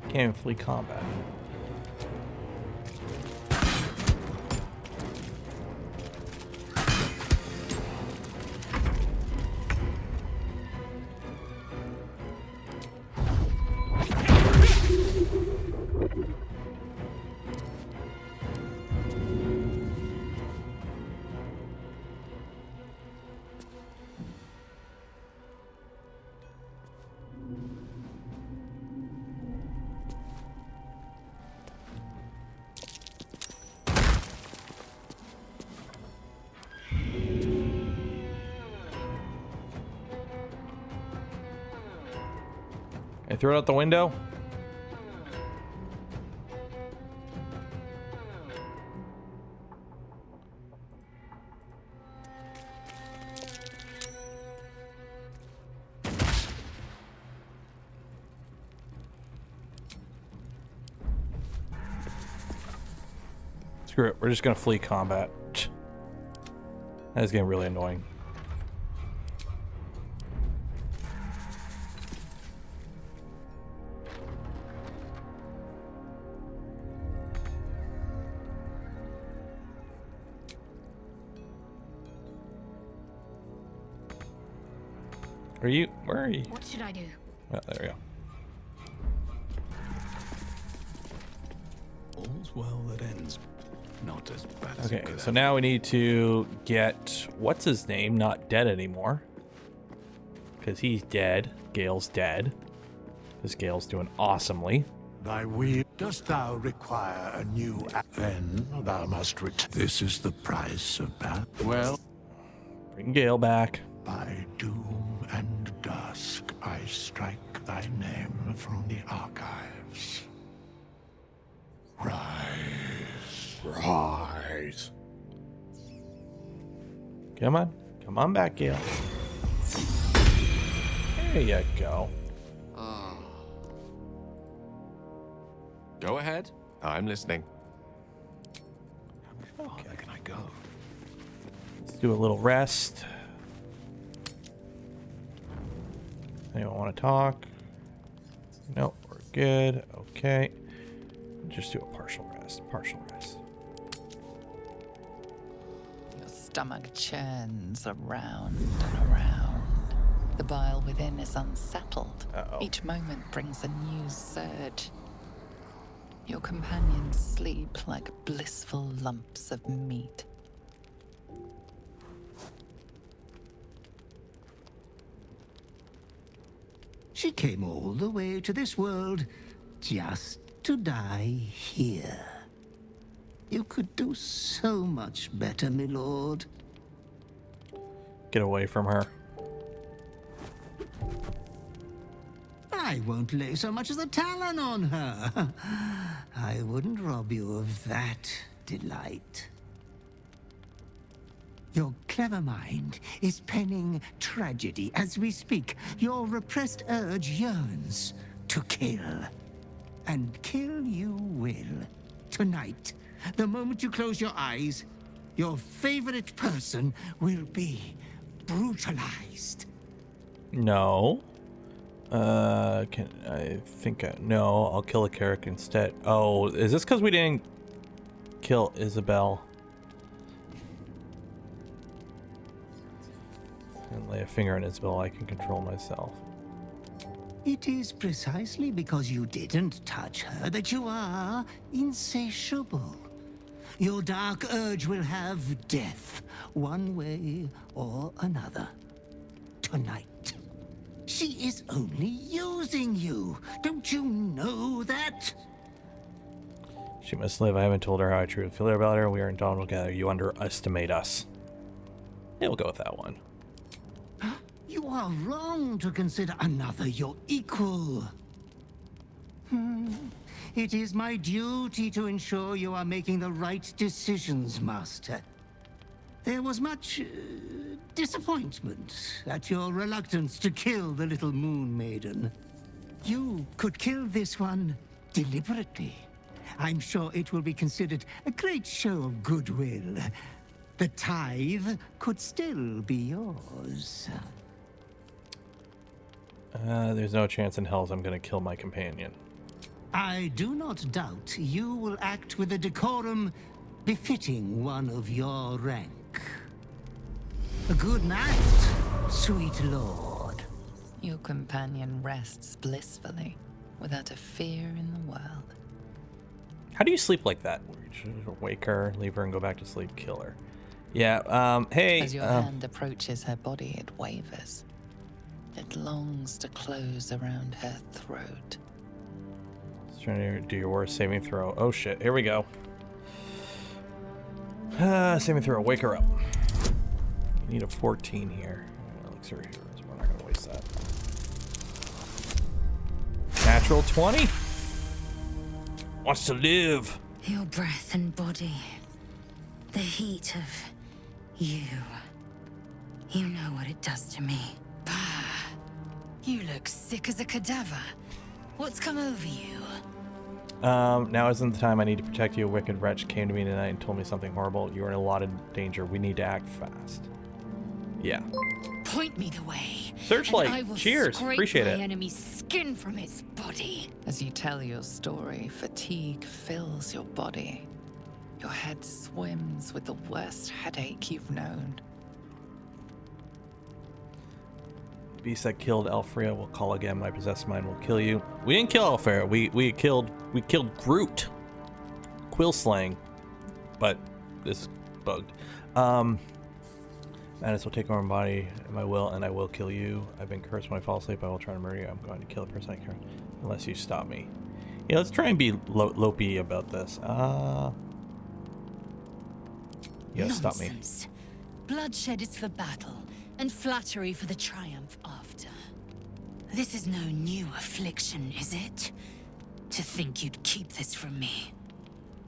Can't even flee combat. I throw it out the window. Screw it. We're just gonna flee combat. That is getting really annoying. Are you? Where are you? What should I do? Oh, there we go. All's well that ends. Not as bad as it Okay, could so have. now we need to get what's his name not dead anymore. Because he's dead. Gale's dead. This Gale's doing awesomely. Thy will. Dost thou require a new then thou must This is the price of battle. Well, bring Gale back. By doom and dusk I strike thy name from the archives. Rise. Rise. Come on. Come on back, Gale. There you go. Go ahead. I'm listening. How far can I go? Let's do a little rest. Anyone want to talk? Nope, we're good. Okay. Just do a partial rest. Partial rest. Your stomach churns around and around. The bile within is unsettled. Each moment brings a new surge. Your companions sleep like blissful lumps of meat. She came all the way to this world just to die here. You could do so much better, my lord. Get away from her. I won't lay so much as a talon on her. I wouldn't rob you of that delight. Your clever mind is penning tragedy as we speak. Your repressed urge yearns to kill. And kill you will. Tonight, the moment you close your eyes, your favorite person will be brutalized. No. No, I'll kill a Carrick instead. Oh, is this because we didn't kill Isabel? And lay a finger on Isabel, I can control myself. It is precisely because you didn't touch her that you are insatiable. Your dark urge will have death, one way or another. Tonight. She is only using you. Don't you know that? She must live. I haven't told her how I truly feel about her. We are in dawn together. You underestimate us. Yeah, we'll go with that one. You are wrong to consider another your equal. It is my duty to ensure you are making the right decisions, Master. There was much disappointment at your reluctance to kill the little moon maiden. You could kill this one deliberately. I'm sure it will be considered a great show of goodwill. The tithe could still be yours. There's no chance in hell I'm going to kill my companion. I do not doubt you will act with a decorum befitting one of your rank. A good night, sweet lord. Your companion rests blissfully, without a fear in the world. How do you sleep like that? Wake her, leave her, and go back to sleep, kill her. Yeah, hey. As your hand approaches her body, it wavers. It longs to close around her throat. Trying to do your worst saving throw. Oh shit, here we go. Saving throw, wake her up. You need a 14 here. Elixir heroes, we're not gonna waste that. Natural 20. Wants to live. Your breath and body. The heat of you. You know what it does to me. Bah! You look sick as a cadaver. What's come over you? Now isn't the time. I need to protect you. A wicked wretch came to me tonight and told me something horrible. You are in a lot of danger. We need to act fast. Yeah. Point me the way. Searchlight. And I will Cheers. scrape Appreciate my it. enemy's skin from his body. As you tell your story, fatigue fills your body. Your head swims with the worst headache you've known. Beast that killed Elfria will call again. My possessed mind will kill you. We didn't kill Elfria. We killed Groot. Quill slaying. But this is bugged. Madness will take over my body and my will, and I will kill you. I've been cursed. When I fall asleep, I will try to murder you. I'm going to kill the person I care, unless you stop me. Yeah, let's try and be Lopi about this. Yeah, stop me. Bloodshed is for battle, and flattery for the triumph after. This is no new affliction, is it? To think you'd keep this from me.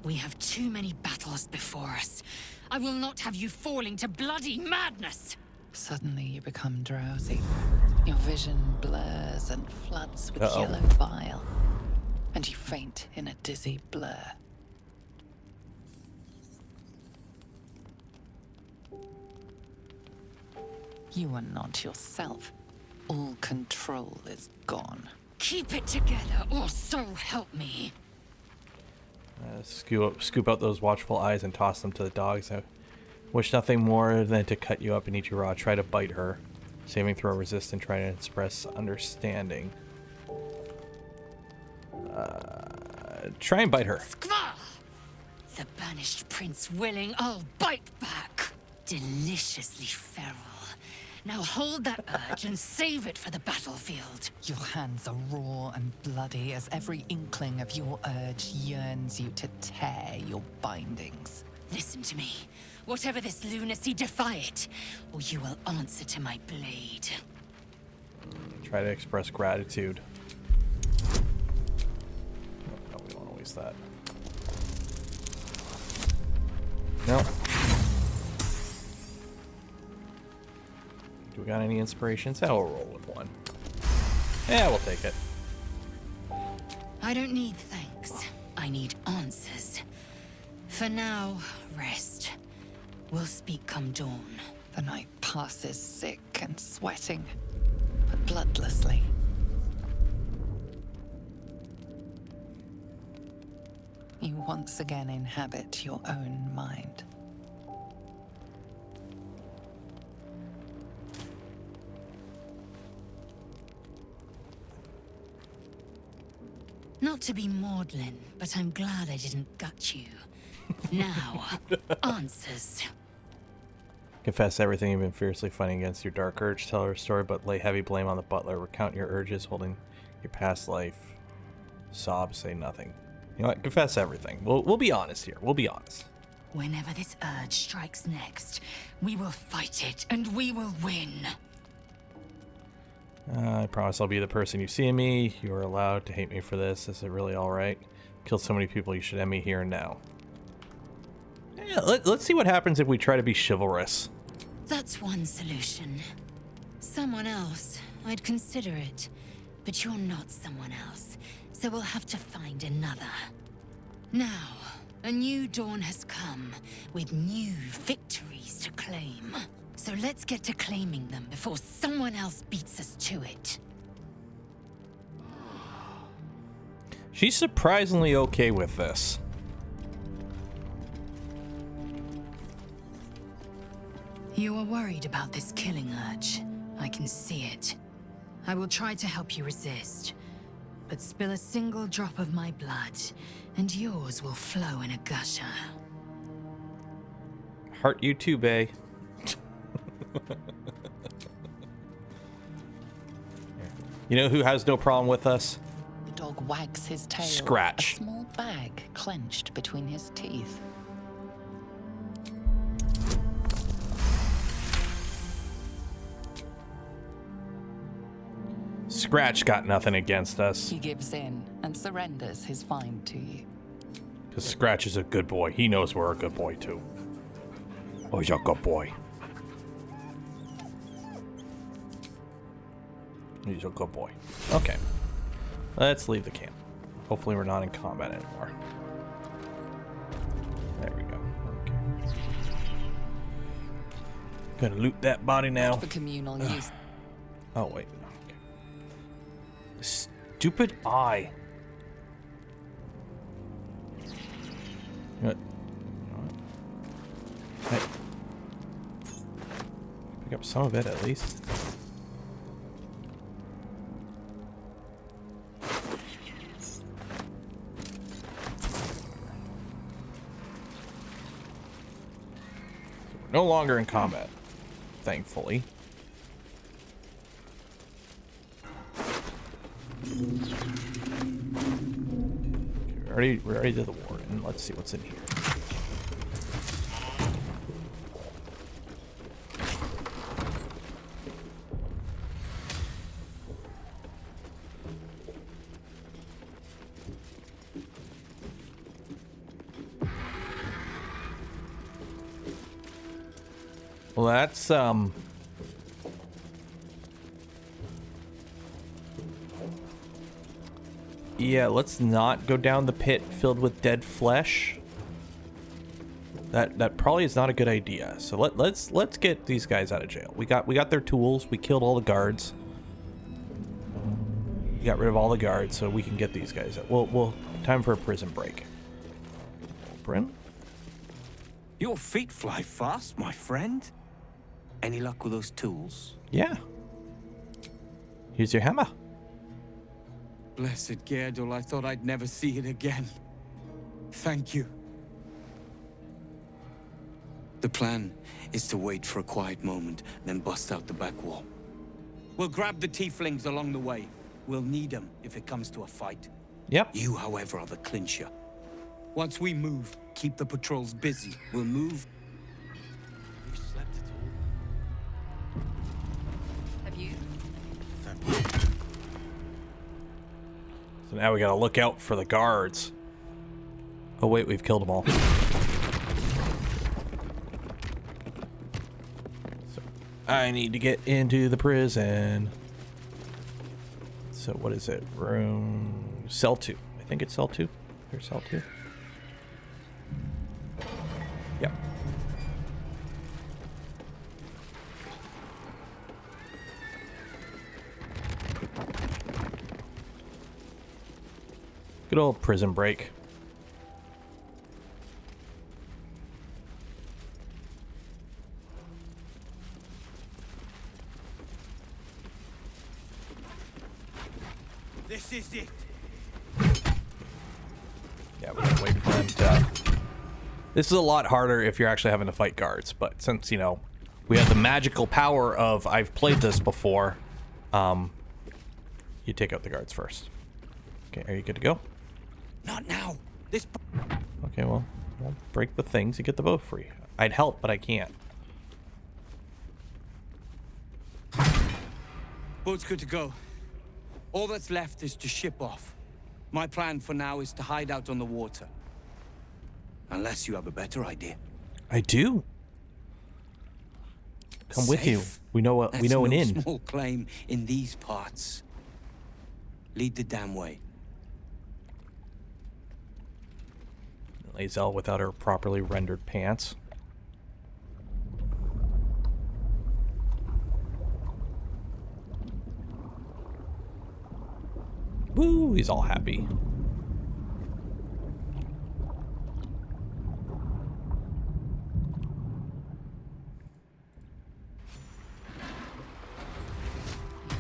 We have too many battles before us. I will not have you falling to bloody madness! Suddenly you become drowsy. Your vision blurs and floods with yellow bile. And you faint in a dizzy blur. You are not yourself. All control is gone. Keep it together, or so help me. Scoop out those watchful eyes and toss them to the dogs. I wish nothing more than to cut you up and eat you raw. Try to bite her. Saving throw, resist, and try to express understanding. Try and bite her. Skvar! The banished prince willing, I'll bite back. Deliciously feral. Now hold that urge and save it for the battlefield. Your hands are raw and bloody as every inkling of your urge yearns you to tear your bindings. Listen to me. Whatever this lunacy, defy it, or you will answer to my blade. Try to express gratitude. that. No. Do we got any inspirations? Yeah, we'll roll with one. Yeah, we'll take it. I don't need thanks. I need answers. For now, rest. We'll speak come dawn. The night passes sick and sweating, but bloodlessly. You once again inhabit your own mind. Not to be maudlin, but I'm glad I didn't gut you. Now, answers. Confess everything you've been fiercely fighting against your dark urge. Tell her story, but lay heavy blame on the butler. Recount your urges, holding your past life. Sob, say nothing. You know what? Confess everything. We'll be honest here. We'll be honest. Whenever this urge strikes next, we will fight it, and we will win. I promise I'll be the person you see in me. You are allowed to hate me for this. Is it really alright? Killed so many people, you should end me here and now. Yeah, let's see what happens if we try to be chivalrous. That's one solution. Someone else, I'd consider it. But you're not someone else, so we'll have to find another. Now, a new dawn has come, with new victories to claim. So let's get to claiming them before someone else beats us to it. She's surprisingly okay with this. You are worried about this killing urge. I can see it. I will try to help you resist. But spill a single drop of my blood, and yours will flow in a gusher. Heart you too, bae. You know who has no problem with us? The dog wags his tail. Scratch. A small bag clenched between his teeth. Scratch got nothing against us. He gives in and surrenders his find to you. Because Scratch is a good boy. He knows we're a good boy too. Oh, he's a good boy. He's a good boy. Okay. Let's leave the camp. Hopefully we're not in combat anymore. There we go. Okay. Gonna loot that body now. For communal use. Oh, wait. Okay. Stupid eye. What? Hey. Pick up some of it at least. No longer in combat, thankfully. Okay, we already did the warden. Let's see what's in here. Well, that's, yeah, let's not go down the pit filled with dead flesh. That probably is not a good idea. So let's get these guys out of jail. We got their tools. We killed all the guards. We got rid of all the guards, so we can get these guys out. We'll time for a prison break. Bryn? Your feet fly fast, my friend. Any luck with those tools? Yeah. Here's your hammer. Blessed Gerdul, I thought I'd never see it again. Thank you. The plan is to wait for a quiet moment, then bust out the back wall. We'll grab the tieflings along the way. We'll need them if it comes to a fight. Yep. You, however, are the clincher. Once we move, keep the patrols busy. We'll move. You slept at all? Have you? So now we gotta look out for the guards. Oh wait, we've killed them all. So I need to get into the prison. So what is it? Room cell 2. I think it's cell 2. Here's cell 2. Yep. Good old prison break. This is it. Yeah, we're waiting for them to... This is a lot harder if you're actually having to fight guards, but since, you know, we have the magical power of I've played this before, you take out the guards first. Okay, are you good to go? Not now. This. Okay, well, break the things, you get the boat free. I'd help, but I can't. Boat's good to go. All that's left is to ship off. My plan for now is to hide out on the water. Unless you have a better idea. I do. Come with you. We know what we know an inn. Small claim in these parts. Lead the damn way. Lae'zel without her properly rendered pants. Woo, he's all happy.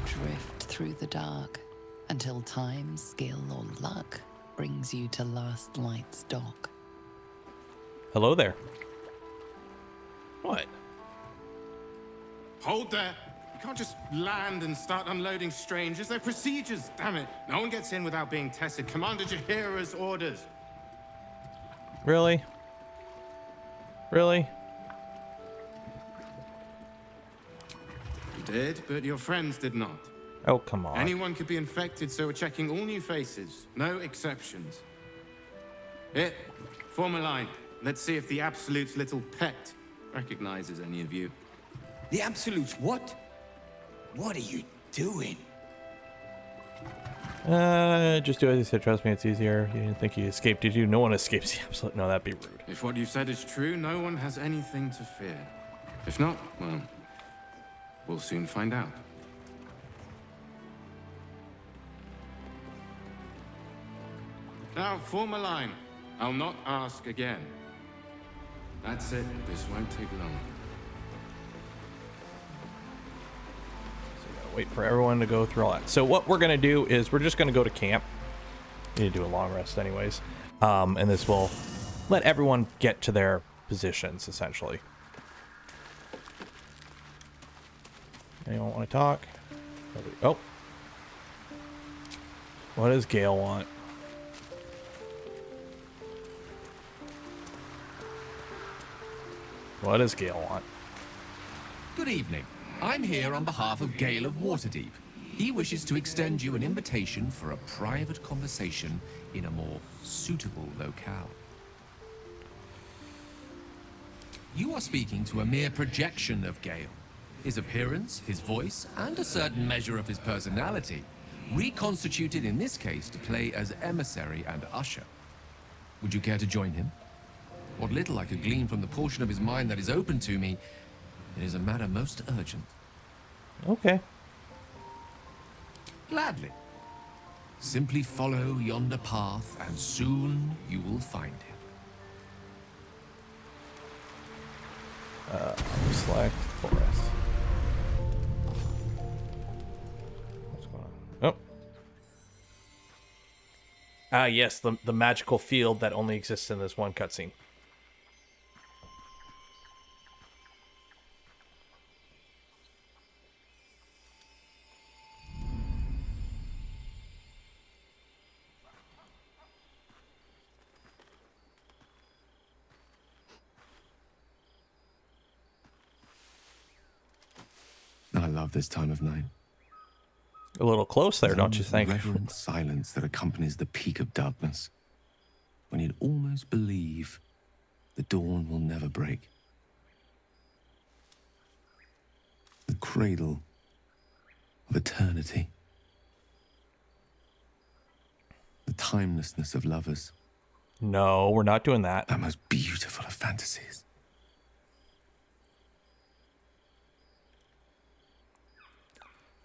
Drift through the dark until time, skill, or luck brings you to Last Light's dock. Hello there. What? Hold there. You can't just land and start unloading strangers. They're procedures, damn it. No one gets in without being tested. Commander Jaheira's orders. Really? Really? You did, but your friends did not. Oh, come on. Anyone could be infected, so we're checking all new faces. No exceptions. Here, form a line. Let's see if the Absolute's little pet recognizes any of you. The Absolute's what? What are you doing? Just do as you said. Trust me, it's easier. You didn't think he escaped, did you? No one escapes the Absolute. No, that'd be rude. If what you said is true, no one has anything to fear. If not, well, we'll soon find out. Now, form a line. I'll not ask again. That's it. This won't take long. Wait for everyone to go through all that. So what we're going to do is we're just going to go to camp. We need to do a long rest anyways. And this will let everyone get to their positions, essentially. Anyone want to talk? Oh. What does Gale want? What does Gale want? Good evening. I'm here on behalf of Gale of Waterdeep. He wishes to extend you an invitation for a private conversation in a more suitable locale. You are speaking to a mere projection of Gale. His appearance, his voice, and a certain measure of his personality, reconstituted in this case to play as emissary and usher. Would you care to join him? What little I could glean from the portion of his mind that is open to me, it is a matter most urgent. Okay. Gladly. Simply follow yonder path, and soon you will find him. Select forest. What's going on? Oh. Ah, yes, the magical field that only exists in this one cutscene. I love this time of night. A little close there, don't you think? Reverent silence that accompanies the peak of darkness. when you'd almost believe the dawn will never break. The cradle of eternity. The timelessness of lovers. No, we're not doing that. That most beautiful of fantasies.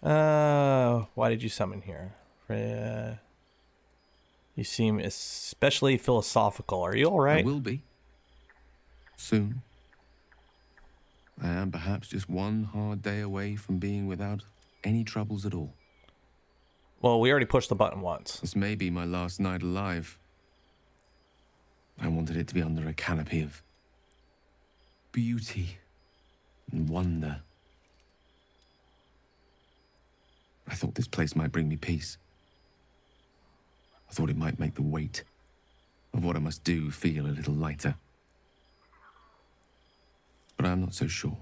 Why did you summon here? You seem especially philosophical. Are you all right? I will be. Soon. I am perhaps just one hard day away from being without any troubles at all. Well, we already pushed the button once. This may be my last night alive. I wanted it to be under a canopy of beauty and wonder. I thought this place might bring me peace. I thought it might make the weight of what I must do feel a little lighter. But I'm not so sure.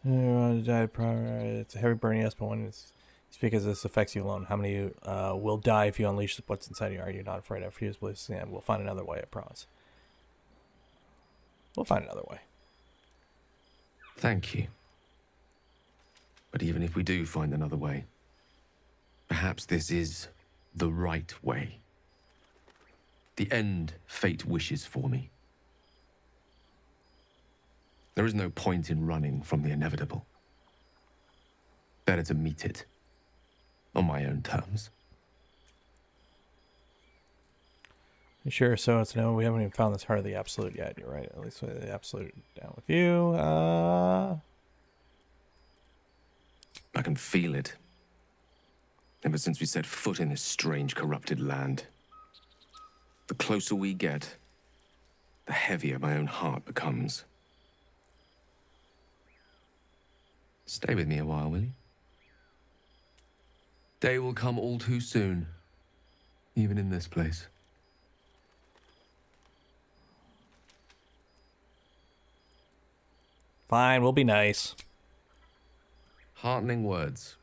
It's a heavy burning, yes, but when it's because this affects you alone. How many will die if you unleash what's inside you? Are you not afraid? I refuse to believe. Yeah, we'll find another way, I promise. We'll find another way. Thank you. But even if we do find another way, perhaps this is the right way. The end fate wishes for me. There is no point in running from the inevitable. Better to meet it on my own terms. You sure? So it's no, we haven't even found this heart of the absolute yet. You're right. At least the absolute down with you. I can feel it. Ever since we set foot in this strange, corrupted land. The closer we get, the heavier my own heart becomes. Stay with me a while, will you? Day will come all too soon, even in this place. Fine, we'll be nice. Heartening words.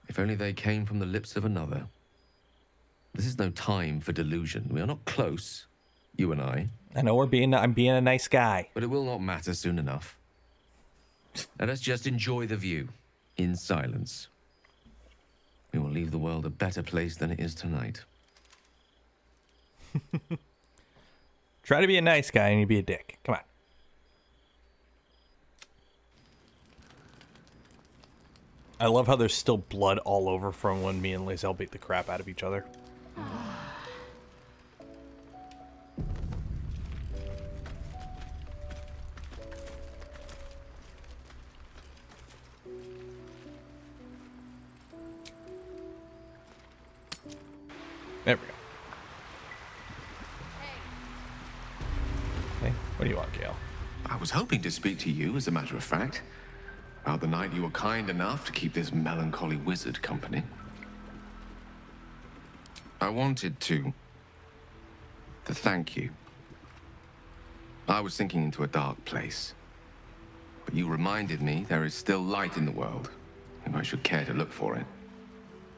If only they came from the lips of another. This is no time for delusion. We are not close, you and I. I know I'm being a nice guy. But it will not matter soon enough. Let us just enjoy the view, in silence. We will leave the world a better place than it is tonight. Try to be a nice guy and you be a dick. Come on. I love how there's still blood all over from when me and Lae'zel beat the crap out of each other. There we go. Hey, what do you want, Gale? I was hoping to speak to you, as a matter of fact. About the night you were kind enough to keep this melancholy wizard company. I wanted to thank you. I was sinking into a dark place. But you reminded me there is still light in the world, if I should care to look for it.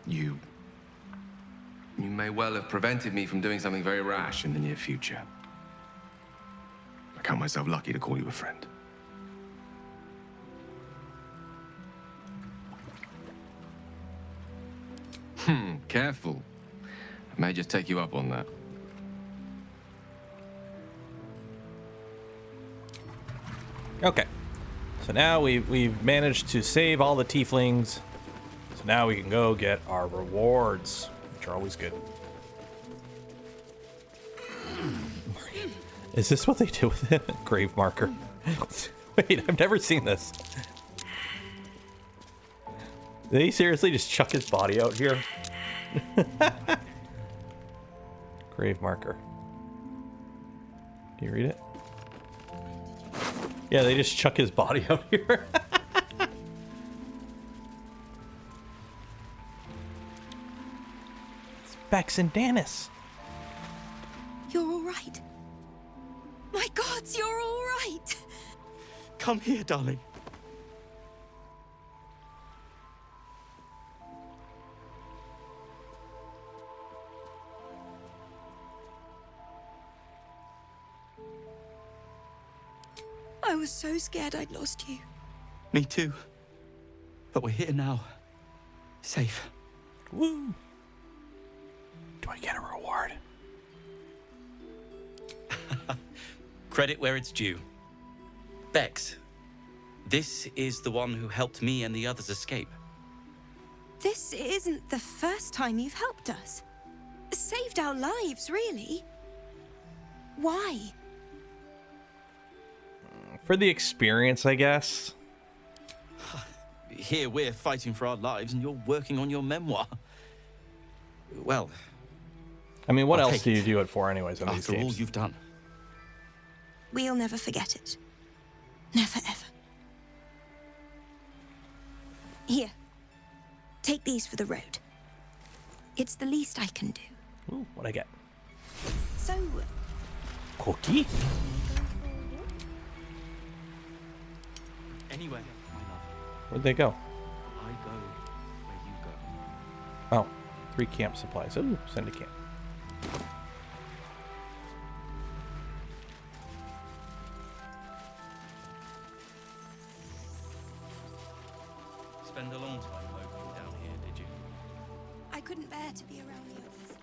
You may well have prevented me from doing something very rash in the near future. I count myself lucky to call you a friend. Careful. I may just take you up on that. Okay. So now we've managed to save all the tieflings. So now we can go get our rewards, which are always good. Is this what they do with it? Grave marker. Wait, I've never seen this. Did he seriously just chuck his body out here? Grave marker. Can you read it? Yeah, they just chuck his body out here. It's Bex and Danis. You're all right. My gods, you're all right. Come here, darling. was so scared I'd lost you. Me too. But we're here now. Safe. Woo! Do I get a reward? Credit where it's due. Bex, this is the one who helped me and the others escape. This isn't the first time you've helped us. Saved our lives, really. Why? For the experience, I guess. Here we're fighting for our lives and you're working on your memoir. Well, I mean, what I'll else take do you it. do it for anyways in these After all games? you've done. We'll never forget it. Never, ever. Here. Take these for the road. It's the least I can do. Ooh, what'd I get? So, Cookie? Anyway, my love. Where'd they go? I go where you go. Oh, 3 camp supplies. Ooh, send a camp. Spend a long time moping down here, did you? I couldn't bear to be around the others.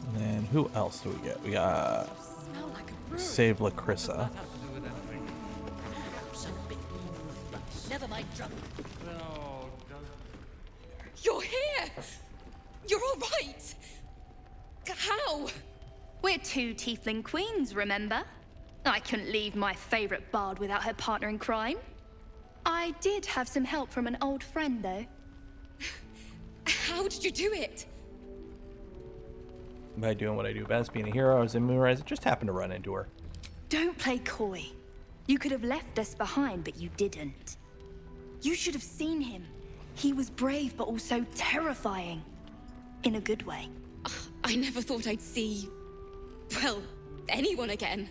And then who else do we get? We got Save Lacrissa. Never mind, drunk. You're here! You're all right! How? We're 2 tiefling queens, remember? I couldn't leave my favorite bard without her partner in crime. I did have some help from an old friend, though. How did you do it? By doing what I do best, being a hero, I was in Moonrise. It just happened to run into her. Don't play coy. You could have left us behind, but you didn't. You should have seen him. He was brave, but also terrifying. In a good way. I never thought I'd see, well, anyone again.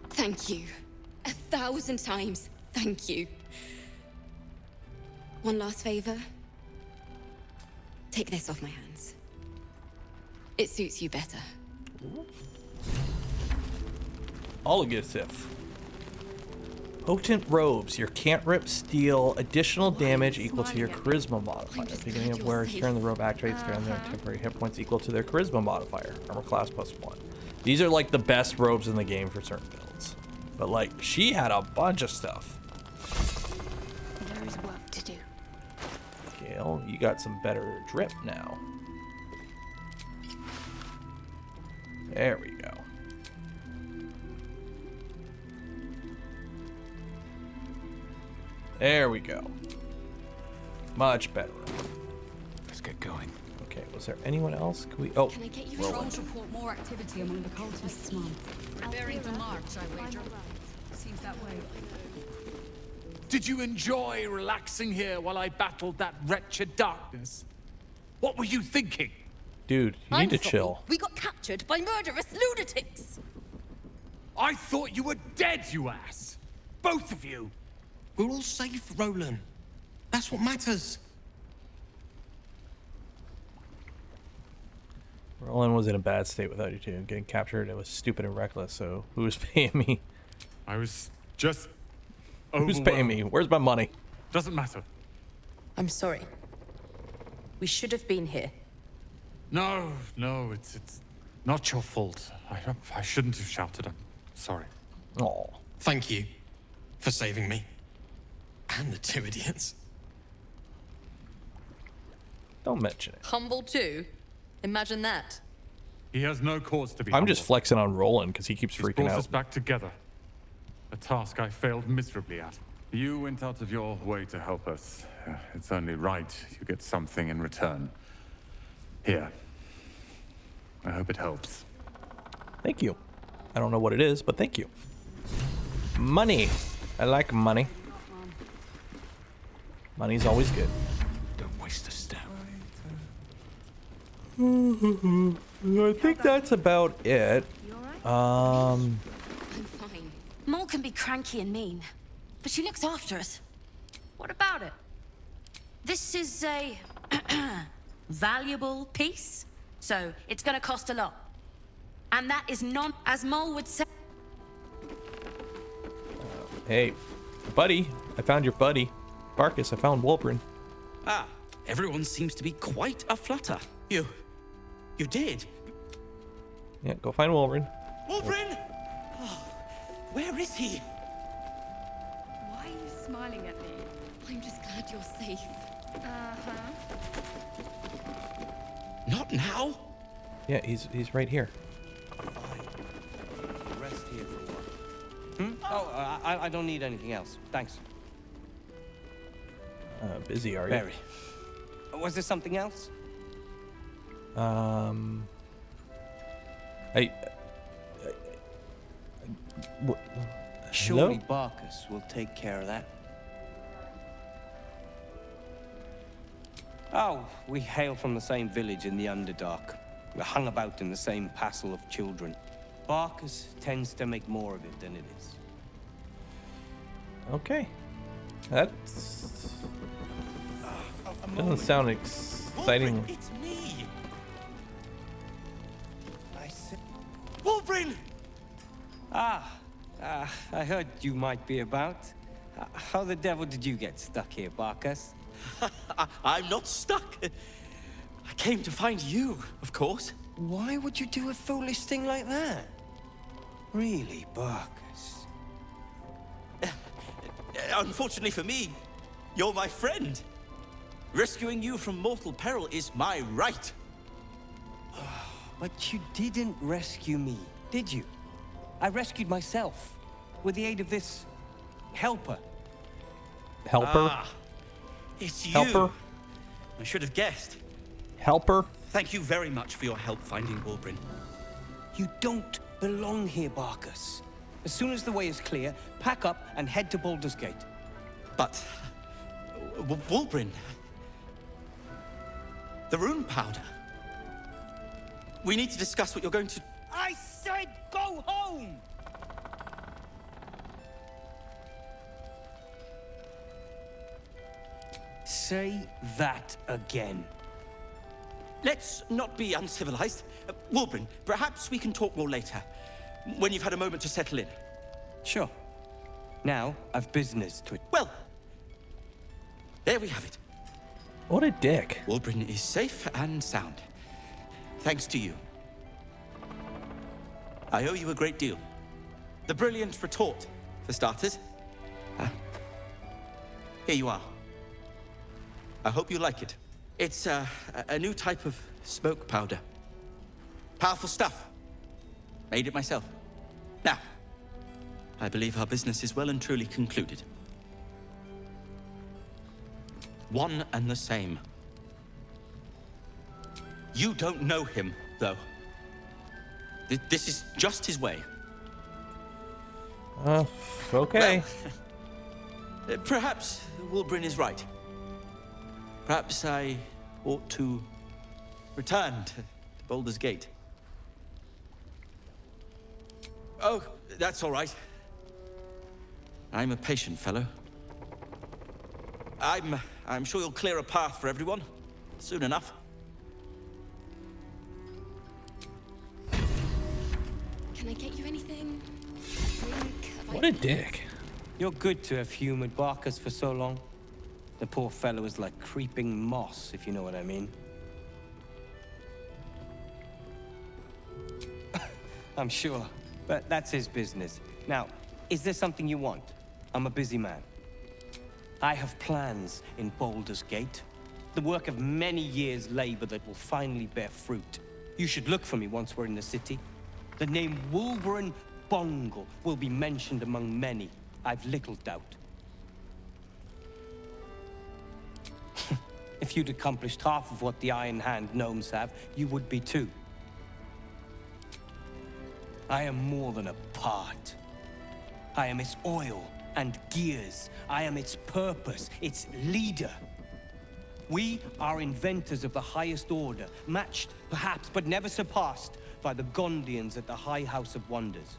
Thank you. 1,000 times, thank you. One last favor. Take this off my hands. It suits you better. Oligathif. Potent robes. Your cantrips deal additional damage equal to your charisma modifier. At the beginning of wear, turn the robe activates, turn their temporary hit points equal to their charisma modifier. Armor class +1. These are like the best robes in the game for certain builds. But like, she had a bunch of stuff. There is work to do. Gale, you got some better drip now. There we go. There we go. Much better. Let's get going. Okay, was there anyone else? Can we? Oh, Can I get you Roland. Trolls report more activity among the cultists, Mom. Preparing to march, I wager. Seems that way. Did you enjoy relaxing here while I battled that wretched darkness? What were you thinking? Dude, you need to chill. We got captured by murderous lunatics. I thought you were dead, you ass! Both of you! We're all safe, Roland. That's what matters. Roland was in a bad state without you two. Getting captured, it was stupid and reckless, so who was paying me? I was just Who's paying me? Where's my money? Doesn't matter. I'm sorry. We should have been here. No, it's not your fault. I shouldn't have shouted. I'm sorry. Oh. Thank you for saving me. And the 2 idiots. Don't mention it. Humble too? Imagine that. He has no cause to be I'm humble. just flexing on Roland because he keeps He's freaking brought out. us back together. A task I failed miserably at. You went out of your way to help us. It's only right you get something in return. Here. I hope it helps. Thank you. I don't know what it is, but thank you. Money. I like money. Money's always good. Don't waste a step. I think that's about it. I'm fine. Mole can be cranky and mean, but she looks after us. What about it? This is a valuable piece, so it's gonna cost a lot. And that is not, as Mole would say. Hey, buddy. I found your buddy. Barkus, I found Wolverine. Ah, everyone seems to be quite aflutter. You did? Yeah, go find Wolverine. Wolverine! Oh, where is he? Why are you smiling at me? I'm just glad you're safe. Uh-huh. Not now. Yeah, he's right here. Rest here for a while. Oh, I don't need anything else. Thanks. Busy, are you? Very. Was there something else? Surely Barkus will take care of that. Oh, we hail from the same village in the Underdark. We're hung about in the same passel of children. Barkus tends to make more of it than it is. Okay. That's... doesn't sound exciting. Wolverine, it's me! I said... Wolverine! I heard you might be about. How the devil did you get stuck here, Barkus? I'm not stuck. I came to find you, of course. Why would you do a foolish thing like that? Really, Barkus? Unfortunately for me, you're my friend. Rescuing you from mortal peril is my right. But you didn't rescue me, did you? I rescued myself with the aid of this helper. Helper? Ah, it's you. Helper? I should have guessed. Helper? Thank you very much for your help finding Wolverine. You don't belong here, Barkus. As soon as the way is clear, pack up and head to Baldur's Gate. But... Wolverine... The rune powder... We need to discuss what you're going to... I said go home! Say that again. Let's not be uncivilized. Wolverine, perhaps we can talk more later, when you've had a moment to settle in. Sure. Now, I've business to... Well, there we have it. What a dick. Wolverine is safe and sound. Thanks to you. I owe you a great deal. The brilliant retort, for starters. Here you are. I hope you like it. It's a new type of smoke powder. Powerful stuff. Made it myself. Now, I believe our business is well and truly concluded. One and the same. You don't know him, though. This is just his way. Okay. Well, perhaps Wolverine is right. Perhaps I ought to return to Baldur's Gate. Oh, that's all right. I'm a patient fellow. I'm sure you'll clear a path for everyone soon enough. Can I get you anything? What a dick. You're good to have humored Barkus for so long. The poor fellow is like creeping moss, if you know what I mean. I'm sure, but that's his business. Now, is there something you want? I'm a busy man. I have plans in Baldur's Gate. The work of many years' labor that will finally bear fruit. You should look for me once we're in the city. The name Wolverine Bongle will be mentioned among many. I've little doubt. If you'd accomplished half of what the Iron Hand gnomes have, you would be too. I am more than a part. I am its oil and gears. I am its purpose, its leader. We are inventors of the highest order, matched, perhaps, but never surpassed by the Gondians at the High House of Wonders.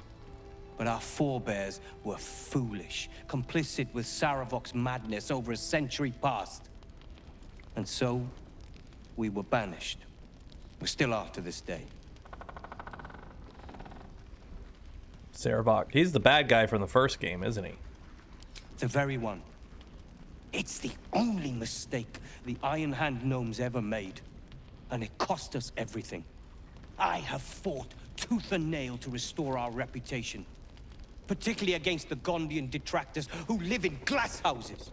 But our forebears were foolish, complicit with Saravok's madness over a century past. And so, we were banished. We still are to this day. Saravok. He's the bad guy from the first game, isn't he? The very one. It's the only mistake the Iron Hand gnomes ever made. And it cost us everything. I have fought tooth and nail to restore our reputation. Particularly against the Gondian detractors who live in glass houses.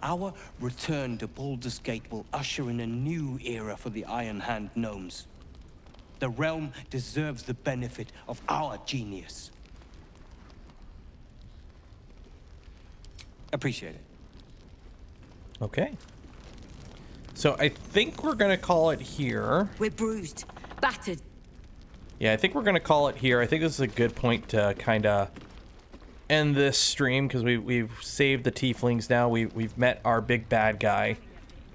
Our return to Baldur's Gate will usher in a new era for the Iron Hand gnomes. The realm deserves the benefit of our genius. Appreciate it. Okay. So I think we're gonna call it here. We're bruised, battered. Yeah, I think we're gonna call it here. I think this is a good point to kind of end this stream because we've saved the tieflings now. We've met our big bad guy.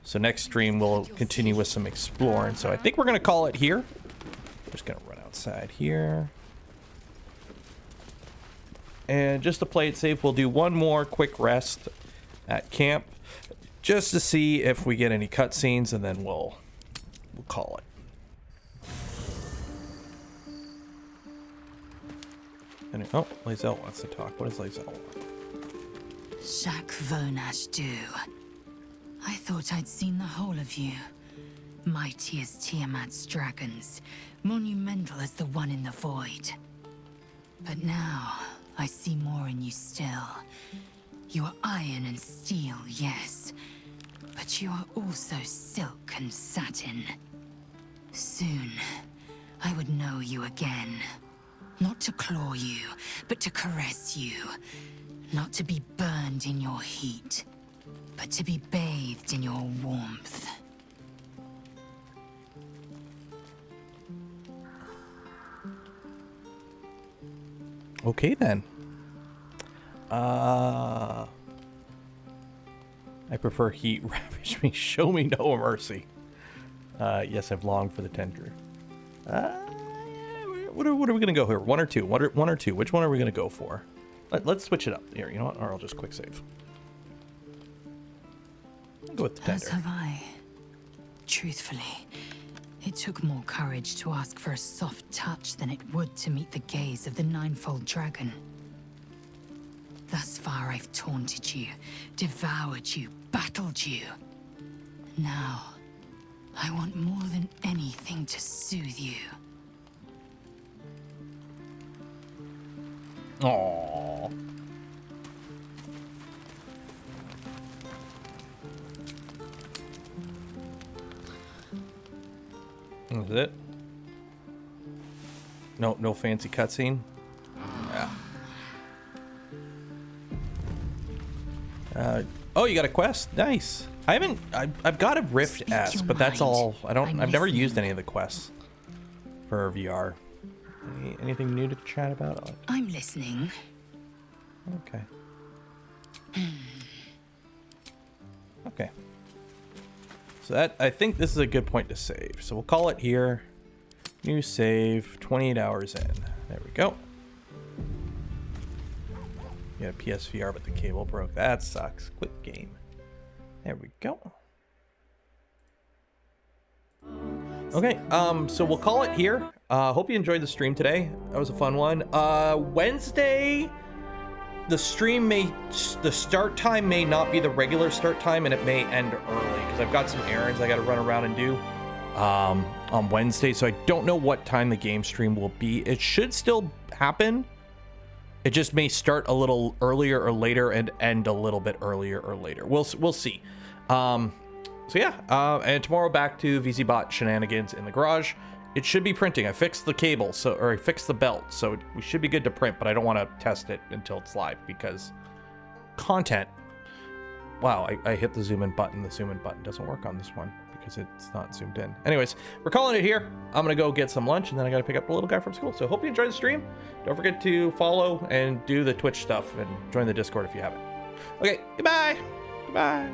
So next stream we'll continue with some exploring. So I think we're gonna call it here. Just gonna run outside here. And just to play it safe, we'll do one more quick rest at camp just to see if we get any cutscenes, and then we'll call it. And oh, Lae'zel wants to talk. What does Lae'zel want? Shak Vonash do. I thought I'd seen the whole of you. Mighty as Tiamat's dragons, monumental as the one in the void. But now, I see more in you still. You are iron and steel, yes. But you are also silk and satin. Soon, I would know you again. Not to claw you, but to caress you. Not to be burned in your heat, but to be bathed in your warmth. Okay then. I prefer heat. Ravish me. Show me no mercy. Yes, I've longed for the tender. What are we gonna go here? One or two? One or two? Which one are we gonna go for? Let's switch it up here. You know what? Or I'll just quick save. I'll go with the tender. As have I. Truthfully, it took more courage to ask for a soft touch than it would to meet the gaze of the ninefold dragon. Thus far I've taunted you, devoured you, battled you. Now, I want more than anything to soothe you. Aww. Is it? No fancy cutscene. Yeah. Oh, you got a quest? Nice. I've got a Rift S, but that's all. I've never used any of the quests for VR. Anything new to chat about? I'm listening. Okay. Okay. So I think this is a good point to save. So we'll call it here. New save, 28 hours in. There we go. Yeah, PSVR, but the cable broke. That sucks. Quit game. There we go. Okay, so we'll call it here. Hope you enjoyed the stream today. That was a fun one. Wednesday, the start time may not be the regular start time, and it may end early because I've got some errands I got to run around and do on Wednesday. So I don't know what time the game stream will be. It should still happen. It just may start a little earlier or later and end a little bit earlier or later. We'll see. So yeah, and tomorrow back to VZBot shenanigans in the garage. It should be printing. I fixed the cable, or I fixed the belt, so we should be good to print, but I don't want to test it until it's live because content. Wow, I hit the zoom in button. The zoom in button doesn't work on this one because it's not zoomed in. Anyways, we're calling it here. I'm going to go get some lunch, and then I got to pick up the little guy from school. So hope you enjoyed the stream. Don't forget to follow and do the Twitch stuff and join the Discord if you haven't. Okay, goodbye. Goodbye.